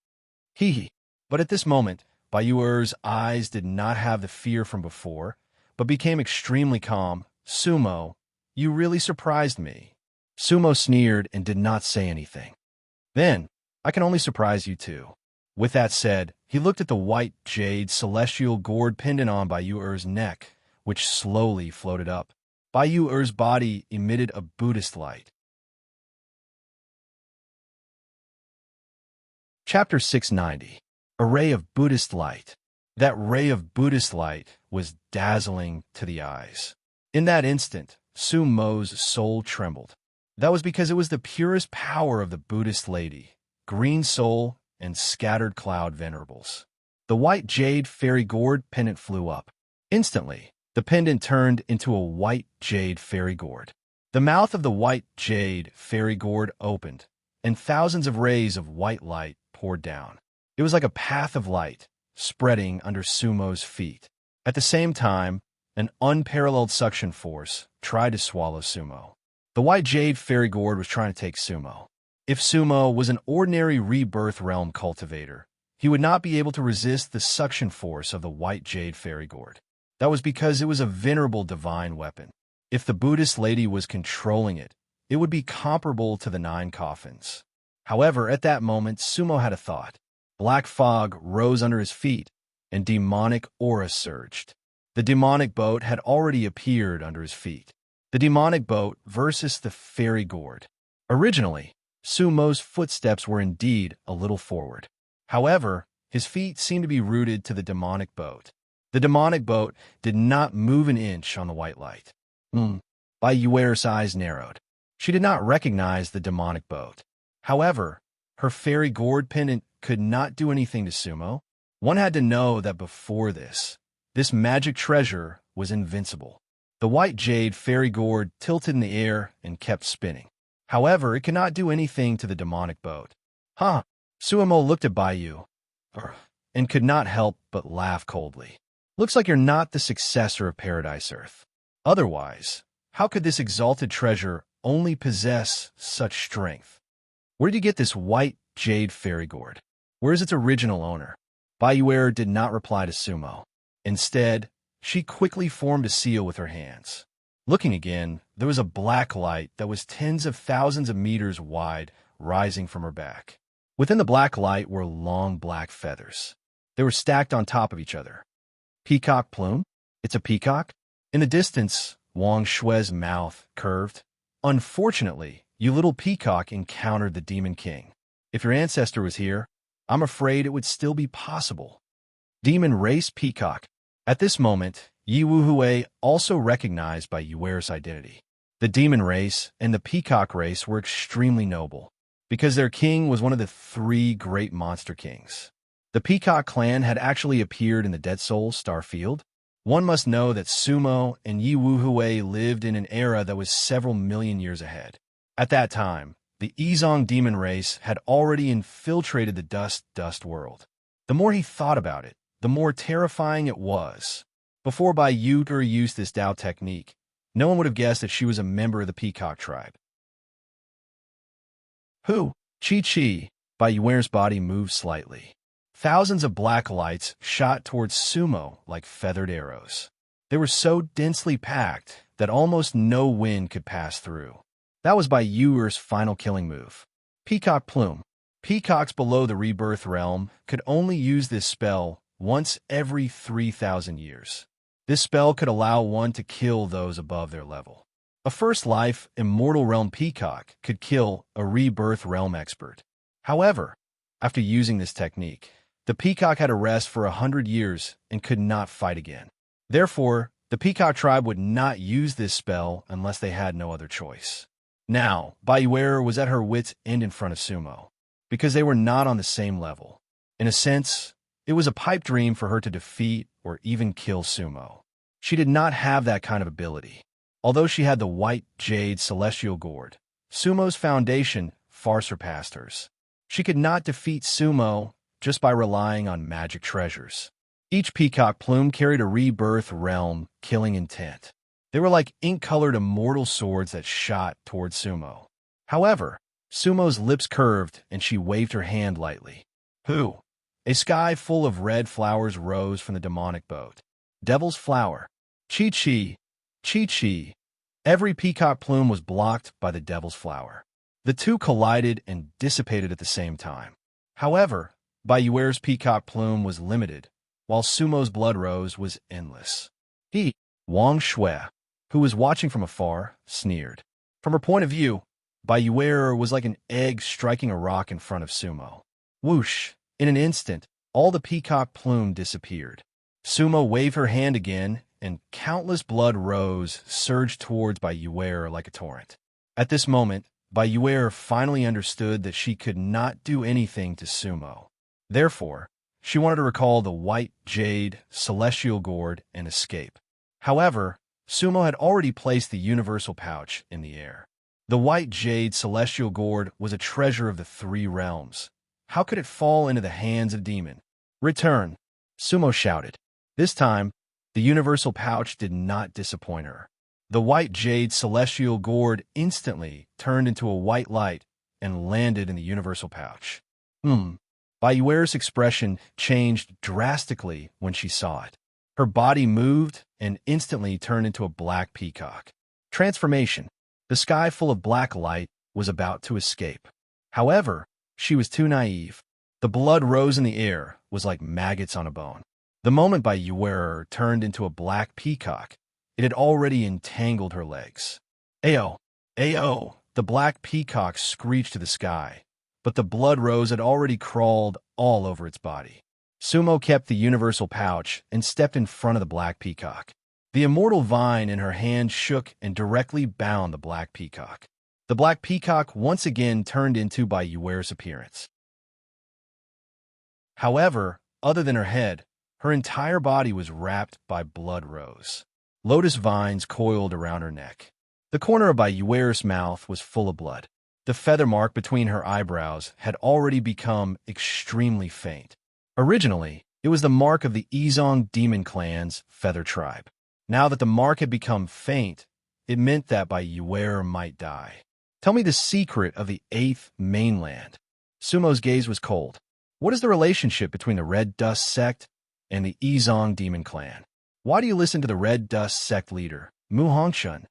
Speaker 1: Hee. But at this moment, Baiyu Er's eyes did not have the fear from before, but became extremely calm. Sumo, you really surprised me. Sumo sneered and did not say anything. Then, I can only surprise you too. With that said, he looked at the white jade celestial gourd pendant on Baiyu Er's neck, which slowly floated up. Baiyu Er's body emitted a Buddhist light. Chapter 690. A ray of Buddhist light. That ray of Buddhist light was dazzling to the eyes. In that instant, Sumo's soul trembled. That was because it was the purest power of the Buddhist lady, green soul, and scattered cloud venerables. The white jade fairy gourd pendant flew up. Instantly, the pendant turned into a white jade fairy gourd. The mouth of the white jade fairy gourd opened, and thousands of rays of white light poured down. It was like a path of light, spreading under Sumo's feet. At the same time, an unparalleled suction force tried to swallow Sumo. The white jade fairy gourd was trying to take Sumo. If Sumo was an ordinary rebirth realm cultivator, he would not be able to resist the suction force of the white jade fairy gourd. That was because it was a venerable divine weapon. If the Buddhist lady was controlling it, it would be comparable to the 9 coffins. However, at that moment, Sumo had a thought. Black fog rose under his feet, and demonic aura surged. The demonic boat had already appeared under his feet. The demonic boat versus the fairy gourd. Originally, Sumo's footsteps were indeed a little forward. However, his feet seemed to be rooted to the demonic boat. The demonic boat did not move an inch on the white light. Baiyu Er's eyes narrowed. She did not recognize the demonic boat. However, her fairy gourd pendant could not do anything to Sumo. One had to know that before this magic treasure was invincible. The white jade fairy gourd tilted in the air and kept spinning. However, it could not do anything to the demonic boat. Huh? Sumo looked at Baiyu and could not help but laugh coldly. Looks like you're not the successor of Paradise Earth. Otherwise, how could this exalted treasure only possess such strength? Where did you get this white jade fairy gourd? Where is its original owner? Baiyu did not reply to Sumo. Instead, she quickly formed a seal with her hands. Looking again, there was a black light that was tens of thousands of meters wide rising from her back. Within the black light were long black feathers. They were stacked on top of each other. Peacock plume? It's a peacock? In the distance, Wang Shui's mouth curved. Unfortunately, you little peacock encountered the Demon King. If your ancestor was here, I'm afraid it would still be possible. Demon race peacock. At this moment, Yi Wuhui also recognized Baiyuer's identity. The demon race and the peacock race were extremely noble, because their king was one of the 3 great monster kings. The peacock clan had actually appeared in the Dead Souls star field. One must know that Sumo and Yi Wuhui lived in an era that was several million years ahead. At that time, the Izong demon race had already infiltrated the dust world. The more he thought about it, the more terrifying it was. Before Baiyu used this Dao technique, no one would have guessed that she was a member of the peacock tribe. Who? Chi. Baiyuer's body moved slightly. Thousands of black lights shot towards Sumo like feathered arrows. They were so densely packed that almost no wind could pass through. That was Baiyuer's final killing move. Peacock plume. Peacocks below the rebirth realm could only use this spell once every 3,000 years. This spell could allow one to kill those above their level. A first life immortal realm peacock could kill a rebirth realm expert. However, after using this technique, the peacock had to rest for 100 years and could not fight again. Therefore, the peacock tribe would not use this spell unless they had no other choice. Now, Baiyu was at her wit's end in front of Sumo, because they were not on the same level. In a sense, it was a pipe dream for her to defeat or even kill Sumo. She did not have that kind of ability. Although she had the white jade celestial gourd, Sumo's foundation far surpassed hers. She could not defeat Sumo just by relying on magic treasures. Each peacock plume carried a rebirth realm killing intent. They were like ink-colored immortal swords that shot toward Sumo. However, Sumo's lips curved and she waved her hand lightly. Who? A sky full of red flowers rose from the demonic boat. Devil's flower. Chi. Every peacock plume was blocked by the devil's flower. The two collided and dissipated at the same time. However, Baiyuer's peacock plume was limited, while Sumo's blood rose was endless. Wang Shui, who was watching from afar, sneered. From her point of view, Baiyu was like an egg striking a rock in front of Sumo. Whoosh! In an instant, all the peacock plume disappeared. Sumo waved her hand again, and countless blood rose surged towards Baiyu like a torrent. At this moment, Baiyu finally understood that she could not do anything to Sumo. Therefore, she wanted to recall the white jade celestial gourd and escape. However, Sumo had already placed the universal pouch in the air. The white jade celestial gourd was a treasure of the 3 realms. How could it fall into the hands of demon? Return! Sumo shouted. This time, the universal pouch did not disappoint her. The white jade celestial gourd instantly turned into a white light and landed in the universal pouch. Baiyuer's expression changed drastically when she saw it. Her body moved and instantly turned into a black peacock. Transformation. The sky full of black light was about to escape. However, she was too naive. The blood rose in the air was like maggots on a bone. The moment Baiyu turned into a black peacock, it had already entangled her legs. Ayo! Ayo! The black peacock screeched to the sky, but the blood rose had already crawled all over its body. Sumo kept the universal pouch and stepped in front of the black peacock. The immortal vine in her hand shook and directly bound the black peacock. the black peacock once again turned into by Yuere's appearance. However, other than her head, her entire body was wrapped by blood rose. Lotus vines coiled around her neck. The corner of by Yuere's mouth was full of blood. The feather mark between her eyebrows had already become extremely faint. Originally, it was the mark of the Ezong demon clan's feather tribe. Now that the mark had become faint, it meant that by Yuere might die. Tell me the secret of the 8th mainland. Sumo's gaze was cold. What is the relationship between the Red Dust sect and the Ezong demon clan? Why do you listen to the Red Dust sect leader, Mu Hongshun?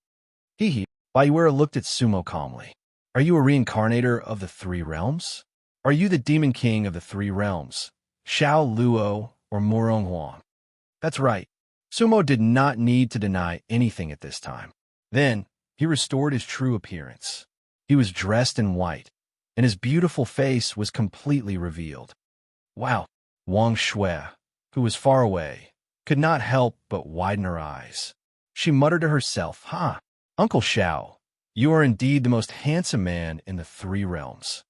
Speaker 1: Hee. Bayuera looked at Sumo calmly. Are you a reincarnator of the 3 realms? Are you the demon king of the 3 realms, Xiao Luo or Murong Huang? That's right. Sumo did not need to deny anything at this time. Then, he restored his true appearance. He was dressed in white, and his beautiful face was completely revealed. Wow! Wang Shui, who was far away, could not help but widen her eyes. She muttered to herself, Uncle Xiao, you are indeed the most handsome man in the 3 realms.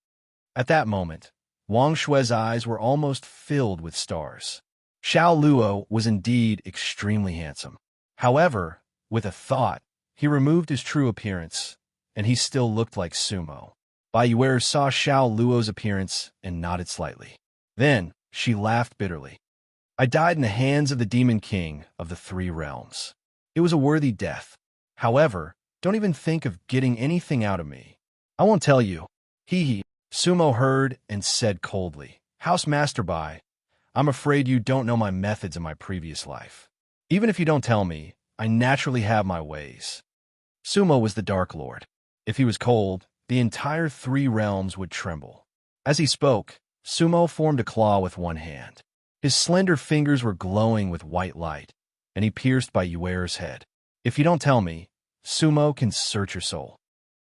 Speaker 1: At that moment, Wang Shui's eyes were almost filled with stars. Xiao Luo was indeed extremely handsome. However, with a thought, he removed his true appearance, and he still looked like Sumo. Bayuer saw Xiao Luo's appearance and nodded slightly. Then, she laughed bitterly. I died in the hands of the Demon King of the 3 realms. It was a worthy death. However, don't even think of getting anything out of me. I won't tell you. Hee. Sumo heard and said coldly, House Master Bai, I'm afraid you don't know my methods in my previous life. Even if you don't tell me, I naturally have my ways. Sumo was the Dark Lord. If he was cold, the entire 3 realms would tremble. As he spoke, Sumo formed a claw with one hand. His slender fingers were glowing with white light, and he pierced by Yuere's head. If you don't tell me, Sumo can search your soul.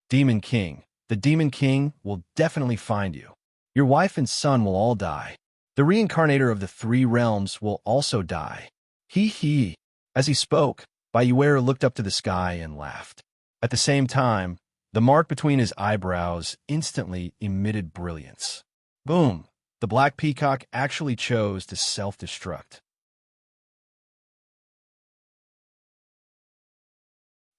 Speaker 1: Demon King, the Demon King will definitely find you. Your wife and son will all die. The reincarnator of the 3 realms will also die. Hee. As he spoke, Bayuera looked up to the sky and laughed. At the same time, the mark between his eyebrows instantly emitted brilliance. Boom! The black peacock actually chose to self-destruct.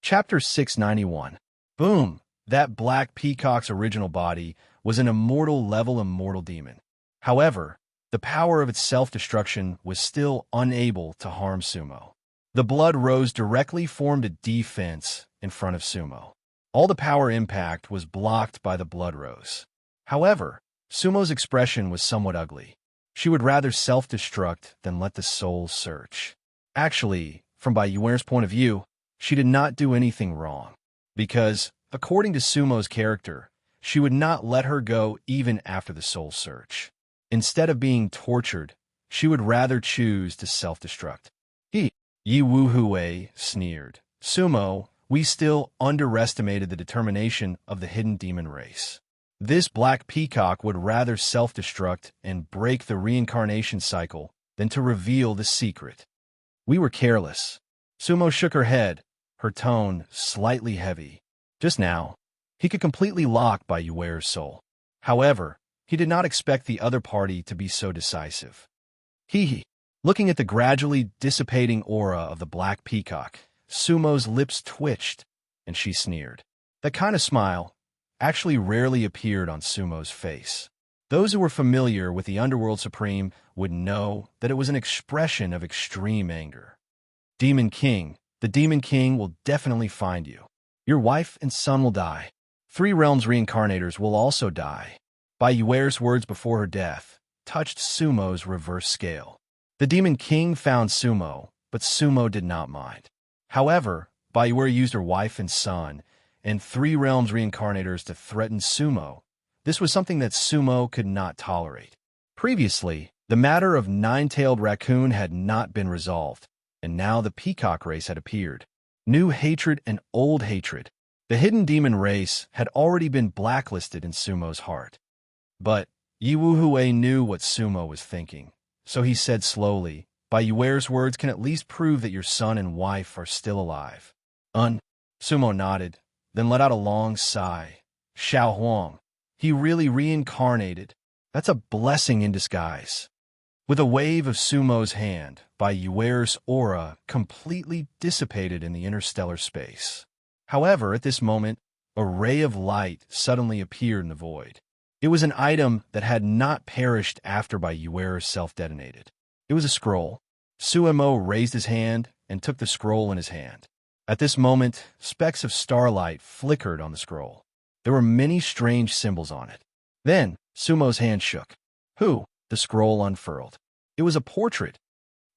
Speaker 1: Chapter 691. Boom! That black peacock's original body was an immortal-level immortal demon. However, the power of its self-destruction was still unable to harm Sumo. The blood rose directly formed a defense in front of Sumo. All the power impact was blocked by the blood rose. However, Sumo's expression was somewhat ugly. She would rather self-destruct than let the soul search. Actually, from Bayuer's point of view, she did not do anything wrong. Because, according to Sumo's character, she would not let her go even after the soul search. Instead of being tortured, she would rather choose to self-destruct. Yi Wuhui sneered. Sumo, we still underestimated the determination of the hidden demon race. This black peacock would rather self-destruct and break the reincarnation cycle than to reveal the secret. We were careless. Sumo shook her head, her tone slightly heavy. Just now, he could completely lock by Yuere's soul. However, he did not expect the other party to be so decisive. Looking at the gradually dissipating aura of the black peacock, Sumo's lips twitched, and she sneered. That kind of smile actually rarely appeared on Sumo's face. Those who were familiar with the Underworld Supreme would know that it was an expression of extreme anger. Demon King, the Demon King will definitely find you. Your wife and son will die. 3 realms reincarnators will also die. Bayuer's words before her death touched Sumo's reverse scale. The Demon King found Sumo, but Sumo did not mind. However, Bayuer used her wife and son, and 3 realms reincarnators to threaten Sumo. This was something that Sumo could not tolerate. Previously, the matter of Nine-Tailed Raccoon had not been resolved, and now the peacock race had appeared. New hatred and old hatred. The hidden demon race had already been blacklisted in Sumo's heart. But Yi Wuhui knew what Sumo was thinking. So he said slowly, Bayuer's words can at least prove that your son and wife are still alive. Sumo nodded, then let out a long sigh. Xiao Huang. He really reincarnated. That's a blessing in disguise. With a wave of Sumo's hand, Bai Yuer's aura completely dissipated in the interstellar space. However, at this moment, a ray of light suddenly appeared in the void. It was an item that had not perished after Bai Yuer self-detonated. It was a scroll. Suemo raised his hand and took the scroll in his hand. At this moment, specks of starlight flickered on the scroll. There were many strange symbols on it. Then, Sumo's hand shook. Who? The scroll unfurled. It was a portrait.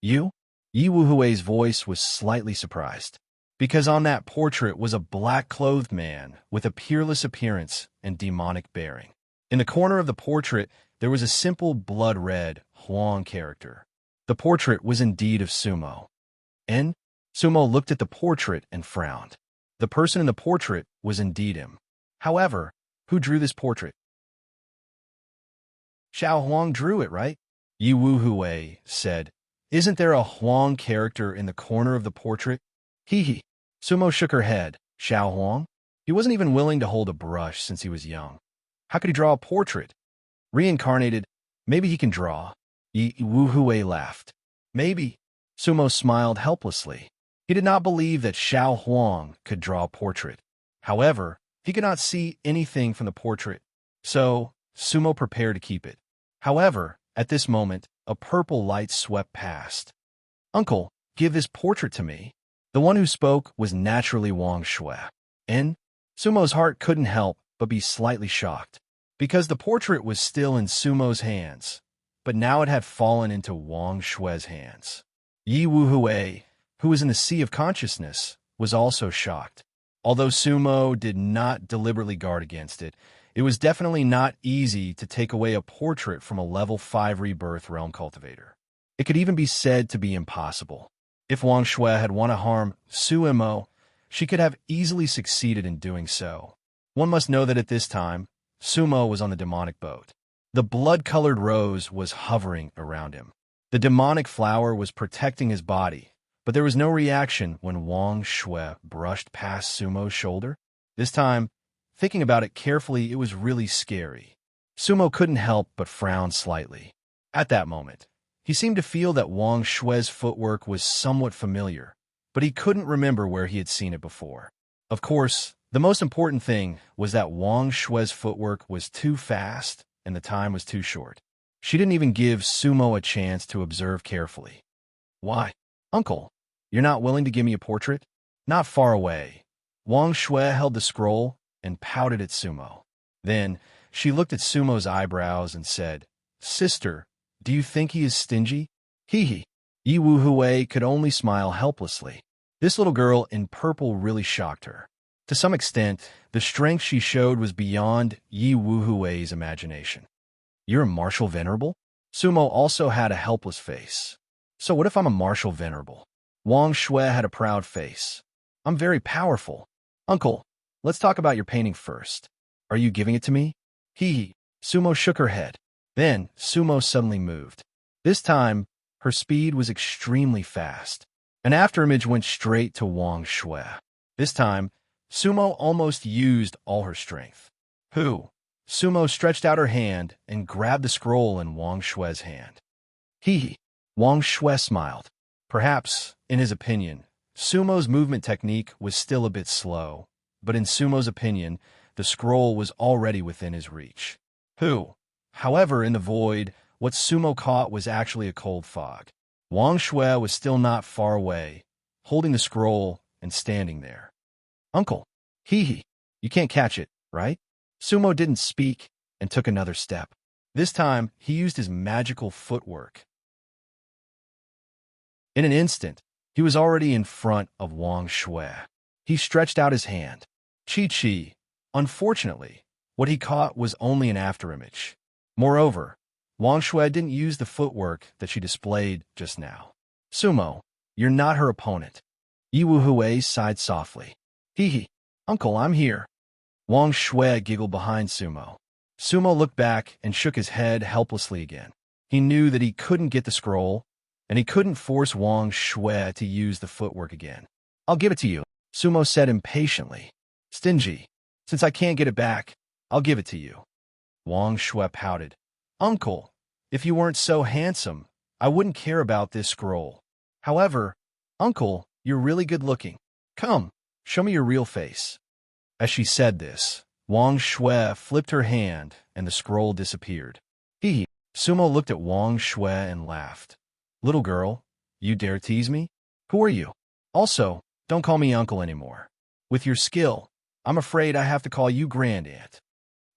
Speaker 1: You? Yi Wuhui's voice was slightly surprised, because on that portrait was a black-clothed man with a peerless appearance and demonic bearing. In the corner of the portrait, there was a simple blood-red Huang character. The portrait was indeed of Sumo. And Sumo looked at the portrait and frowned. The person in the portrait was indeed him. However, who drew this portrait? Xiao Huang drew it, right? Yi Wuhui said. Isn't there a Huang character in the corner of the portrait? Hee. Sumo shook her head. Xiao Huang? He wasn't even willing to hold a brush since he was young. How could he draw a portrait? Reincarnated, maybe he can draw. Yi Wuhui laughed. Maybe. Sumo smiled helplessly. He did not believe that Xiao Huang could draw a portrait. However, he could not see anything from the portrait, so Sumo prepared to keep it. However, at this moment, a purple light swept past. Uncle, give this portrait to me. The one who spoke was naturally Wang Shui. And Sumo's heart couldn't help but be slightly shocked, because the portrait was still in Sumo's hands, but now it had fallen into Wang Shui's hands. Yi Wuhui, who was in the sea of consciousness, was also shocked. Although Sumo did not deliberately guard against it, it was definitely not easy to take away a portrait from a level 5 rebirth realm cultivator. It could even be said to be impossible. If Wang Shui had wanted to harm Suemo, she could have easily succeeded in doing so. One must know that at this time, Sumo was on the demonic boat. The blood-colored rose was hovering around him. The demonic flower was protecting his body, but there was no reaction when Wang Shui brushed past Sumo's shoulder. This time, thinking about it carefully, it was really scary. Sumo couldn't help but frown slightly. At that moment, he seemed to feel that Wang Shui's footwork was somewhat familiar, but he couldn't remember where he had seen it before. Of course, the most important thing was that Wang Shui's footwork was too fast and the time was too short. She didn't even give Sumo a chance to observe carefully. Why? Uncle, you're not willing to give me a portrait? Not far away. Wang Shui held the scroll and pouted at Sumo. Then, she looked at Sumo's eyebrows and said, Sister, do you think he is stingy? Hee. Yi Wuhui could only smile helplessly. This little girl in purple really shocked her. To some extent, the strength she showed was beyond Yi Wuhui's imagination. You're a martial venerable? Sumo also had a helpless face. So what if I'm a martial venerable? Wang Shui had a proud face. I'm very powerful. Uncle, let's talk about your painting first. Are you giving it to me? Hee. Sumo shook her head. Then, Sumo suddenly moved. This time, her speed was extremely fast. An afterimage went straight to Wang Shui. This time, Sumo almost used all her strength. Who? Sumo stretched out her hand and grabbed the scroll in Wang Shui's hand. Hee. Wang Shui smiled. Perhaps, in his opinion, Sumo's movement technique was still a bit slow, but in Sumo's opinion, the scroll was already within his reach. Who? However, in the void, what Sumo caught was actually a cold fog. Wang Shui was still not far away, holding the scroll and standing there. Uncle, hee, you can't catch it, right? Sumo didn't speak and took another step. This time, he used his magical footwork. In an instant, he was already in front of Wang Shui. He stretched out his hand. Chi. Unfortunately, what he caught was only an afterimage. Moreover, Wang Shui didn't use the footwork that she displayed just now. Sumo, you're not her opponent. Yi Wuhui sighed softly. Hee. Uncle, I'm here. Wang Shui giggled behind Sumo. Sumo looked back and shook his head helplessly again. He knew that he couldn't get the scroll, and he couldn't force Wang Shui to use the footwork again. I'll give it to you, Sumo said impatiently. Stingy. Since I can't get it back, I'll give it to you. Wang Shui pouted. Uncle, if you weren't so handsome, I wouldn't care about this scroll. However, Uncle, you're really good looking. Come, show me your real face. As she said this, Wang Shui flipped her hand and the scroll disappeared. He, Sumo looked at Wang Shui and laughed. Little girl, you dare tease me? Who are you? Also, don't call me uncle anymore. With your skill, I'm afraid I have to call you Grandaunt.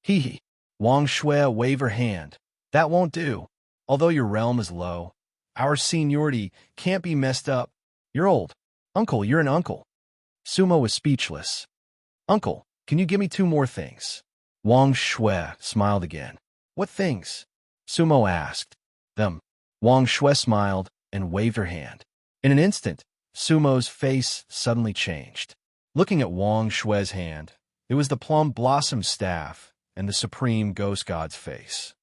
Speaker 1: Hee. Wang Shui waved her hand. That won't do. Although your realm is low, our seniority can't be messed up. You're old. Uncle, you're an uncle. Sumo was speechless. Uncle, can you give me 2 more things? Wang Shui smiled again. What things? Sumo asked. Them. Wang Shui smiled and waved her hand. In an instant, Sumo's face suddenly changed. Looking at Wang Shui's hand, it was the plum blossom staff and the supreme ghost god's face.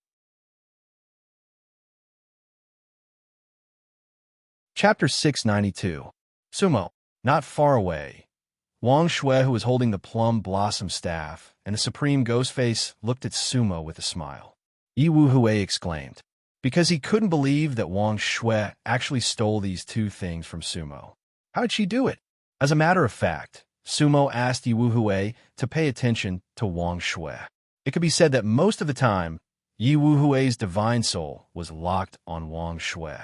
Speaker 1: Chapter 692. Sumo. Not far away, Wang Shui, who was holding the plum blossom staff and the supreme ghost face, looked at Sumo with a smile. Yi Wu Hui exclaimed, because he couldn't believe that Wang Shui actually stole these 2 things from Sumo. How did she do it? As a matter of fact, Sumo asked Yi Wu Hui to pay attention to Wang Shui. It could be said that most of the time, Yi Wu Hui's divine soul was locked on Wang Shui.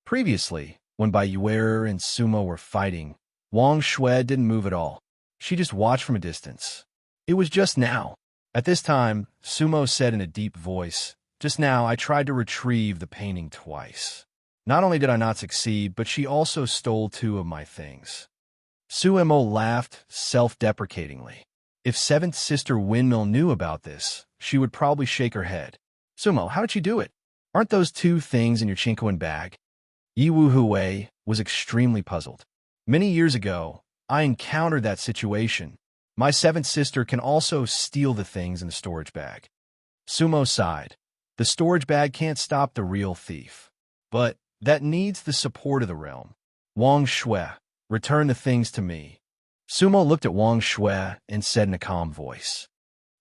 Speaker 1: Previously, when Bai Yuer and Sumo were fighting, Wang Shui didn't move at all. She just watched from a distance. It was just now. At this time, Sumo said in a deep voice, just now I tried to retrieve the painting twice. Not only did I not succeed, but she also stole 2 of my things. Suemo laughed self-deprecatingly. If 7th Sister Windmill knew about this, she would probably shake her head. Sumo, how did you do it? Aren't those 2 things in your Chinkoan bag? Yi Wu Hui was extremely puzzled. Many years ago, I encountered that situation. My 7th sister can also steal the things in the storage bag. Sumo sighed. The storage bag can't stop the real thief. But that needs the support of the realm. Wang Shui, return the things to me. Sumo looked at Wang Shui and said in a calm voice,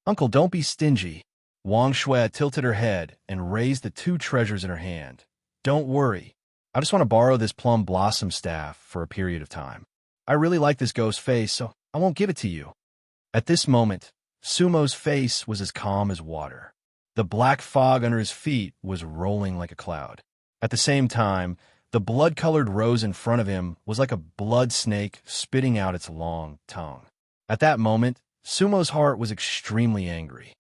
Speaker 1: Uncle, don't be stingy. Wang Shui tilted her head and raised the 2 treasures in her hand. Don't worry. I just want to borrow this plum blossom staff for a period of time. I really like this ghost face, so I won't give it to you. At this moment, Sumo's face was as calm as water. The black fog under his feet was rolling like a cloud. At the same time, the blood-colored rose in front of him was like a blood snake spitting out its long tongue. At that moment, Sumo's heart was extremely angry.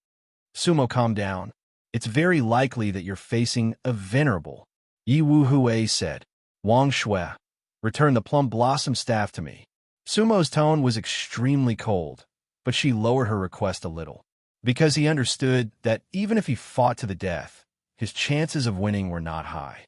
Speaker 1: Sumo, calm down. It's very likely that you're facing a venerable. Yi Wu Hui said, Wang Shui, return the plum blossom staff to me. Sumo's tone was extremely cold, but she lowered her request a little, because he understood that even if he fought to the death, his chances of winning were not high.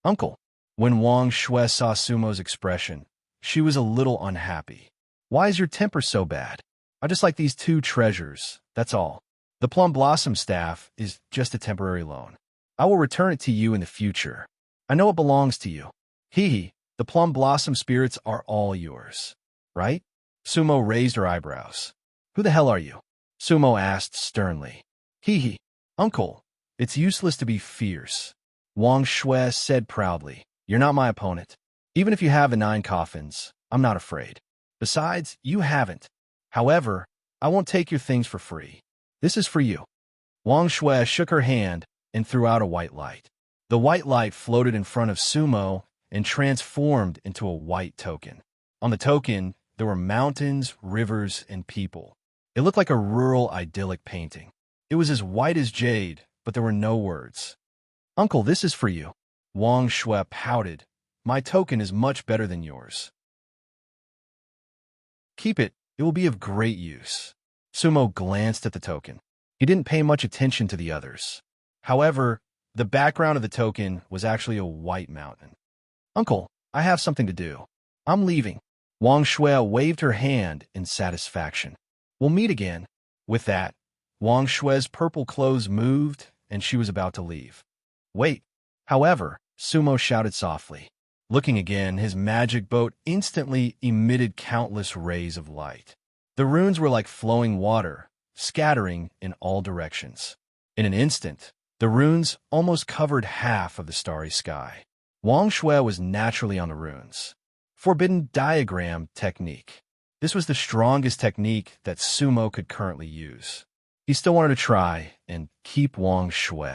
Speaker 1: Uncle. When Wang Shui saw Sumo's expression, she was a little unhappy. Why is your temper so bad? I just like these 2 treasures, that's all. The plum blossom staff is just a temporary loan. I will return it to you in the future. I know it belongs to you. Hee, the plum blossom spirits are all yours, right? Sumo raised her eyebrows. Who the hell are you? Sumo asked sternly. Hee, Uncle, it's useless to be fierce. Wang Shui said proudly. You're not my opponent. Even if you have the 9 coffins, I'm not afraid. Besides, you haven't. However, I won't take your things for free. This is for you. Wang Shui shook her hand and threw out a white light. The white light floated in front of Sumo and transformed into a white token. On the token, there were mountains, rivers, and people. It looked like a rural, idyllic painting. It was as white as jade, but there were no words. Uncle, this is for you. Wang Shui pouted. My token is much better than yours. Keep it. It will be of great use. Sumo glanced at the token. He didn't pay much attention to the others. However, the background of the token was actually a white mountain. Uncle, I have something to do. I'm leaving. Wang Shui waved her hand in satisfaction. We'll meet again. With that, Wang Shui's purple clothes moved, and she was about to leave. Wait. However, Sumo shouted softly. Looking again, his magic boat instantly emitted countless rays of light. The runes were like flowing water, scattering in all directions. In an instant, the runes almost covered half of the starry sky. Wang Shui was naturally on the runes. Forbidden diagram technique. This was the strongest technique that Sumo could currently use. He still wanted to try and keep Wang Shui.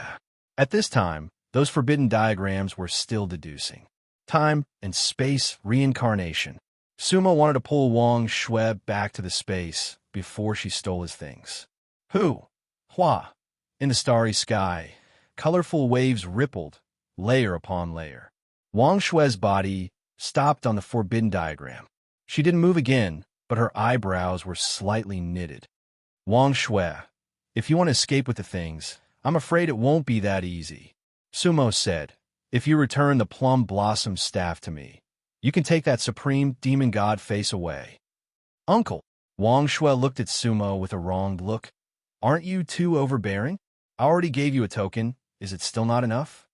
Speaker 1: At this time, those forbidden diagrams were still deducing. Time and space reincarnation. Sumo wanted to pull Wang Shui back to the space before she stole his things. Hu! Hua! In the starry sky, colorful waves rippled, layer upon layer. Wang Shui's body stopped on the forbidden diagram. She didn't move again, but her eyebrows were slightly knitted. Wang Shui, if you want to escape with the things, I'm afraid it won't be that easy. Sumo said, if you return the plum blossom staff to me, you can take that supreme demon god face away. Uncle, Wang Shui looked at Sumo with a wronged look. Aren't you too overbearing? I already gave you a token. Is it still not enough?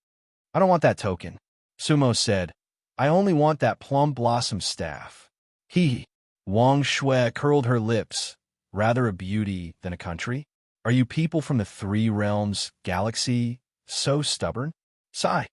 Speaker 1: I don't want that token. Sumo said, I only want that plum blossom staff. Hee. Wang Shui curled her lips. Rather a beauty than a country? Are you people from the three realms galaxy so stubborn? Sigh.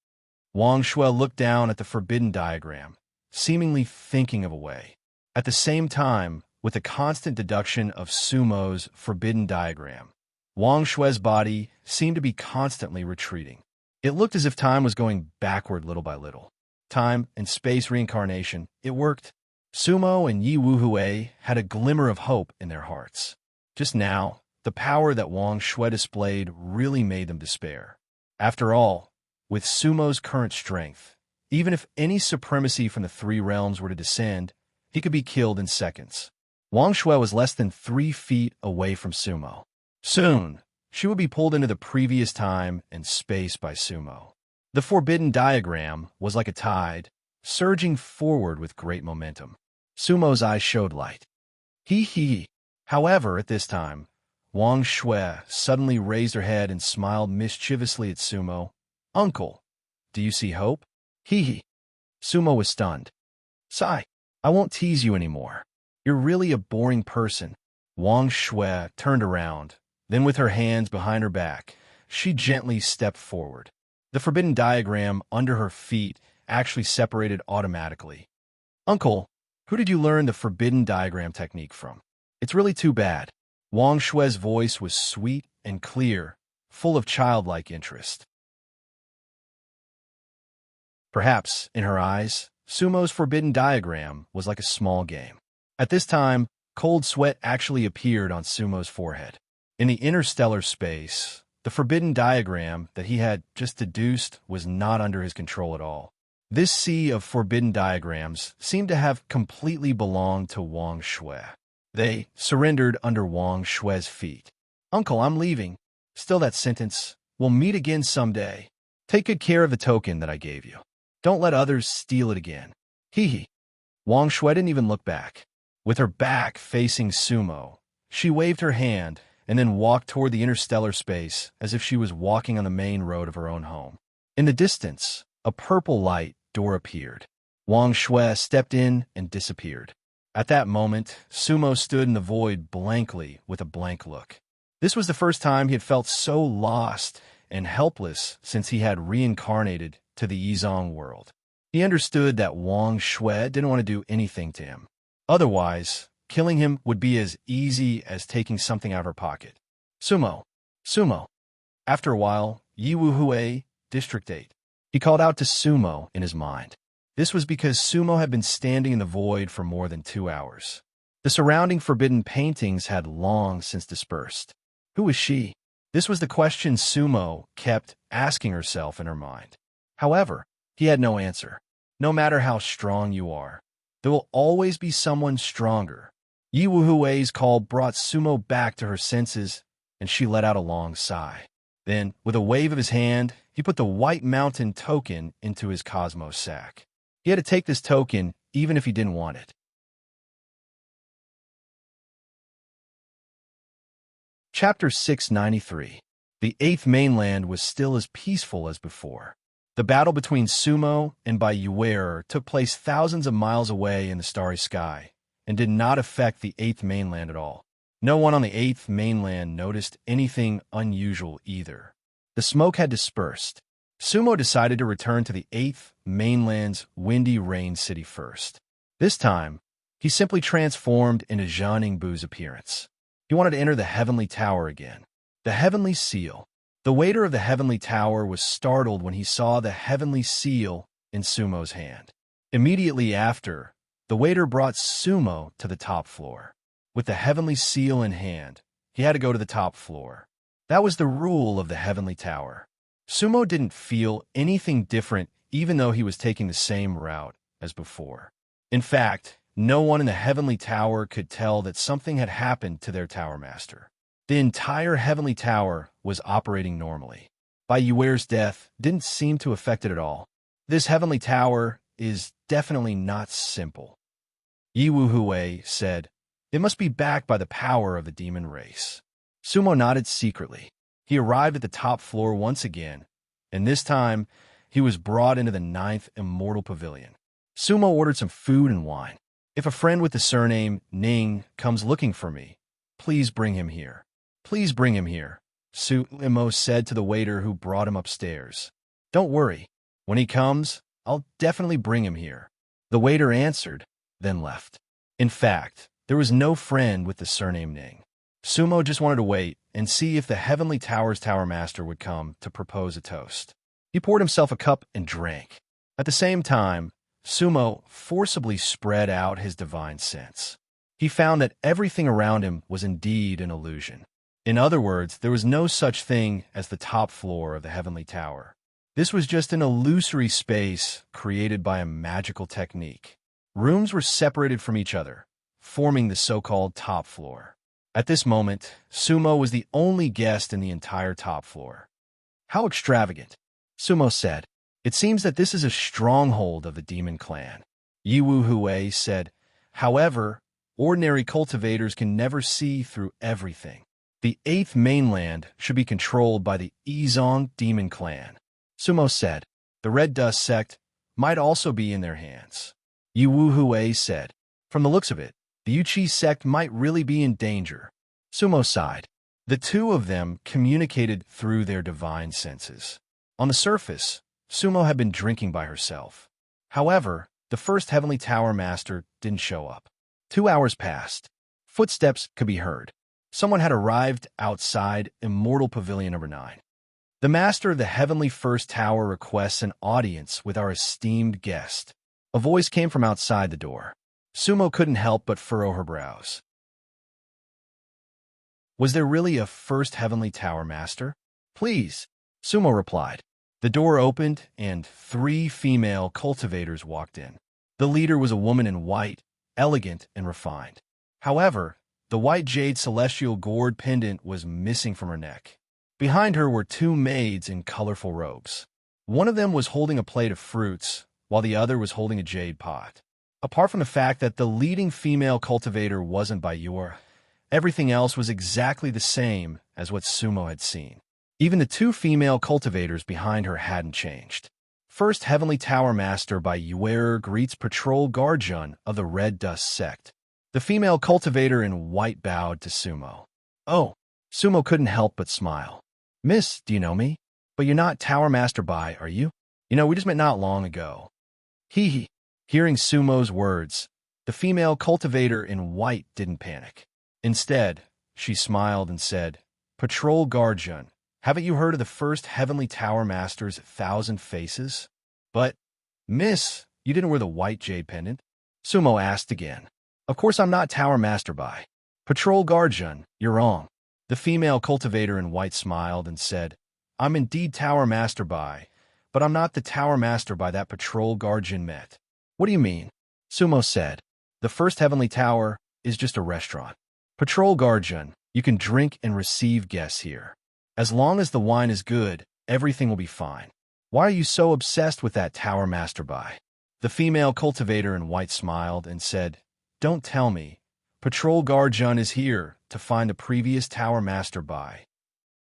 Speaker 1: Wang Shui looked down at the forbidden diagram, seemingly thinking of a way. At the same time, with the constant deduction of Sumo's forbidden diagram, Wang Shui's body seemed to be constantly retreating. It looked as if time was going backward little by little. Time and space reincarnation, it worked. Sumo and Yi Wuhui had a glimmer of hope in their hearts. Just now, the power that Wang Shui displayed really made them despair. After all, with Sumo's current strength, even if any supremacy from the three realms were to descend, he could be killed in seconds. Wang Shui was less than 3 feet away from Sumo. Soon, she would be pulled into the previous time and space by Sumo. The forbidden diagram was like a tide, surging forward with great momentum. Sumo's eyes showed light. Hee hee. However, at this time, Wang Shui suddenly raised her head and smiled mischievously at Sumo. Uncle, do you see hope? Hee hee. Sumo was stunned. Sigh. I won't tease you anymore. You're really a boring person. Wang Shui turned around. Then with her hands behind her back, she gently stepped forward. The forbidden diagram under her feet actually separated automatically. Uncle, who did you learn the forbidden diagram technique from? It's really too bad. Wang Shui's voice was sweet and clear, full of childlike interest. Perhaps, in her eyes, Sumo's forbidden diagram was like a small game. At this time, cold sweat actually appeared on Sumo's forehead. In the interstellar space, the forbidden diagram that he had just deduced was not under his control at all. This sea of forbidden diagrams seemed to have completely belonged to Wang Shui. They surrendered under Wang Shui's feet. Uncle, I'm leaving. Still that sentence. We'll meet again someday. Take good care of the token that I gave you. Don't let others steal it again. Hee hee. Wang Shui didn't even look back. With her back facing Sumo, she waved her hand and then walked toward the interstellar space as if she was walking on the main road of her own home. In the distance, a purple light door appeared. Wang Shui stepped in and disappeared. At that moment, Sumo stood in the void blankly with a blank look. This was the first time he had felt so lost and helpless since he had reincarnated to the Yizong world. He understood that Wang Shui didn't want to do anything to him. Otherwise, killing him would be as easy as taking something out of her pocket. Sumo. Sumo. After a while, Yi Wuhui, District 8. He called out to Sumo in his mind. This was because Sumo had been standing in the void for more than 2 hours. The surrounding forbidden paintings had long since dispersed. Who was she? This was the question Sumo kept asking herself in her mind. However, he had no answer. No matter how strong you are, there will always be someone stronger. Yi Wuhui's call brought Sumo back to her senses, and she let out a long sigh. Then, with a wave of his hand, he put the White Mountain token into his cosmos sack. He had to take this token even if he didn't want it. Chapter 693. The Eighth Mainland was still as peaceful as before. The battle between Sumo and Bai Yuer took place thousands of miles away in the starry sky and did not affect the Eighth Mainland at all. No one on the 8th mainland noticed anything unusual either. The smoke had dispersed. Sumo decided to return to the 8th mainland's windy rain city first. This time, he simply transformed into Zhang Ningbu's appearance. He wanted to enter the Heavenly Tower again. The Heavenly Seal. The waiter of the Heavenly Tower was startled when he saw the Heavenly Seal in Sumo's hand. Immediately after, the waiter brought Sumo to the top floor. With the Heavenly Seal in hand, he had to go to the top floor. That was the rule of the Heavenly Tower. Sumo didn't feel anything different even though he was taking the same route as before. In fact, no one in the Heavenly Tower could tell that something had happened to their Tower Master. The entire Heavenly Tower was operating normally. Bai Yuer's death didn't seem to affect it at all. This Heavenly Tower is definitely not simple. Yi Wuhui said, "It must be backed by the power of the demon race." Sumo nodded secretly. He arrived at the top floor once again, and this time he was brought into the 9th Immortal Pavilion. Sumo ordered some food and wine. "If a friend with the surname Ning comes looking for me, please bring him here. Please bring him here," Sumo said to the waiter who brought him upstairs. "Don't worry. When he comes, I'll definitely bring him here." The waiter answered, then left. In fact, there was no friend with the surname Ning. Sumo just wanted to wait and see if the Heavenly Tower's Tower Master would come to propose a toast. He poured himself a cup and drank. At the same time, Sumo forcibly spread out his divine sense. He found that everything around him was indeed an illusion. In other words, there was no such thing as the top floor of the Heavenly Tower. This was just an illusory space created by a magical technique. Rooms were separated from each other, forming the so-called top floor. At this moment, Sumo was the only guest in the entire top floor. "How extravagant," Sumo said. "It seems that this is a stronghold of the demon clan." Yi Wuhui said, "However, ordinary cultivators can never see through everything. The 8th mainland should be controlled by the Yizong demon clan." Sumo said, "The Red Dust sect might also be in their hands." Yi Wuhui said, "From the looks of it, the Yuqi sect might really be in danger." Sumo sighed. The two of them communicated through their divine senses. On the surface, Sumo had been drinking by herself. However, the first Heavenly Tower Master didn't show up. 2 hours passed. Footsteps could be heard. Someone had arrived outside Immortal Pavilion number 9. "The Master of the Heavenly First Tower requests an audience with our esteemed guest." A voice came from outside the door. Sumo couldn't help but furrow her brows. Was there really a first Heavenly Tower Master? "Please," Sumo replied. The door opened, and 3 female cultivators walked in. The leader was a woman in white, elegant and refined. However, the white jade celestial gourd pendant was missing from her neck. Behind her were 2 maids in colorful robes. One of them was holding a plate of fruits, while the other was holding a jade pot. Apart from the fact that the leading female cultivator wasn't Bai Yuer, everything else was exactly the same as what Sumo had seen. Even the 2 female cultivators behind her hadn't changed. First Heavenly Tower Master Bai Yuer greets Patrol Guardian of the Red Dust sect. The female cultivator in white bowed to Sumo. "Oh," Sumo couldn't help but smile. "Miss, do you know me? But you're not Tower Master Bai, are you? We just met not long ago." Hee. Hearing Sumo's words, the female cultivator in white didn't panic. Instead, she smiled and said, "Patrol Guardian, haven't you heard of the first Heavenly Tower Master's 1,000 faces?" "But, miss, you didn't wear the white jade pendant?" Sumo asked again. "Of course I'm not Tower Master Bai." "Patrol Guardian, you're wrong." The female cultivator in white smiled and said, "I'm indeed Tower Master Bai, but I'm not the Tower Master Bai that Patrol Guardian met." "What do you mean?" Sumo said, "The first Heavenly Tower is just a restaurant. Patrol Guardian, you can drink and receive guests here. As long as the wine is good, everything will be fine. Why are you so obsessed with that Tower Master Bai?" The female cultivator in white smiled and said, "Don't tell me. Patrol Guardian is here to find the previous Tower Master Bai.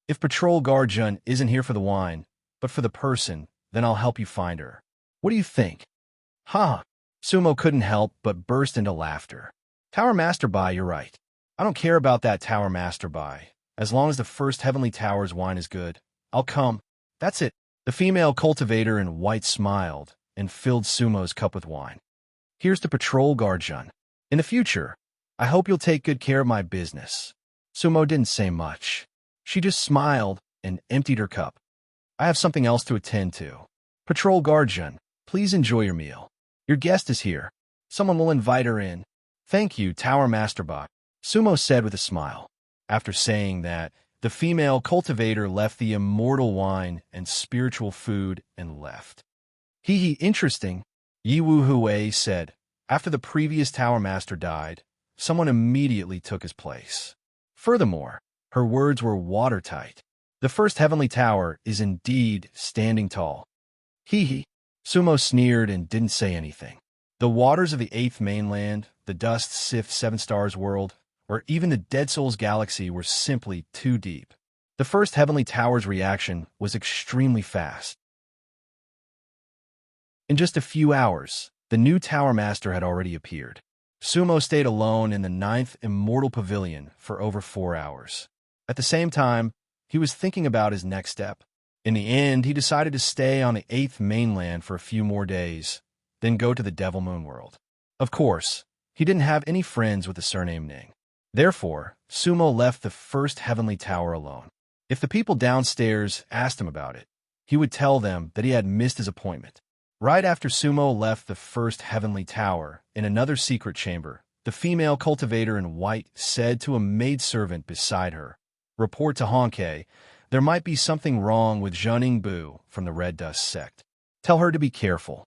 Speaker 1: If Patrol Guardian isn't here for the wine, but for the person, then I'll help you find her. What do you think?" "Ha!" Sumo couldn't help but burst into laughter. "Tower Master Bai, you're right. I don't care about that tower master buy. As long as the first heavenly tower's wine is good, I'll come. That's it. The female cultivator in white smiled and filled Sumo's cup with wine. Here's the patrol guardian. In the future, I hope you'll take good care of my business. Sumo didn't say much. She just smiled and emptied her cup. I have something else to attend to. Patrol guardian, please enjoy your meal. Your guest is here. Someone will invite her in. Thank you, Tower Masterbot, Sumo said with a smile. After saying that, the female cultivator left the immortal wine and spiritual food and left. Hee, interesting, Yi Wu Hui said. After the previous Tower Master died, someone immediately took his place. Furthermore, her words were watertight. The first heavenly tower is indeed standing tall. Hee. Sumo sneered and didn't say anything. The waters of the 8th mainland, the Dust Sith 7 Stars world, or even the Dead Souls galaxy were simply too deep. The first heavenly tower's reaction was extremely fast. In just a few hours, the new Tower Master had already appeared. Sumo stayed alone in the 9th Immortal Pavilion for over 4 hours. At the same time, he was thinking about his next step. In the end, he decided to stay on the 8th mainland for a few more days, then go to the Devil Moon world. Of course, he didn't have any friends with the surname Ning. Therefore, Sumo left the first heavenly tower alone. If the people downstairs asked him about it, he would tell them that he had missed his appointment. Right after Sumo left the first heavenly tower, in another secret chamber, the female cultivator in white said to a maidservant beside her, "Report to Honkai. There might be something wrong with Zhening Bu from the Red Dust sect. Tell her to be careful."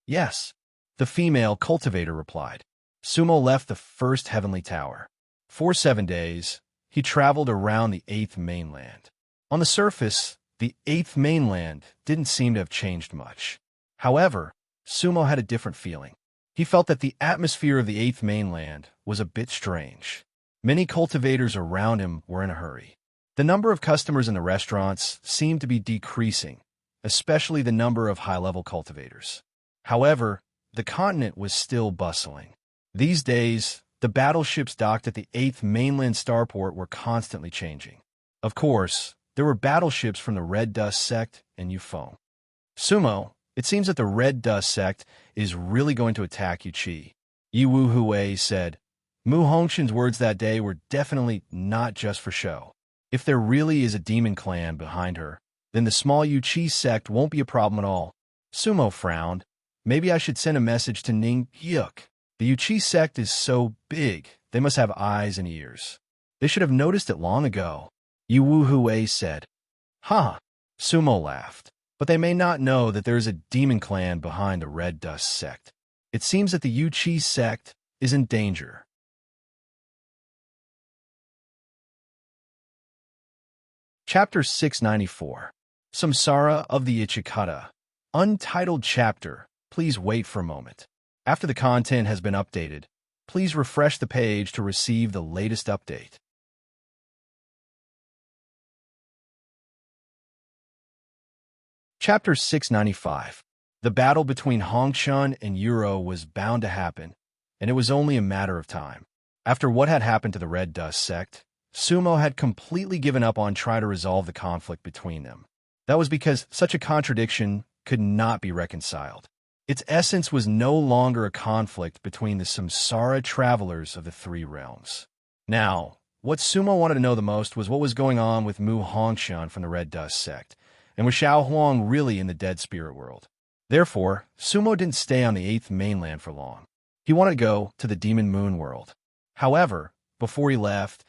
Speaker 1: "Yes," the female cultivator replied. Sumo left the first heavenly tower. For 7 days, he traveled around the 8th mainland. On the surface, the 8th mainland didn't seem to have changed much. However, Sumo had a different feeling. He felt that the atmosphere of the 8th mainland was a bit strange. Many cultivators around him were in a hurry. The number of customers in the restaurants seemed to be decreasing, especially the number of high-level cultivators. However, the continent was still bustling. These days, the battleships docked at the 8th mainland starport were constantly changing. Of course, there were battleships from the Red Dust sect and Yufeng. "Sumo, it seems that the Red Dust sect is really going to attack Yuchi," Yi Wu Hui said. Mu Hongshan's words that day were definitely not just for show. If there really is a demon clan behind her, then the small Yuchi sect won't be a problem at all. Sumo frowned. Maybe I should send a message to Ning Hyuk. The Yuchi sect is so big, they must have eyes and ears. They should have noticed it long ago, Yi Wu Hui said. "Huh," Sumo laughed. "But they may not know that there is a demon clan behind the Red Dust sect. It seems that the Yuchi sect is in danger." Chapter 694. Samsara of the Ichikata. Untitled chapter. Please wait for a moment. After the content has been updated, please refresh the page to receive the latest update. Chapter 695. The battle between Hongchun and Uro was bound to happen, and it was only a matter of time. After what had happened to the Red Dust sect, Sumo had completely given up on trying to resolve the conflict between them. That was because such a contradiction could not be reconciled. Its essence was no longer a conflict between the samsara travelers of the 3 realms. Now, what Sumo wanted to know the most was what was going on with Mu Hongshan from the Red Dust sect, and was Xiao Huang really in the dead spirit world? Therefore, Sumo didn't stay on the 8th mainland for long. He wanted to go to the Demon Moon world. However, before he left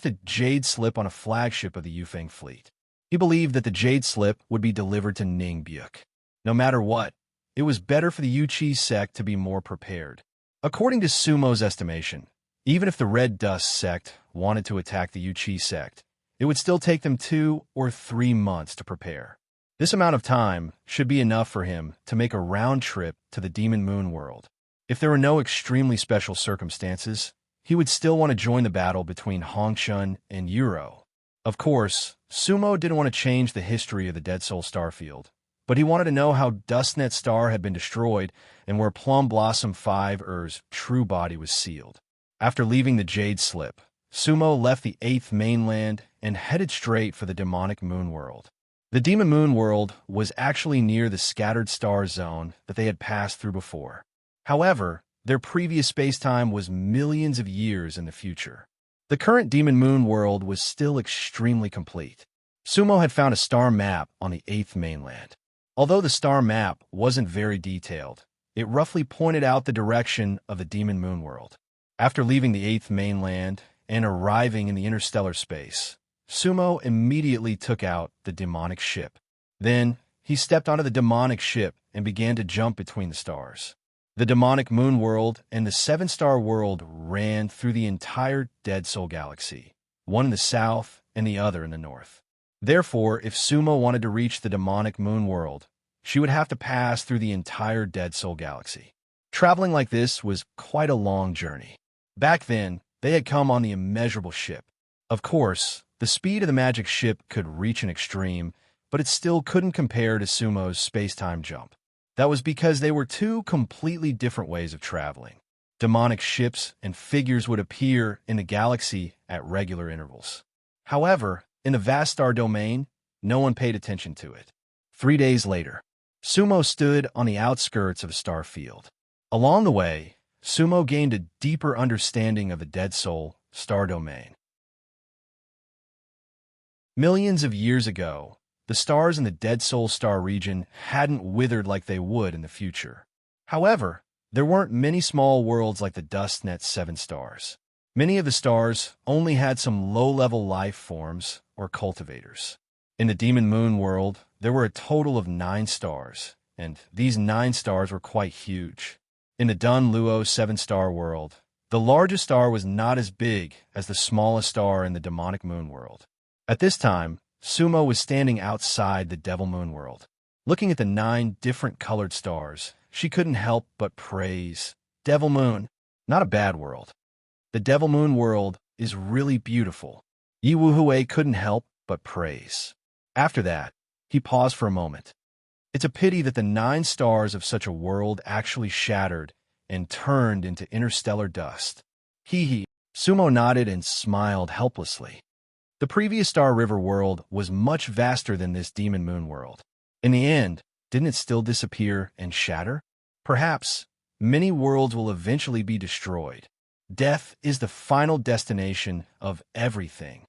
Speaker 1: a jade slip on a flagship of the Yufeng fleet. He believed that the jade slip would be delivered to Ning Byuk. No matter what, it was better for the Yuchi sect to be more prepared. According to Sumo's estimation, even if the Red Dust sect wanted to attack the Yuchi sect, it would still take them 2 or 3 months to prepare. This amount of time should be enough for him to make a round trip to the Demon Moon world. If there were no extremely special circumstances, he would still want to join the battle between Hongchun and Uro. Of course, Sumo didn't want to change the history of the Dead Soul Starfield, but he wanted to know how Dustnet Star had been destroyed and where Plum Blossom 5's true body was sealed. After leaving the Jade Slip, Sumo left the 8th mainland and headed straight for the demonic moon world. The demon moon world was actually near the scattered star zone that they had passed through before. However, their previous spacetime was millions of years in the future. The current demon moon world was still extremely complete. Sumo had found a star map on the 8th mainland. Although the star map wasn't very detailed, it roughly pointed out the direction of the demon moon world. After leaving the 8th mainland and arriving in the interstellar space, Sumo immediately took out the demonic ship. Then, he stepped onto the demonic ship and began to jump between the stars. The demonic moon world and the 7-star world ran through the entire Dead Soul galaxy, one in the south and the other in the north. Therefore, if Sumo wanted to reach the demonic moon world, she would have to pass through the entire Dead Soul galaxy. Traveling like this was quite a long journey. Back then, they had come on the immeasurable ship. Of course, the speed of the magic ship could reach an extreme, but it still couldn't compare to Sumo's space-time jump. That was because they were two completely different ways of traveling. Demonic ships and figures would appear in the galaxy at regular intervals. However, in the vast star domain, no one paid attention to it. 3 days later, Sumo stood on the outskirts of a star field. Along the way, Sumo gained a deeper understanding of the Dead Soul star domain. Millions of years ago, the stars in the Dead Soul star region hadn't withered like they would in the future. However, there weren't many small worlds like the dust net's 7 stars. Many of the stars only had some low-level life forms or cultivators. In the demon moon world, there were a total of 9 stars, and these 9 stars were quite huge. In the Dun Luo 7-star world, the largest star was not as big as the smallest star in the demonic moon world. At this time, Sumo was standing outside the Devil Moon world. Looking at the 9 different colored stars, she couldn't help but praise Devil Moon. Not a bad world. The Devil Moon world is really beautiful. Yi Wuhui couldn't help but praise. After that, he paused for a moment. It's a pity that the 9 stars of such a world actually shattered and turned into interstellar dust. Hee. Sumo nodded and smiled helplessly. The previous Star River world was much vaster than this Demon Moon world. In the end, didn't it still disappear and shatter? Perhaps many worlds will eventually be destroyed. Death is the final destination of everything.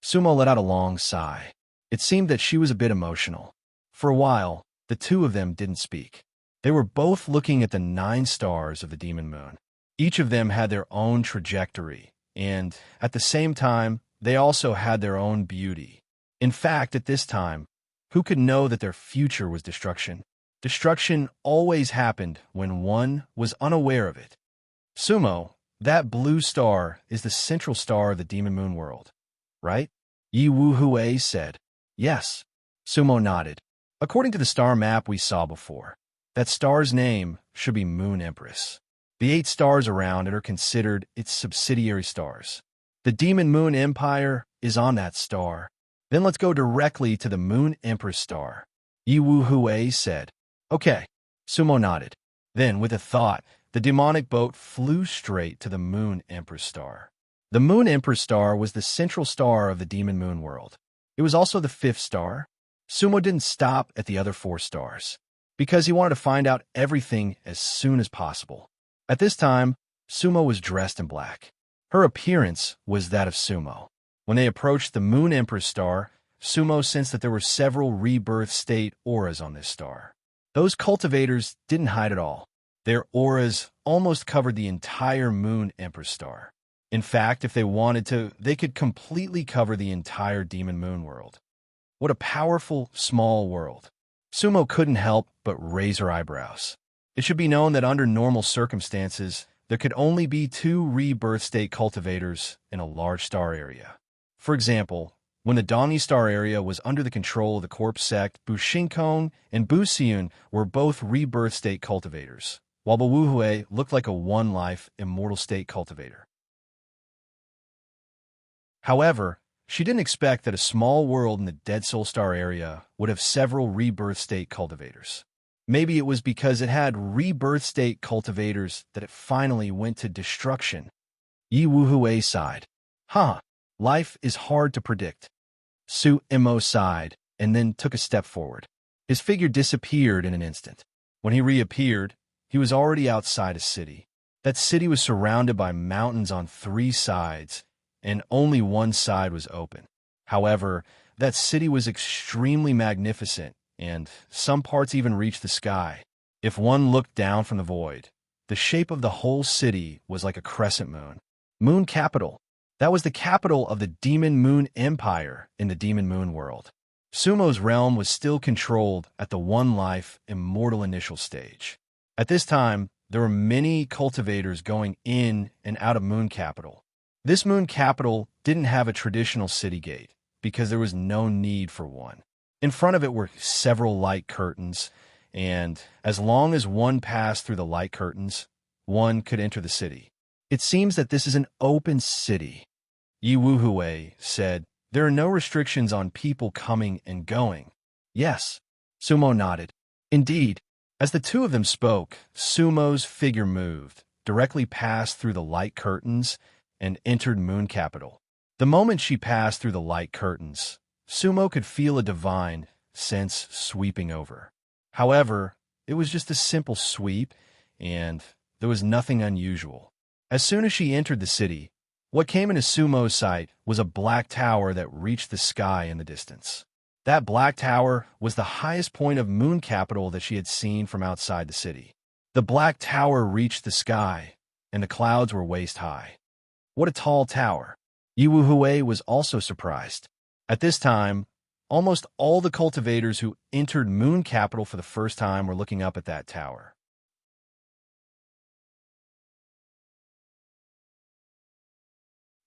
Speaker 1: Sumo let out a long sigh. It seemed that she was a bit emotional. For a while, the two of them didn't speak. They were both looking at the 9 stars of the Demon Moon. Each of them had their own trajectory, and at the same time, they also had their own beauty. In fact, at this time, who could know that their future was destruction? Destruction always happened when one was unaware of it. Sumo, that blue star is the central star of the Demon Moon world, right? Yi Wuhui said. Yes. Sumo nodded. According to the star map we saw before, that star's name should be Moon Empress. The 8 stars around it are considered its subsidiary stars. The Demon Moon Empire is on that star. Then let's go directly to the Moon Empress star. Yi Wuhui said. Okay. Sumo nodded. Then, with a thought, the demonic boat flew straight to the Moon Empress star. The Moon Empress star was the central star of the Demon Moon world. It was also the 5th star. Sumo didn't stop at the other 4 stars, because he wanted to find out everything as soon as possible. At this time, Sumo was dressed in black. Her appearance was that of Sumo. When they approached the Moon Empress star, Sumo sensed that there were several rebirth state auras on this star. Those cultivators didn't hide at all. Their auras almost covered the entire Moon Empress star. In fact, if they wanted to, they could completely cover the entire Demon Moon world. What a powerful, small world. Sumo couldn't help but raise her eyebrows. It should be known that under normal circumstances, there could only be 2 rebirth state cultivators in a large star area. For example, when the Dongyi star area was under the control of the corpse sect, Bushinkong and Buseun were both rebirth state cultivators, while Wuhui looked like a one-life, immortal state cultivator. However, she didn't expect that a small world in the Dead Soul star area would have several rebirth state cultivators. Maybe it was because it had rebirth state cultivators that it finally went to destruction. Yi Wuhui sighed. Huh, life is hard to predict. Su-imo sighed and then took a step forward. His figure disappeared in an instant. When he reappeared, he was already outside a city. That city was surrounded by mountains on 3 sides, and only one side was open. However, that city was extremely magnificent, and some parts even reached the sky. If one looked down from the void, the shape of the whole city was like a crescent moon. Moon Capital. That was the capital of the Demon Moon Empire in the Demon Moon world. Sumo's realm was still controlled at the one-life, immortal initial stage. At this time, there were many cultivators going in and out of Moon Capital. This Moon Capital didn't have a traditional city gate because there was no need for one. In front of it were several light curtains, and as long as one passed through the light curtains, one could enter the city. It seems that this is an open city. Yi Wuhui said, "There are no restrictions on people coming and going." Yes, Sumo nodded. Indeed. As the two of them spoke, Sumo's figure moved, directly passed through the light curtains, and entered Moon Capital. The moment she passed through the light curtains, Sumo could feel a divine sense sweeping over. However, it was just a simple sweep, and there was nothing unusual. As soon as she entered the city, what came into Sumo's sight was a black tower that reached the sky in the distance. That black tower was the highest point of Moon Capital that she had seen from outside the city. The black tower reached the sky, and the clouds were waist high. What a tall tower! Yi Wuhui was also surprised. At this time, almost all the cultivators who entered Moon Capital for the first time were looking up at that tower.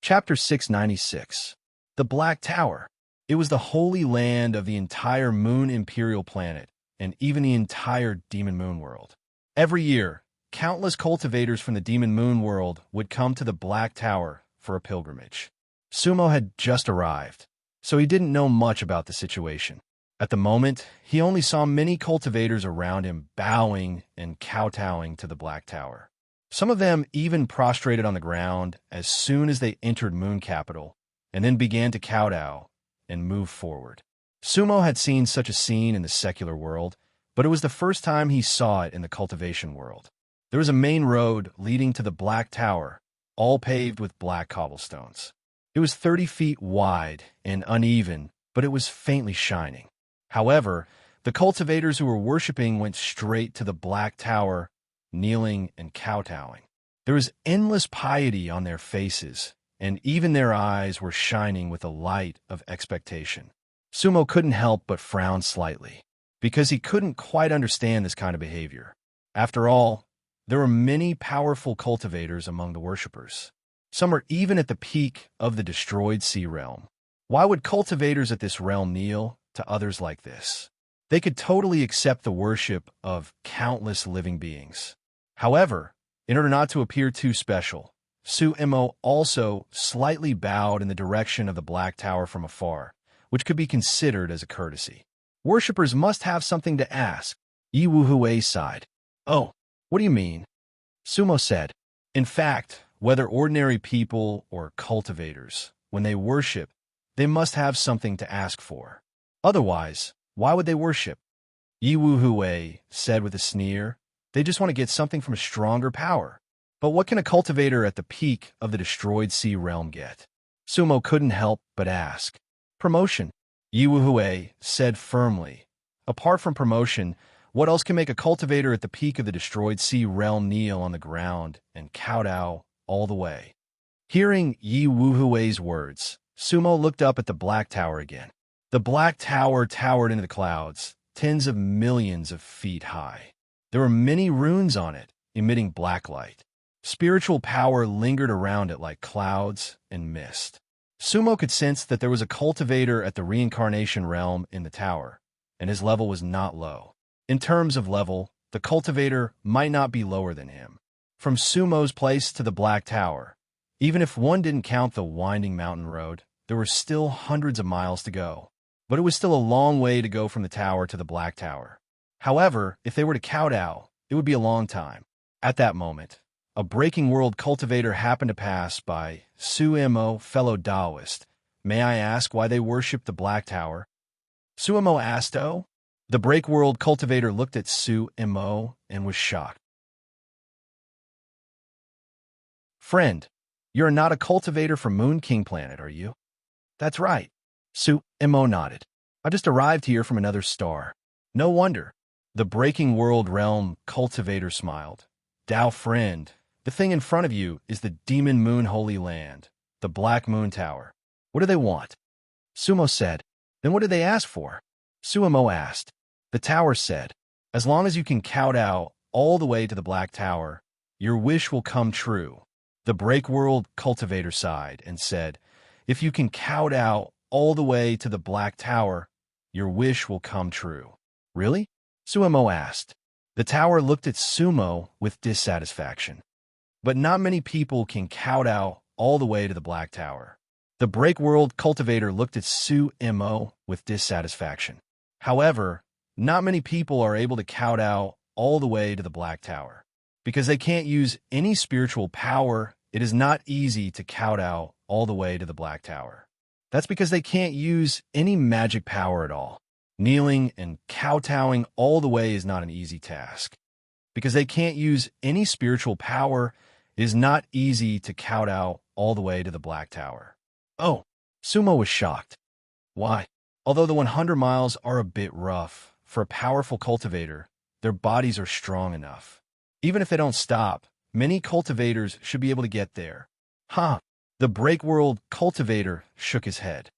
Speaker 1: Chapter 696. The Black Tower. It was the holy land of the entire Moon Imperial planet, and even the entire Demon Moon world. Every year, countless cultivators from the Demon Moon world would come to the Black Tower for a pilgrimage. Sumo had just arrived, so he didn't know much about the situation. At the moment, he only saw many cultivators around him bowing and kowtowing to the Black Tower. Some of them even prostrated on the ground as soon as they entered Moon Capital, and then began to kowtow and move forward. Sumo had seen such a scene in the secular world, but it was the first time he saw it in the cultivation world. There was a main road leading to the Black Tower, all paved with black cobblestones. It was 30 feet wide and uneven, but it was faintly shining. However, the cultivators who were worshipping went straight to the Black Tower, kneeling and kowtowing. There was endless piety on their faces, and even their eyes were shining with a light of expectation. Sumo couldn't help but frown slightly, because he couldn't quite understand this kind of behavior. After all, there were many powerful cultivators among the worshippers. Some were even at the peak of the destroyed sea realm. Why would cultivators at this realm kneel to others like this? They could totally accept the worship of countless living beings. However, in order not to appear too special, Su-imo also slightly bowed in the direction of the Black Tower from afar, which could be considered as a courtesy. Worshippers must have something to ask. Yi Wuhui sighed. Oh, what do you mean? Sumo said. In fact, whether ordinary people or cultivators, when they worship, they must have something to ask for. Otherwise, why would they worship? Yi Wuhui said with a sneer. They just want to get something from a stronger power. But what can a cultivator at the peak of the destroyed sea realm get? Sumo couldn't help but ask. Promotion, Yi Wuhui said firmly. Apart from promotion, what else can make a cultivator at the peak of the destroyed sea realm kneel on the ground and kowtow all the way? Hearing Yi Wuhui's words, Sumo looked up at the Black Tower again. The Black Tower towered into the clouds, tens of millions of feet high. There were many runes on it, emitting black light. Spiritual power lingered around it like clouds and mist. Sumo could sense that there was a cultivator at the reincarnation realm in the tower, and his level was not low. In terms of level, the cultivator might not be lower than him. From Sumo's place to the Black Tower, even if one didn't count the winding mountain road, there were still hundreds of miles to go. But it was still a long way to go from the tower to the Black Tower. However, if they were to kowtow, it would be a long time. At that moment, a breaking world cultivator happened to pass by. Sumo, fellow Taoist, may I ask why they worship the Black Tower? Sumo asked. Oh? The break world cultivator looked at Sumo and was shocked. Friend, you're not a cultivator from Moon King Planet, are you? That's right. Sumo nodded. I just arrived here from another star. No wonder. The breaking world realm cultivator smiled. Tao friend, the thing in front of you is the Demon Moon Holy Land, the Black Moon Tower. What do they want? Sumo said. Then what did they ask for? Sumo asked. The tower said, as long as you can kowtow all the way to the Black Tower, your wish will come true. The break world cultivator sighed and said, if you can kowtow all the way to the Black Tower, your wish will come true. Really? Sumo asked. The tower looked at Sumo with dissatisfaction. But not many people can kowtow all the way to the Black Tower. The break world cultivator looked at Sumo with dissatisfaction. However, not many people are able to kowtow all the way to the Black Tower. Because they can't use any spiritual power, it is not easy to kowtow all the way to the Black Tower. That's because they can't use any magic power at all. Kneeling and kowtowing all the way is not an easy task. Because they can't use any spiritual power, it is not easy to kowtow all the way to the Black Tower. Oh, Sumo was shocked. Why? Although the 100 miles are a bit rough, for a powerful cultivator, their bodies are strong enough. Even if they don't stop, many cultivators should be able to get there. Huh. The break world cultivator shook his head.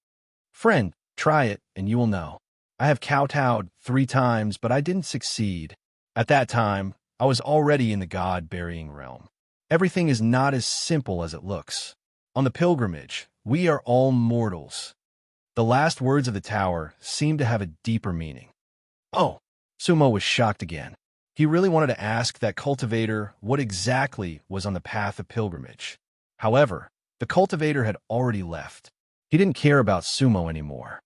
Speaker 1: Friend, try it and you will know. I have kowtowed 3 times, but I didn't succeed. At that time, I was already in the God-burying realm. Everything is not as simple as it looks. On the pilgrimage, we are all mortals. The last words of the tower seemed to have a deeper meaning. Oh, Sumo was shocked again. He really wanted to ask that cultivator what exactly was on the path of pilgrimage. However, the cultivator had already left. He didn't care about Sumo anymore.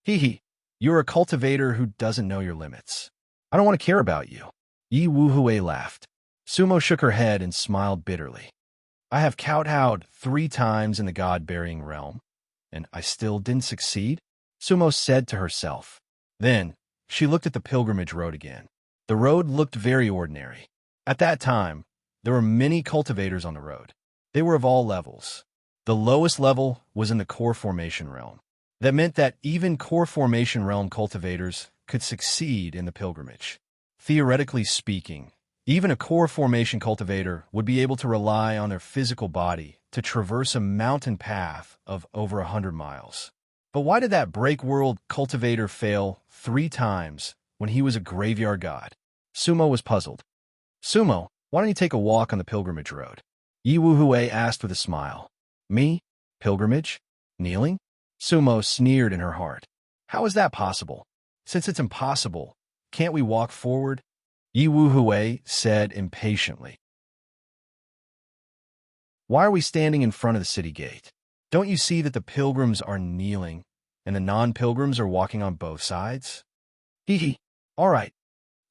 Speaker 1: Hee, you're a cultivator who doesn't know your limits. I don't want to care about you. Yi Wuhue laughed. Sumo shook her head and smiled bitterly. I have kowtowed 3 times in the God-burying realm, and I still didn't succeed, Sumo said to herself. Then, she looked at the pilgrimage road again. The road looked very ordinary. At that time, there were many cultivators on the road. They were of all levels. The lowest level was in the core formation realm. That meant that even core formation realm cultivators could succeed in the pilgrimage. Theoretically speaking, even a core formation cultivator would be able to rely on their physical body to traverse a mountain path of over 100 miles. But why did that break world cultivator fail 3 times when he was a graveyard god? Sumo was puzzled. Sumo, why don't you take a walk on the pilgrimage road? Yi Wuhue asked with a smile. Me? Pilgrimage? Kneeling? Sumo sneered in her heart. How is that possible? Since it's impossible, can't we walk forward? Yi Wuhue said impatiently. Why are we standing in front of the city gate? Don't you see that the pilgrims are kneeling and the non-pilgrims are walking on both sides? Hee. All right.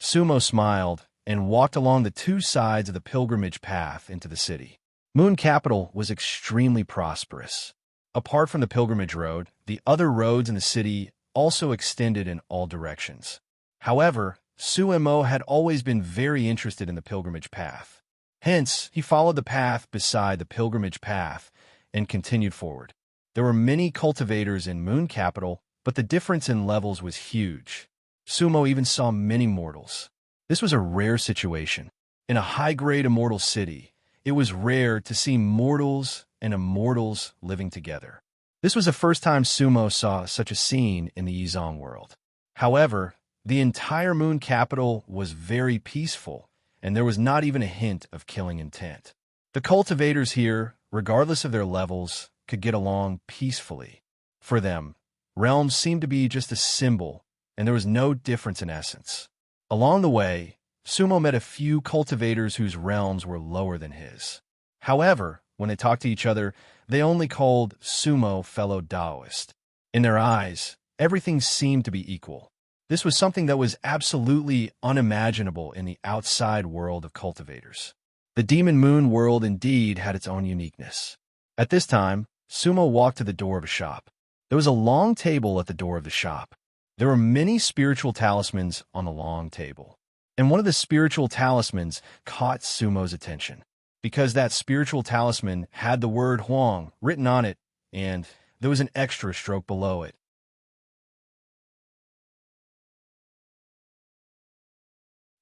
Speaker 1: Sumo smiled and walked along the 2 sides of the pilgrimage path into the city. Moon Capital was extremely prosperous. Apart from the pilgrimage road, the other roads in the city also extended in all directions. However, Sumo had always been very interested in the pilgrimage path. Hence, he followed the path beside the pilgrimage path and continued forward. There were many cultivators in Moon Capital, but the difference in levels was huge. Sumo even saw many mortals. This was a rare situation. In a high-grade immortal city, it was rare to see mortals and immortals living together. This was the first time Sumo saw such a scene in the Yizong world. However, the entire Moon Capital was very peaceful, and there was not even a hint of killing intent. The cultivators here, regardless of their levels, could get along peacefully. For them, realms seemed to be just a symbol, and there was no difference in essence. Along the way, Sumo met a few cultivators whose realms were lower than his. However, when they talked to each other, they only called Sumo fellow Taoist. In their eyes, everything seemed to be equal. This was something that was absolutely unimaginable in the outside world of cultivators. The Demon Moon world indeed had its own uniqueness. At this time, Sumo walked to the door of a shop. There was a long table at the door of the shop. There were many spiritual talismans on the long table. And one of the spiritual talismans caught Sumo's attention, because that spiritual talisman had the word Huang written on it, and there was an extra stroke below it.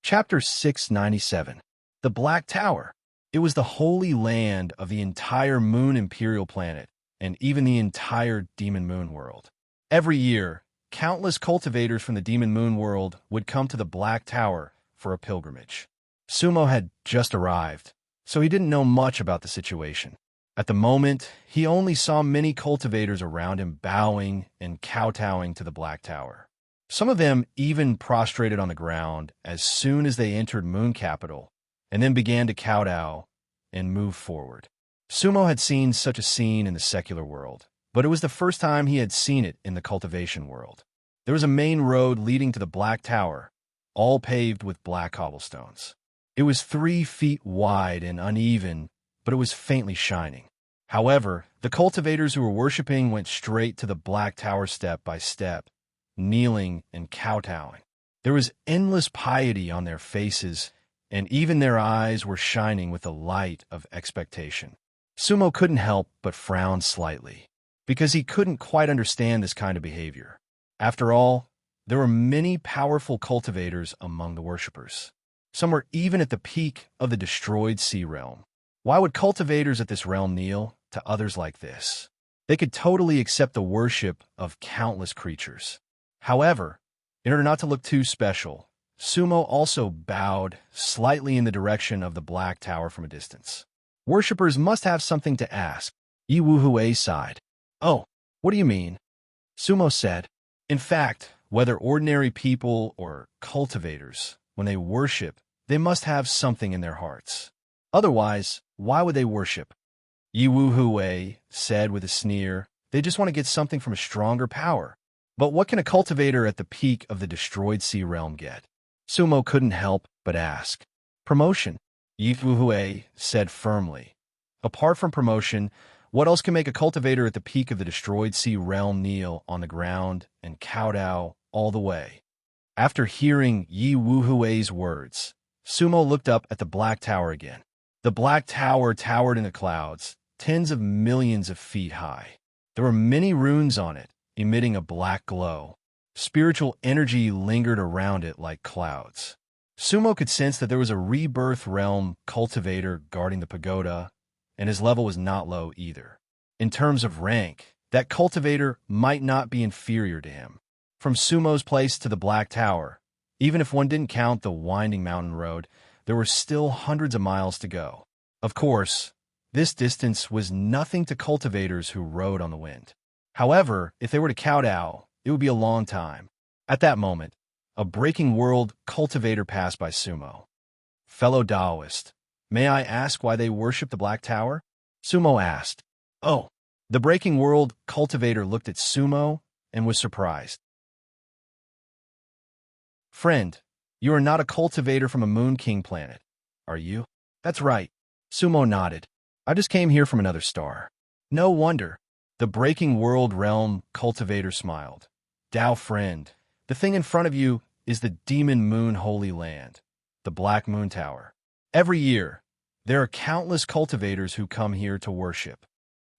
Speaker 1: Chapter 697. The Black Tower. It was the holy land of the entire Moon Imperial Planet, and even the entire Demon Moon world. Every year, countless cultivators from the Demon Moon world would come to the Black Tower for a pilgrimage. Sumo had just arrived, so he didn't know much about the situation. At the moment, he only saw many cultivators around him bowing and kowtowing to the Black Tower. Some of them even prostrated on the ground as soon as they entered Moon Capital, and then began to kowtow and move forward. Sumo had seen such a scene in the secular world, but it was the first time he had seen it in the cultivation world. There was a main road leading to the Black Tower, all paved with black cobblestones. It was 3 feet wide and uneven, but it was faintly shining. However, the cultivators who were worshipping went straight to the Black Tower step by step, kneeling and kowtowing. There was endless piety on their faces, and even their eyes were shining with the light of expectation. Sumo couldn't help but frown slightly, because he couldn't quite understand this kind of behavior. After all, there were many powerful cultivators among the worshippers. Some were even at the peak of the destroyed sea realm. Why would cultivators at this realm kneel to others like this? They could totally accept the worship of countless creatures. However, in order not to look too special, Sumo also bowed slightly in the direction of the Black Tower from a distance. Worshippers must have something to ask. Yi Wuhui sighed. Oh, what do you mean? Sumo said. In fact, whether ordinary people or cultivators, when they worship, they must have something in their hearts. Otherwise, why would they worship? Yi Wuhui said with a sneer. They just want to get something from a stronger power. But what can a cultivator at the peak of the destroyed sea realm get? Sumo couldn't help but ask. Promotion, Yi Wuhui said firmly. Apart from promotion, what else can make a cultivator at the peak of the destroyed sea realm kneel on the ground and kowtow all the way? After hearing Yi Wuhui's words, Sumo looked up at the Black Tower again. The Black Tower towered in the clouds, tens of millions of feet high. There were many runes on it, emitting a black glow. Spiritual energy lingered around it like clouds. Sumo could sense that there was a rebirth realm cultivator guarding the pagoda, and his level was not low either. In terms of rank, that cultivator might not be inferior to him. From Sumo's place to the Black Tower, even if one didn't count the winding mountain road, there were still hundreds of miles to go. Of course, this distance was nothing to cultivators who rode on the wind. However, if they were to kowtow, it would be a long time. At that moment, a breaking world cultivator passed by Sumo. Fellow Taoist, may I ask why they worship the Black Tower? Sumo asked. Oh, the breaking world cultivator looked at Sumo and was surprised. Friend, you are not a cultivator from a Moon King planet, are you? That's right. Sumo nodded. I just came here from another star. No wonder. The breaking world realm cultivator smiled. Tao friend, the thing in front of you is the Demon Moon Holy Land, the Black Moon Tower. Every year, there are countless cultivators who come here to worship.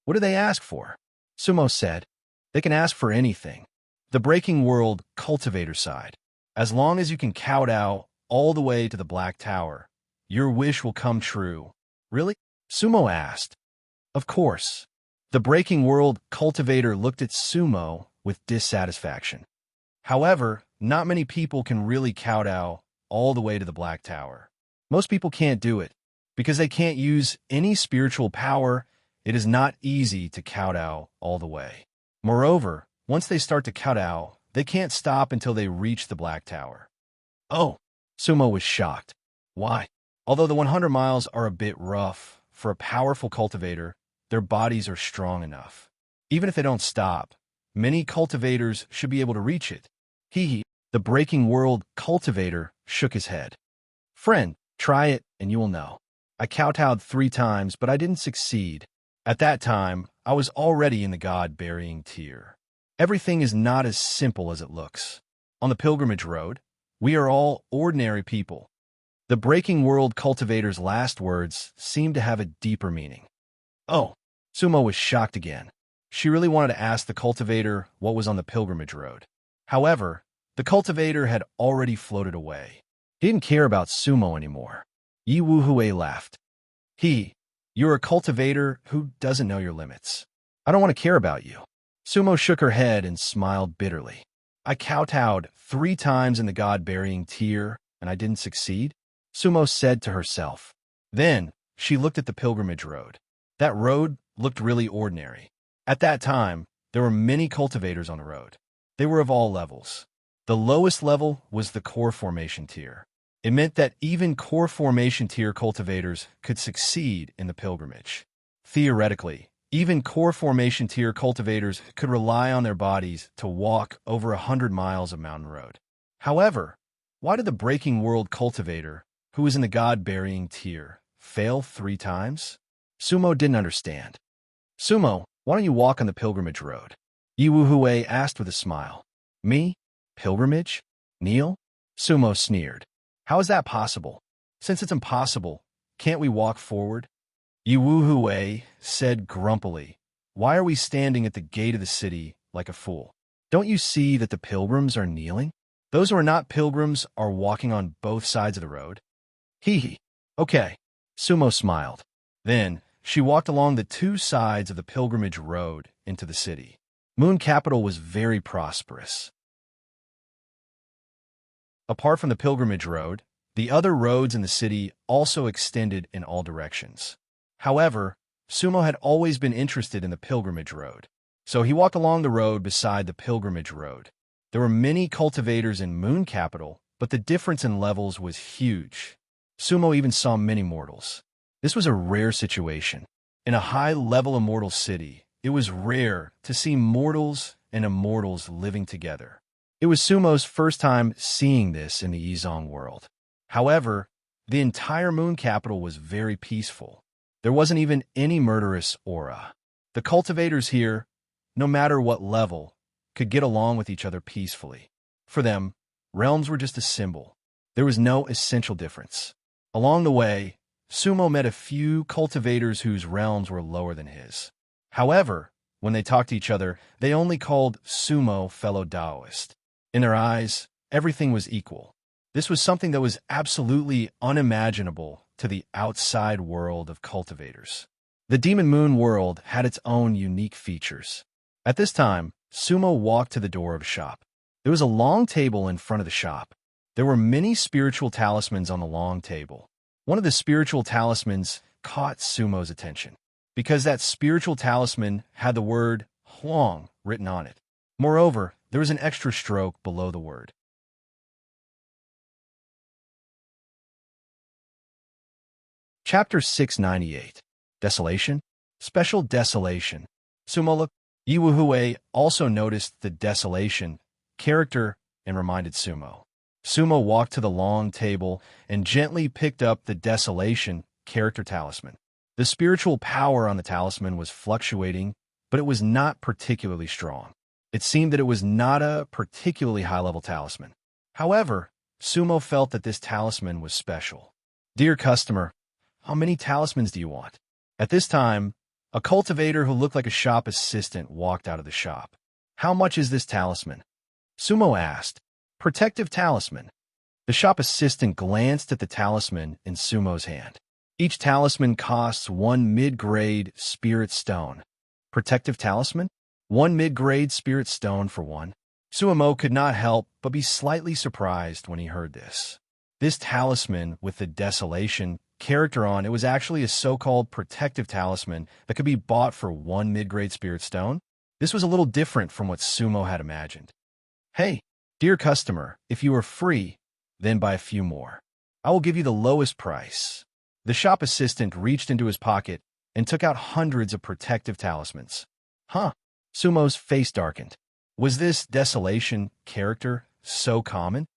Speaker 1: What do they ask for? Sumo said. They can ask for anything. The breaking world cultivator sighed. As long as you can kowtow all the way to the Black Tower, your wish will come true. Really? Sumo asked. Of course. The breaking world cultivator looked at Sumo with dissatisfaction. However, not many people can really kowtow all the way to the Black Tower. Most people can't do it. Because they can't use any spiritual power, it is not easy to kowtow all the way. Moreover, once they start to kowtow, they can't stop until they reach the Black Tower. Oh, Sumo was shocked. Why? Although the 100 miles are a bit rough, for a powerful cultivator, their bodies are strong enough. Even if they don't stop, many cultivators should be able to reach it. The breaking world cultivator shook his head. Friend, try it and you will know. I kowtowed 3 times, but I didn't succeed. At that time, I was already in the God-burying tier. Everything is not as simple as it looks. On the pilgrimage road, we are all ordinary people. The breaking world cultivator's last words seemed to have a deeper meaning. Oh, Sumo was shocked again. She really wanted to ask the cultivator what was on the pilgrimage road. However, the cultivator had already floated away. He didn't care about Sumo anymore. Yi Wuhui laughed. You're a cultivator who doesn't know your limits. I don't want to care about you. Sumo shook her head and smiled bitterly. I kowtowed 3 times in the God-burying tier, and I didn't succeed, Sumo said to herself. Then, she looked at the pilgrimage road. That road looked really ordinary. At that time, there were many cultivators on the road. They were of all levels. The lowest level was the core formation tier. It meant that even core formation tier cultivators could succeed in the pilgrimage. Theoretically, even core formation tier cultivators could rely on their bodies to walk over 100 miles of mountain road. However, why did the breaking world cultivator, who was in the God-burying tier, fail 3 times? Sumo didn't understand. Sumo, why don't you walk on the pilgrimage road? Yi Wuhui asked with a smile. Me? Pilgrimage? Kneel? Sumo sneered. How is that possible? Since it's impossible, can't we walk forward? Yi Wuhui said grumpily. Why are we standing at the gate of the city like a fool? Don't you see that the pilgrims are kneeling? Those who are not pilgrims are walking on both sides of the road. Okay. Sumo smiled. Then, she walked along the 2 sides of the pilgrimage road into the city. Moon Capital was very prosperous. Apart from the pilgrimage road, the other roads in the city also extended in all directions. However, Sumo had always been interested in the pilgrimage road, so he walked along the road beside the pilgrimage road. There were many cultivators in Moon Capital, but the difference in levels was huge. Sumo even saw many mortals. This was a rare situation. In a high-level immortal city, it was rare to see mortals and immortals living together. It was Sumo's first time seeing this in the Yizong world. However, the entire Moon Capital was very peaceful. There wasn't even any murderous aura. The cultivators here, no matter what level, could get along with each other peacefully. For them, realms were just a symbol. There was no essential difference. Along the way, Sumo met a few cultivators whose realms were lower than his. However, when they talked to each other, they only called Sumo fellow Taoist. In their eyes, everything was equal. This was something that was absolutely unimaginable to the outside world of cultivators. The Demon Moon world had its own unique features. At this time, Sumo walked to the door of a shop. There was a long table in front of the shop. There were many spiritual talismans on the long table. One of the spiritual talismans caught Sumo's attention, because that spiritual talisman had the word Huang written on it. Moreover, there was an extra stroke below the word. Chapter 698. Desolation? Special Desolation. Sumo looked. Yi Wuhui also noticed the desolation character and reminded Sumo. Sumo walked to the long table and gently picked up the desolation character talisman. The spiritual power on the talisman was fluctuating, but it was not particularly strong. It seemed that it was not a particularly high-level talisman. However, Sumo felt that this talisman was special. Dear customer, how many talismans do you want? At this time, a cultivator who looked like a shop assistant walked out of the shop. How much is this talisman? Sumo asked. Protective talisman. The shop assistant glanced at the talisman in Sumo's hand. Each talisman costs 1 mid-grade spirit stone. Protective talisman? 1 mid-grade spirit stone for 1. Sumo could not help but be slightly surprised when he heard this. This talisman with the desolation character on it was actually a so-called protective talisman that could be bought for 1 mid-grade spirit stone. This was a little different from what Sumo had imagined. Hey, dear customer, if you are free, then buy a few more. I will give you the lowest price. The shop assistant reached into his pocket and took out hundreds of protective talismans. Huh? Sumo's face darkened. Was this desolation character so common?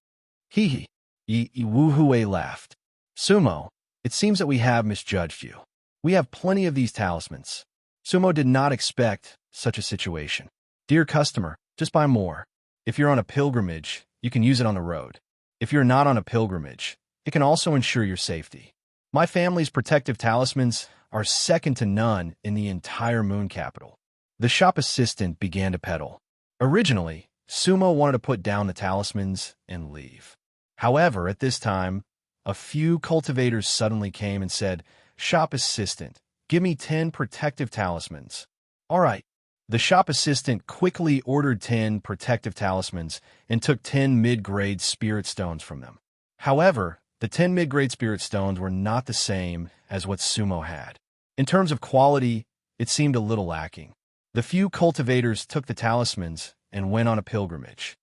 Speaker 1: Yi Wuhui laughed. Sumo, It seems that we have misjudged you. We have plenty of these talismans. Sumo did not expect such a situation. Dear customer, just buy more. If you're on a pilgrimage, you can use it on the road. If you're not on a pilgrimage, it can also ensure your safety. My family's protective talismans are second to none in the entire moon capital. The shop assistant began to peddle. Originally, Sumo wanted to put down the talismans and leave. However, at this time, a few cultivators suddenly came and said, "Shop assistant, give me 10 protective talismans." All right. The shop assistant quickly ordered 10 protective talismans and took 10 mid-grade spirit stones from them. However, the 10 mid-grade spirit stones were not the same as what Sumo had. In terms of quality, it seemed a little lacking. The few cultivators took the talismans and went on a pilgrimage.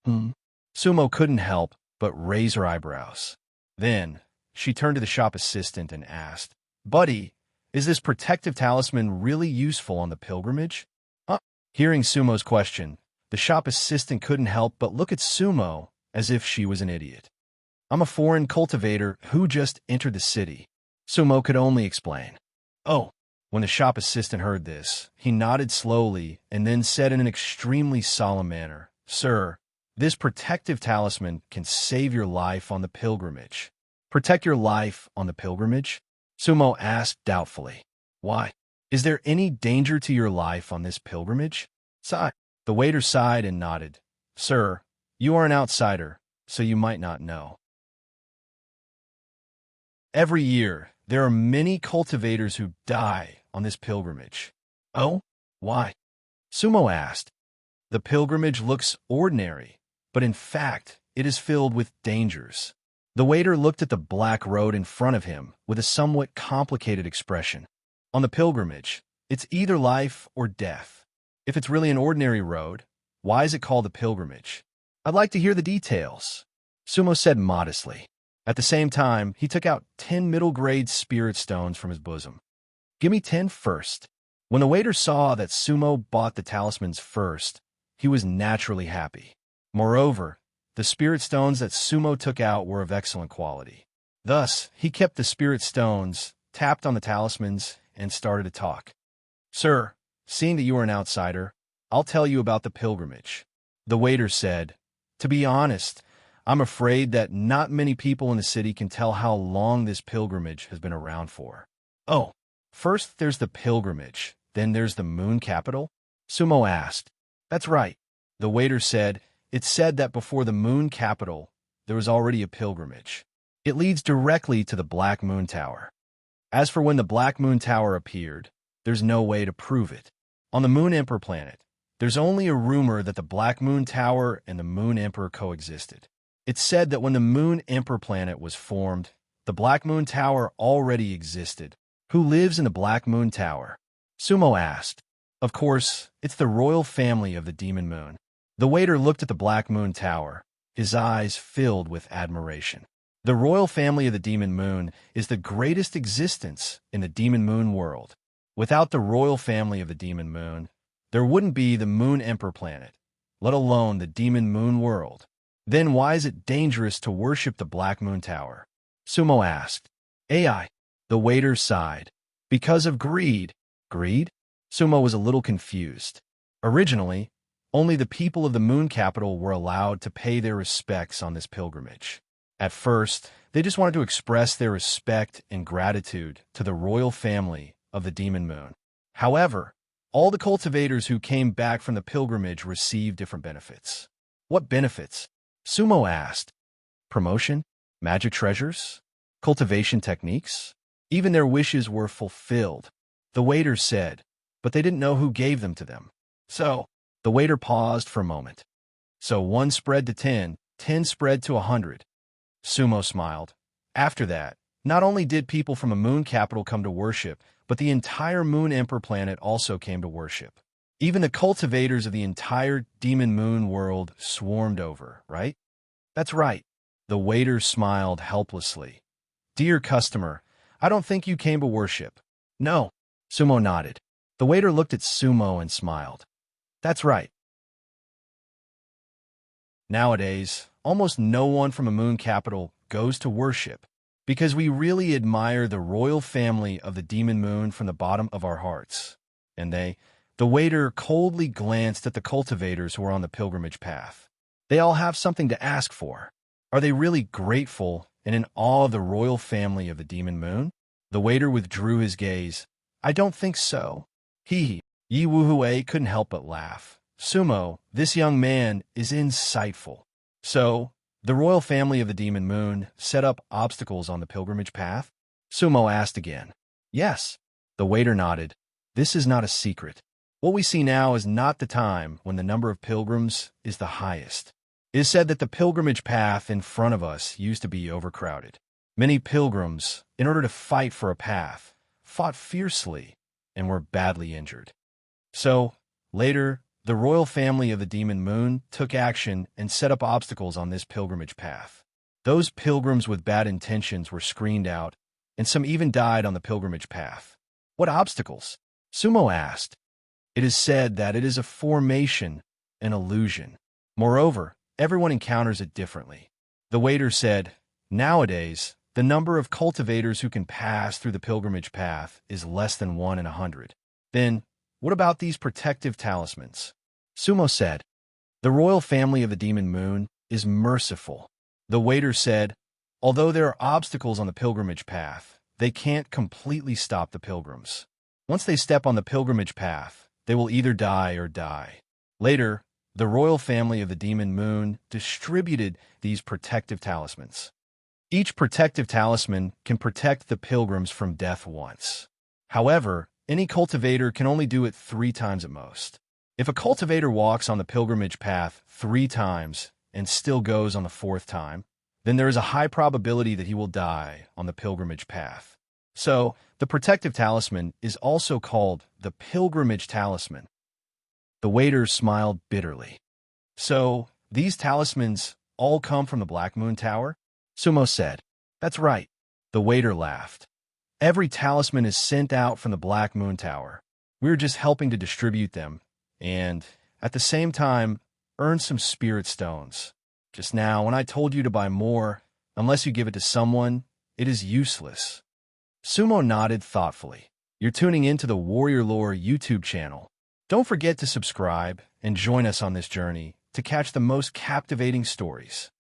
Speaker 1: Sumo couldn't help but raise her eyebrows. Then, she turned to the shop assistant and asked, "Buddy, is this protective talisman really useful on the pilgrimage?" Hearing Sumo's question, the shop assistant couldn't help but look at Sumo as if she was an idiot. "I'm a foreign cultivator who just entered the city," Sumo could only explain. "Oh." When the shop assistant heard this, he nodded slowly and then said in an extremely solemn manner, "Sir, this protective talisman can save your life on the pilgrimage." "Protect your life on the pilgrimage?" Sumo asked doubtfully. "Why? Is there any danger to your life on this pilgrimage?" Sigh. The waiter sighed and nodded. "Sir, you are an outsider, so you might not know. Every year, there are many cultivators who die on this pilgrimage." "Oh? Why?" Sumo asked. "The pilgrimage looks ordinary, but in fact, it is filled with dangers." The waiter looked at the black road in front of him with a somewhat complicated expression. On the pilgrimage, it's either life or death. If it's really an ordinary road, why is it called a pilgrimage? "I'd like to hear the details," Sumo said modestly. At the same time, he took out 10 middle-grade spirit stones from his bosom. "Give me 10 first." When the waiter saw that Sumo bought the talismans first, he was naturally happy. Moreover, the spirit stones that Sumo took out were of excellent quality. Thus, he kept the spirit stones, tapped on the talismans, and started to talk. "Sir, seeing that you are an outsider, I'll tell you about the pilgrimage." The waiter said, "To be honest, I'm afraid that not many people in the city can tell how long this pilgrimage has been around for." "Oh, first there's the pilgrimage, then there's the moon capital?" Sumo asked. "That's right." The waiter said, "It's said that before the moon capital, there was already a pilgrimage. It leads directly to the Black Moon Tower. As for when the Black Moon Tower appeared, there's no way to prove it. On the Moon Emperor planet, there's only a rumor that the Black Moon Tower and the Moon Emperor coexisted. It's said that when the Moon Emperor planet was formed, the Black Moon Tower already existed. Who lives in the Black Moon Tower?" Sumo asked. "Of course, it's the royal family of the Demon Moon." The waiter looked at the Black Moon Tower, his eyes filled with admiration. "The royal family of the Demon Moon is the greatest existence in the Demon Moon world. Without the royal family of the Demon Moon, there wouldn't be the Moon Emperor planet, let alone the Demon Moon world. Then why is it dangerous to worship the Black Moon Tower?" Sumo asked. "AI." The waiter sighed. "Because of greed." "Greed?" Sumo was a little confused. Originally, only the people of the moon capital were allowed to pay their respects on this pilgrimage. At first, they just wanted to express their respect and gratitude to the royal family of the Demon Moon. However, all the cultivators who came back from the pilgrimage received different benefits. "What benefits?" Sumo asked. "Promotion? Magic treasures? Cultivation techniques?" Even their wishes were fulfilled. The waiter said, but they didn't know who gave them to them. So, the waiter paused for a moment. "So 1 spread to 10, 10 spread to 100. Sumo smiled. After that, not only did people from a moon capital come to worship, but the entire Moon Emperor planet also came to worship. Even the cultivators of the entire Demon Moon world swarmed over, right?" "That's right." The waiter smiled helplessly. "Dear customer, I don't think you came to worship." "No." Sumo nodded. The waiter looked at Sumo and smiled. "That's right." Nowadays, almost no one from a moon capital goes to worship Because we really admire the royal family of the demon moon from the bottom of our hearts. And the waiter coldly glanced at the cultivators who were on the pilgrimage path. They all have something to ask for. Are they really grateful and in awe of the royal family of the demon moon? The waiter withdrew his gaze. I don't think so. He, Yi Wuhui couldn't help but laugh. Sumo, this young man is insightful. So, the royal family of the demon moon set up obstacles on the pilgrimage path? Sumo asked again. Yes. The waiter nodded. This is not a secret. What we see now is not the time when the number of pilgrims is the highest. It is said that the pilgrimage path in front of us used to be overcrowded. Many pilgrims, in order to fight for a path, fought fiercely and were badly injured. So, later, the royal family of the demon moon took action and set up obstacles on this pilgrimage path. Those pilgrims with bad intentions were screened out, and some even died on the pilgrimage path. What obstacles? Sumo asked. It is said that it is a formation, an illusion. Moreover, everyone encounters it differently. The waiter said, nowadays, the number of cultivators who can pass through the pilgrimage path is less than 1 in 100. Then, what about these protective talismans? Sumo said, the royal family of the demon moon is merciful. The waiter said, although there are obstacles on the pilgrimage path, they can't completely stop the pilgrims. Once they step on the pilgrimage path, they will either die or die. Later, the royal family of the demon moon distributed these protective talismans. Each protective talisman can protect the pilgrims from death once. However, any cultivator can only do it 3 times at most. If a cultivator walks on the pilgrimage path 3 times and still goes on the 4th time, then there is a high probability that he will die on the pilgrimage path. So, the protective talisman is also called the pilgrimage talisman. The waiter smiled bitterly. So, these talismans all come from the Black Moon Tower? Sumo said. That's right. The waiter laughed. Every talisman is sent out from the Black Moon Tower. We're just helping to distribute them, and, at the same time, earn some spirit stones. Just now, when I told you to buy more, unless you give it to someone, it is useless. Sumo nodded thoughtfully. You're tuning into the Warrior Lore YouTube channel. Don't forget to subscribe and join us on this journey to catch the most captivating stories.